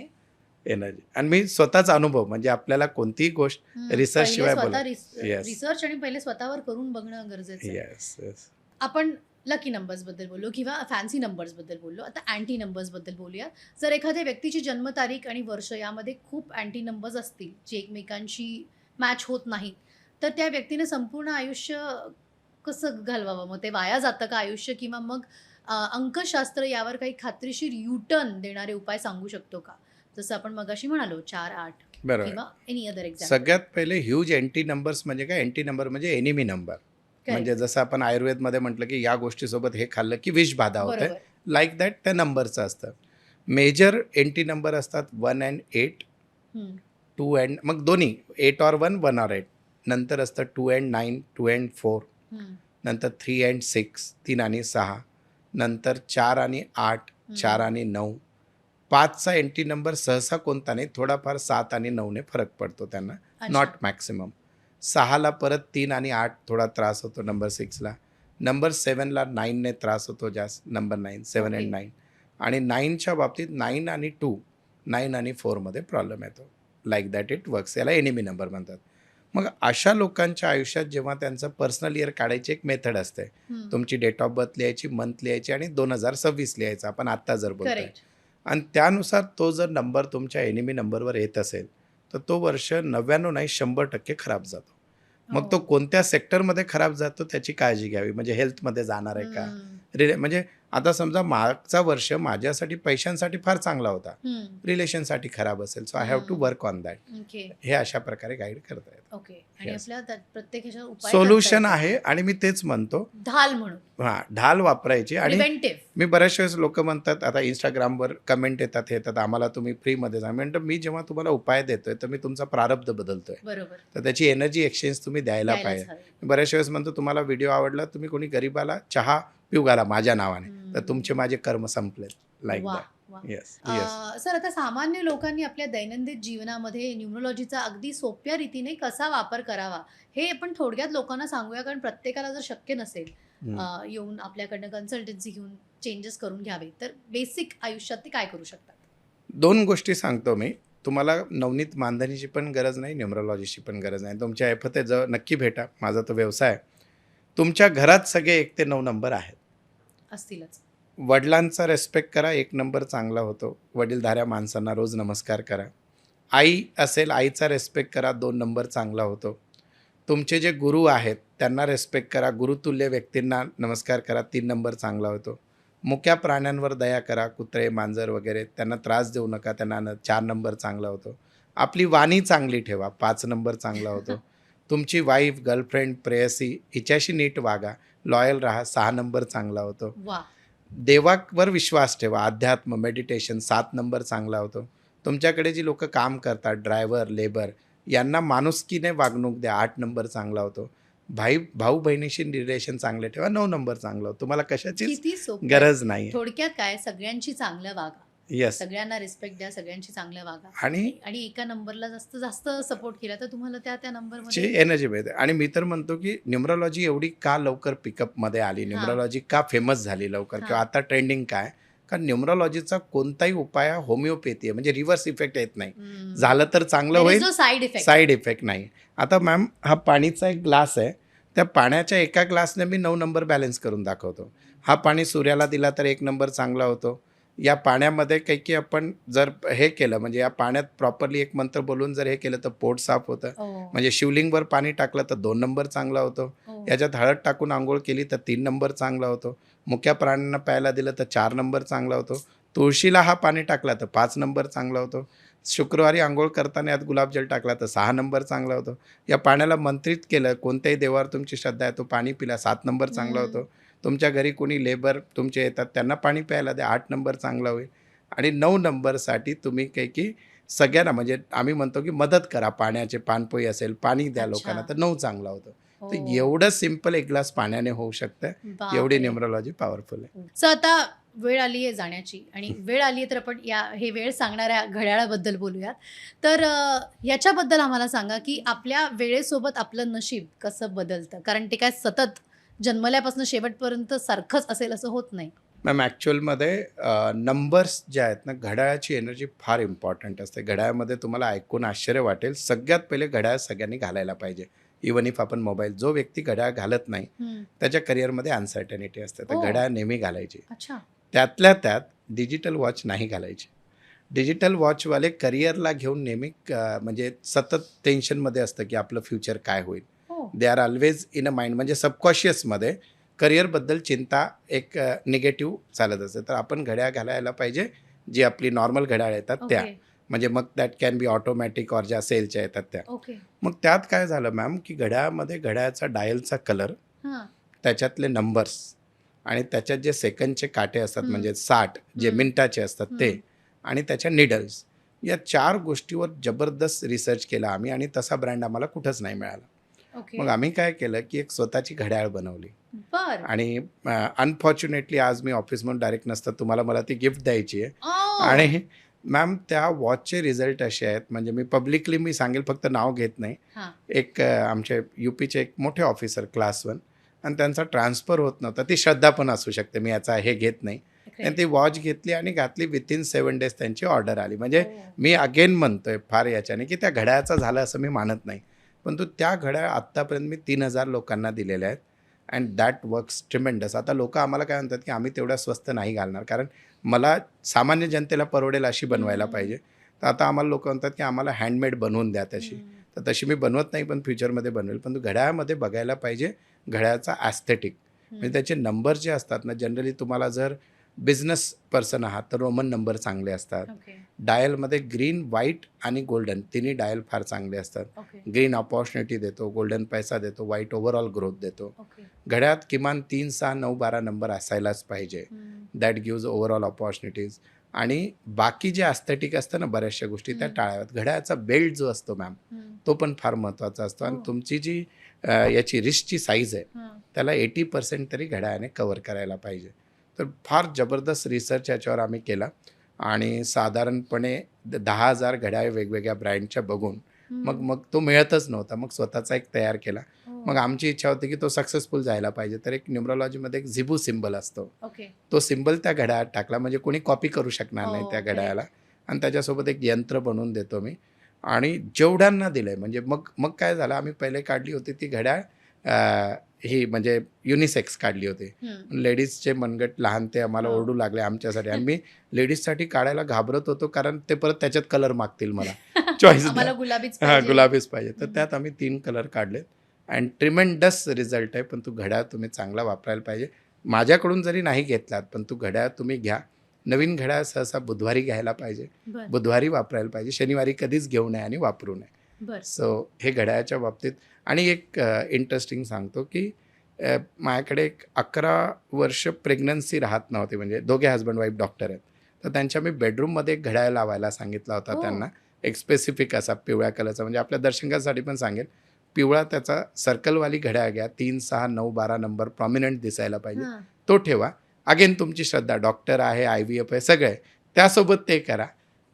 energy. आणि मी स्वतःचा अनुभव, म्हणजे आपल्याला कोणतीही गोष्ट रिसर्च शिवाय बोला. रिसर्च आणि पहिले स्वतःवर करून बघणं गरजेचं आहे. येस. आपण लकी नंबर्स बद्दल बोललो किंवा फॅन्सी नंबर्स बद्दल बोललो. आता अँटी नंबर्स बद्दल बोलूया. जर एखाद्या व्यक्तीची जन्मतारीख आणि वर्ष यामध्ये खूप अँटी नंबर्स असतील जे एकमेकांशी मॅच होत नाहीत, तर त्या व्यक्तीने संपूर्ण आयुष्य कसं घालवावं? मग ते वाया जातं का आयुष्य? किंवा मग अंकशास्त्र यावर काही खात्रीशीर युटर्न देणारे उपाय सांगू शकतो का? जसं आपण मगाशी म्हणालो 4-8. बरोबर. किंवा एनी अदर एक्झाम्पल. सगळ्यात पहिले ह्यूज एंटी नंबर्स म्हणजे काय? एंटी नंबर म्हणजे एनिमी नंबर. म्हणजे जसं आपण आयुर्वेदमध्ये म्हटलं की या गोष्टीसोबत हे खाल्लं की विष बाधा होते, बरोबर. लाईक दॅट त्या नंबरचं असतं. मेजर एंटी नंबर असतात 1 and 8, हम्म. 2 and मग दोन्ही 8 or 1, 1 or 8. नंतर असतं 2 and 9, 2 and 4. हम्म. नंतर 3 and 6, 3 आणि 6. नंतर 4 आणि 8, 4 आणि 9. 5चा एंटी नंबर सहसा कोणता नाही, थोडाफार 7 आणि 9ने फरक पडतो त्यांना, अच्छा. Not maximum. 6ला परत 3 आणि 8 थोडा त्रास होतो नंबर 6ला. नंबर 7ला 9ने त्रास होतो जास्त, नंबर 9, 7 Okay. and 9. आणि 9च्या बाबतीत 9 आणि 2, 9 आणि 4मध्ये प्रॉब्लेम येतो. Like that it works. याला एनिमी नंबर म्हणतात. मग अशा लोकांच्या आयुष्यात जेव्हा त्यांचं पर्सनल इयर काढायची एक मेथड असते. हम्म. तुमची डेट ऑफ बर्थ लिहायची, मंथ लिहायची आणि 2026 लिहायचं, आपण आत्ता जर बोलतोय. करेक्ट. आणि त्यानुसार तो जर नंबर तुमच्या एनिमी नंबरवर येत असेल तर तो वर्ष 99 नाही 100% खराब जातो. मग तो हो. कोणत्या सेक्टरमध्ये खराब जातो त्याची काळजी घ्यावी. म्हणजे हेल्थमध्ये जाणार आहे का, हम्म. म्हणजे आता समजा मागचा वर्ष माझ्यासाठी पैशांसाठी फार चांगला होता, हम्म. रिलेशनसाठी खराब असेल, so I have to work on that. Okay. हे अशा प्रकारे गाईड करता येतं. ओके. आणि Yes. आपल्या प्रत्येक ह्याच्यावर उपाय सोल्युशन करता आहे येतात. आणि मी तेच म्हणतो, ढाल म्हणून हां, ढाल वापरायची. आणि प्रिव्हेंटिव्ह. मी बऱ्याच वेळेस लोक म्हणतात, आता इंस्टाग्रामवर कमेंट येतात, आम्हाला तुम्ही फ्रीमध्ये सांगा. म्हणतो मी जेव्हा तुम्हाला उपाय देतोय तर मी तुमचा प्रारब्ध बदलतोय, बरोबर. तर त्याची एनर्जी एक्सचेंज तुम्ही द्यायला द्यायलाच पाहिजे. हवी. बऱ्याच वेळेस म्हणतो तुम्हाला व्हिडिओ आवडला, तुम्ही कोणी गरीबाला चहा पिऊ घाला माझ्या नावाने, तर तुमचे माझे कर्म संपलेत. लाईक वा, दॅट. वा. Yes yes. सर, आता सामान्य लोकांनी आपल्या दैनंदिन जीवनामध्ये न्यूमरोलॉजीचा अगदी सोप्या रीतीने कसा वापर करावा हे आपण थोडक्यात लोकांना सांगूया, कारण प्रत्येकाला जर शक्य नसेल येऊन आपल्याकडनं कन्सल्टन्सी घेऊन चेंजेस करून घ्यावे, तर बेसिक आयुष्यात ते काय करू शकतात? 2 गोष्टी सांगतो मी तुम्हाला. नवनीत मानधनीची पण गरज नाही, न्यूमरोलॉजीची पण गरज नाही. तुमच्या ऐपते जवळ नक्की भेटा, माझा तो व्यवसाय आहे. तुमच्या घरात सगळे 1 ते 9 नंबर आहेत. असतीलच. वडिलांचा रेस्पेक्ट करा, 1 नंबर चांगला होतो. वडीलधाऱ्या माणसांना रोज नमस्कार करा. आई असेल, आईचा रेस्पेक्ट करा, 2 नंबर चांगला होतो. तुमचे जे गुरु आहेत त्यांना रेस्पेक्ट करा, गुरुतुल्य व्यक्तींना नमस्कार करा, 3 नंबर चांगला होतो. मुक्या प्राण्यांवर दया करा, कुत्रे मांजर वगैरे, त्यांना त्रास देऊ नका, त्यांना 4 नंबर चांगला होतो. आपली वाणी चांगली ठेवा, 5 नंबर चांगला होतो. तुमची वाईफ, गर्लफ्रेंड, प्रेयसी हिच्याशी नीट वागा, लॉयल राहा, 6 नंबर चांगला होतो. वा. देवावर विश्वास ठेवा, अध्यात्म, मेडिटेशन, 7 नंबर चांगला होतो. तुमच्याकडे जी लोक काम करतात, ड्रायव्हर, लेबर, यांना माणुसकीने वागणूक द्या, 8 नंबर चांगला होतो. भाऊ बहिणीशी रिलेशन चांगले ठेवा, 9 नंबर चांगला होतो. तुम्हाला कशाचीच किती सोपं. गरज नाही. थोडक्यात काय, सगळ्यांची चांगलं वागा, येस. सगळ्यांना रिस्पेक्ट द्या, सगळ्यांची चांगलं वागा, आणि आणि एका नंबरला जास्त जास्त सपोर्ट केला तर तुम्हाला त्या नंबरमध्ये ची एनर्जी मिळते. आणि मी तर म्हणतो की न्यूमरोलॉजी एवढी का लवकर पिकअपमध्ये आली, न्यूमरोलॉजी का फेमस झाली लवकर, किंवा आता ट्रेंडिंग काय, कारण न्यूमरोलॉजीचा कोणताही उपाय हा होमिओपॅथी आहे, म्हणजे रिव्हर्स इफेक्ट येत नाही. झालं तर चांगलं होईल, साईड इफेक्ट. साईड इफेक्ट नाही. आता मॅम, हा पाणीचा एक ग्लास आहे, त्या पाण्याच्या एका ग्लासने मी 9 नंबर बॅलन्स करून दाखवतो. हा पाणी सूर्याला दिला तर 1 नंबर चांगला होतो. या पाण्यामध्ये काही आपण जर हे केलं, म्हणजे या पाण्यात प्रॉपरली एक मंत्र बोलून जर हे केलं तर पोट साफ होतं. म्हणजे शिवलिंगवर पाणी टाकलं तर 2 नंबर चांगला होतो. याच्यात हळद टाकून आंघोळ केली तर 3 नंबर चांगला होतो. मुक्या प्राण्यांना प्यायला दिलं तर 4 नंबर चांगला होतो. तुळशीला हा पाणी टाकला तर 5 नंबर चांगला होतो. शुक्रवारी आंघोळ करताना यात गुलाबजल टाकला तर 6 नंबर चांगला होतो. या पाण्याला मंत्रित केलं, कोणत्याही देवावर तुमची श्रद्धा आहे, तो पाणी पिला, 7 नंबर चांगला होतो. तुमच्या घरी कोणी लेबर तुमचे येतात, त्यांना पाणी प्यायला द्या, 8 नंबर चांगला होईल. आणि 9 नंबरसाठी तुम्ही काही की सगळ्यांना, म्हणजे आम्ही म्हणतो की मदत करा, पाण्याचे पानपोई असेल, पाणी द्या लोकांना, तर 9 चांगला होतो. तर एवढं सिम्पल एक ग्लास पाण्याने होऊ शकतं. एवढी न्यूमरोलॉजी पॉवरफुल आहे. सो आता वेळ आली आहे जाण्याची, आणि वेळ आली आहे तर आपण हे वेळ सांगणाऱ्या घड्याळाबद्दल बोलूयात. तर याच्याबद्दल आम्हाला सांगा की आपल्या वेळेसोबत आपलं नशीब कसं बदलतं, कारण ते काय सतत जन्मल्यापासून शेवटपर्यंत सारखंच असेल असं होत नाही. मॅम, ॲक्च्युअलमध्ये नंबर्स जे आहेत ना, घड्याळाची एनर्जी फार इम्पॉर्टंट असते. घड्याळामध्ये तुम्हाला ऐकून आश्चर्य वाटेल, सगळ्यात पहिले घड्याळ सगळ्यांनी घालायला पाहिजे. इवन इफ आपण मोबाईल, जो व्यक्ती घड्याळ घालत नाही त्याच्या करिअरमध्ये अनसर्टनिटी असते, तर घड्याळ नेहमी घालायची. अच्छा. त्यातल्या त्यात डिजिटल वॉच नाही घालायची. डिजिटल वॉचवाले करिअरला घेऊन नेहमी म्हणजे सतत टेन्शनमध्ये असतं की आपलं फ्युचर काय होईल. They are always in a mind, म्हणजे सबकॉन्शियसमध्ये करिअरबद्दल चिंता एक निगेटिव्ह चालत असते. तर आपण घड्याळ घालायला पाहिजे, जी आपली नॉर्मल घड्याळ येतात त्या. म्हणजे मग that can B automatic or ज्या सेलच्या येतात त्या. ओके. मग त्यात काय झालं मॅम, की घड्याळामध्ये घड्याळाचा डायलचा कलर, हां. त्याच्यातले नंबर्स आणि त्याच्यात जे सेकंडचे काटे असतात हं. म्हणजे 60 जे हं. मिनिटाचे असतात ते, हं. आणि त्याच्या निडल्स, या 4 गोष्टीवर जबरदस्त रिसर्च केला आम्ही आणि तसा ब्रँड आम्हाला कुठंच नाही मिळाला. ओके. मग आम्ही काय केलं, की एक स्वतःची घड्याळ बनवली बरं. आणि अनफॉर्च्युनेटली आज मी ऑफिसमधून डायरेक्ट नसतं, तुम्हाला मला ती गिफ्ट द्यायची आहे. ओह! आणि मॅम त्या वॉचचे रिझल्ट असे आहेत, म्हणजे मी पब्लिकली मी सांगेल, फक्त नाव घेत नाही. हां. एक आमचे UPचे एक मोठे ऑफिसर क्लास 1 आणि त्यांचा ट्रान्सफर होत नव्हता. ती श्रद्धा पण असू शकते, मी याचा हे घेत नाही. आणि ती वॉच घेतली आणि घातली, विथिन 7 डेज त्यांची ऑर्डर आली. म्हणजे ओह! मी अगेन म्हणतोय फार याच्याने, की त्या घड्याळाचं झालं असं मी मानत नाही. परंतु त्या घड्याळ आत्तापर्यंत मी 3,000 लोकांना दिलेल्या आहेत अँड दॅट वर्क्स ट्रिमेंडस. आता लोकं आम्हाला काय म्हणतात, की आम्ही तेवढ्या स्वस्त नाही घालणार, कारण मला सामान्य जनतेला परवडेल अशी बनवायला पाहिजे. तर आता आम्हाला लोकं म्हणतात, की आम्हाला हँडमेड बनवून द्या तशी. तर तशी मी बनवत नाही, पण फ्युचरमध्ये बनवेल. पण घड्याळामध्ये बघायला पाहिजे घड्याळाचा ॲस्थेटिक. म्हणजे त्याचे नंबर जे असतात ना, जनरली तुम्हाला जर बिझनेस पर्सन आहात तर रोमन नंबर चांगले असतात. ओके. डायलमध्ये ग्रीन, व्हाईट आणि गोल्डन तिन्ही डायल फार चांगले असतात. ओके. ग्रीन अपॉर्च्युनिटी देतो, गोल्डन पैसा देतो, व्हाईट ओव्हरऑल ग्रोथ देतो. ओके. घड्याळात किमान 3, 6, 9, 12 नंबर असायलाच पाहिजे. That gives overall opportunities. आणि बाकी जे ॲस्थेटिक असतं ना, बऱ्याचशा गोष्टी त्या टाळाव्यात. घड्याळाचा बेल्ट जो असतो मॅम, तो पण फार महत्त्वाचा असतो. आणि तुमची जी याची रिस्टची साईज आहे, त्याला 80% तरी घड्याळाने कव्हर करायला पाहिजे. तर फार जबरदस्त रिसर्च याच्यावर आम्ही केला आणि साधारणपणे 10,000 घड्याळे वेगवेगळ्या ब्रँडच्या बघून मग मग तो मिळतच नव्हता. मग स्वतःचा एक तयार केला. मग आमची इच्छा होती, की तो सक्सेसफुल जायला पाहिजे. तर एक न्यूमरोलॉजीमध्ये एक झिबू सिम्बल असतो. ओके. तो सिम्बल त्या घड्याळात टाकला, म्हणजे कोणी कॉपी करू शकणार नाही हो, त्या correct. घड्याळाला. आणि त्याच्यासोबत एक यंत्र बनवून देतो मी आणि जेवढ्यांना दिलंय, म्हणजे मग मग काय झालं, आम्ही पहिले काढली होती ती घड्याळ ही म्हणजे युनिसेक्स काढली होती. लेडीजचे मनगट लहान ते आम्हाला हो. ओरडू लागले आमच्यासाठी आणि मी लेडीजसाठी काढायला घाबरत होतो, कारण ते परत त्याच्यात कलर मागतील मला. चॉईस द्या. आम्हाला गुलाबीच हां, पाहिजे. गुलाबीच पाहिजे. तर त्यात आम्ही 3 कलर काढलेत अँड ट्रिमेंडस रिझल्ट आहे. पण तो घड्याळ तुम्ही चांगला वापरायला पाहिजे. माझ्याकडून जरी नाही घेतलात, पण तो घड्याळ तुम्ही घ्या. नवीन घड्याळ सहसा बुधवारी घ्यायला पाहिजे. बरं. बुधवारी वापरायला पाहिजे. शनिवारी कधीच घेऊ नये आणि वापरू नये. बरं. सो हे घड्याळाच्या बाबतीत. आणि एक इंटरेस्टिंग सांगतो, की माझ्याकडे एक 11 वर्ष प्रेग्नन्सी राहत नव्हती, म्हणजे दोघे हजबंड वाईफ डॉक्टर आहेत. तर त्यांच्या मी बेडरूममध्ये एक घड्याळ लावायला सांगितला होता हो. त्यांना. एक स्पेसिफिक असा पिवळ्या कलरचा, म्हणजे आपल्या दर्शकांसाठी पण सांगेल, पिवळा त्याचा सर्कलवाली घड्याळ घ्या. 3, 6, 9, 12 नंबर प्रॉमिनंट दिसायला पाहिजे. हां. तो ठेवा. अगेन तुमची श्रद्धा, डॉक्टर आहे, IVF आहे, सगळं आहे. त्यासोबत ते करा.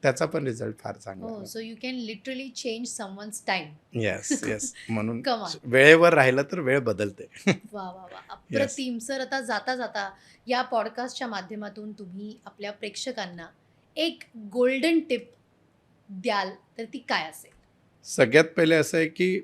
त्याचा पण रिझल्ट फार चांगला हो, आहे. So you can literally change someone's time. Yes, yes. म्हणून कमाल. वेळेवर राहिलं तर वेळ बदलते. वा वा वा, अप्रतिम. सर, आता जाता जाता या पॉडकास्टच्या माध्यमातून तुम्ही आपल्या प्रेक्षकांना एक गोल्डन टिप द्याल तर ती काय असेल? सगळ्यात पहिले असं आहे, की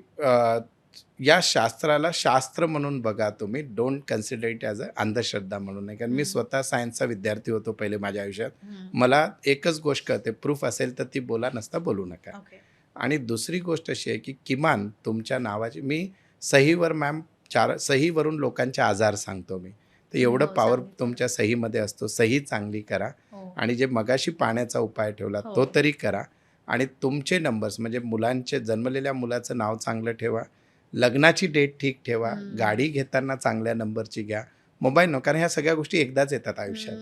या शास्त्राला शास्त्र म्हणून बघा तुम्ही. Don't consider it as a अंधश्रद्धा म्हणून नाही. कारण मी स्वतः सायन्सचा विद्यार्थी होतो पहिले माझ्या आयुष्यात. मला एकच गोष्ट कळते, प्रूफ असेल तर ती बोला, नसता बोलू नका. ओके. आणि दुसरी गोष्ट अशी आहे, की किमान तुमच्या नावाची मी सहीवर मॅम 4 सहीवरून लोकांचे आजार सांगतो मी. तर एवढं हो, पॉवर सांगितलं. तुमच्या सहीमध्ये असतो. सही चांगली करा हो. आणि जे मगाशी पाण्याचा उपाय ठेवला हो. तो तरी करा. आणि तुमचे नंबर्स, म्हणजे मुलांचे, जन्मलेल्या मुलाचं नाव चांगलं ठेवा. लग्नाची डेट ठीक ठेवा. गाडी घेताना चांगल्या नंबरची घ्या. मोबाईल नको, कारण ह्या सगळ्या गोष्टी एकदाच येतात आयुष्यात.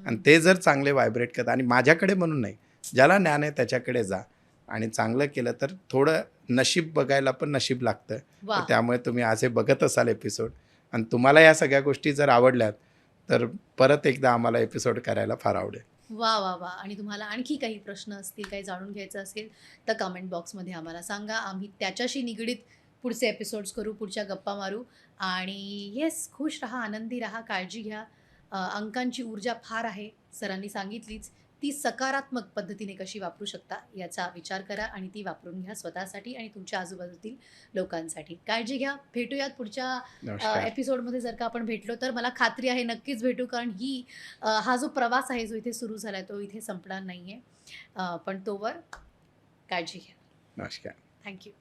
आणि ते जर चांगले व्हायब्रेट करतात, आणि माझ्याकडे म्हणून नाही, ज्याला ज्ञान आहे त्याच्याकडे जा आणि चांगलं केलं तर थोडं नशीब बघायला पण नशीब लागतं. वा. तर त्यामुळे तुम्ही आज हे बघत असाल एपिसोड आणि तुम्हाला या सगळ्या गोष्टी जर आवडल्यात तर परत एकदा आम्हाला एपिसोड करायला फार आवडेल. वा वा वा. आणि तुम्हाला आणखी काही प्रश्न असतील, काही जाणून घ्यायचं असेल तर कमेंट बॉक्समध्ये आम्हाला सांगा. आम्ही त्याच्याशी निगडीत पुढचे एपिसोड्स करू, पुढच्या गप्पा मारू. आणि येस, खुश राहा, आनंदी राहा, काळजी घ्या. अंकांची ऊर्जा फार आहे, सरांनी सांगितलीच. ती सकारात्मक पद्धतीने कशी वापरू शकता याचा विचार करा आणि ती वापरून घ्या स्वतःसाठी आणि तुमच्या आजूबाजूतील लोकांसाठी. काळजी घ्या. भेटूयात पुढच्या नमस्कार. एपिसोडमध्ये. जर का आपण भेटलो तर मला खात्री आहे नक्कीच भेटू, कारण हा जो प्रवास आहे, जो इथे सुरू झाला आहे, तो इथे संपणार नाही आहे. पण तोवर काळजी घ्या. नमस्कार. थँक्यू.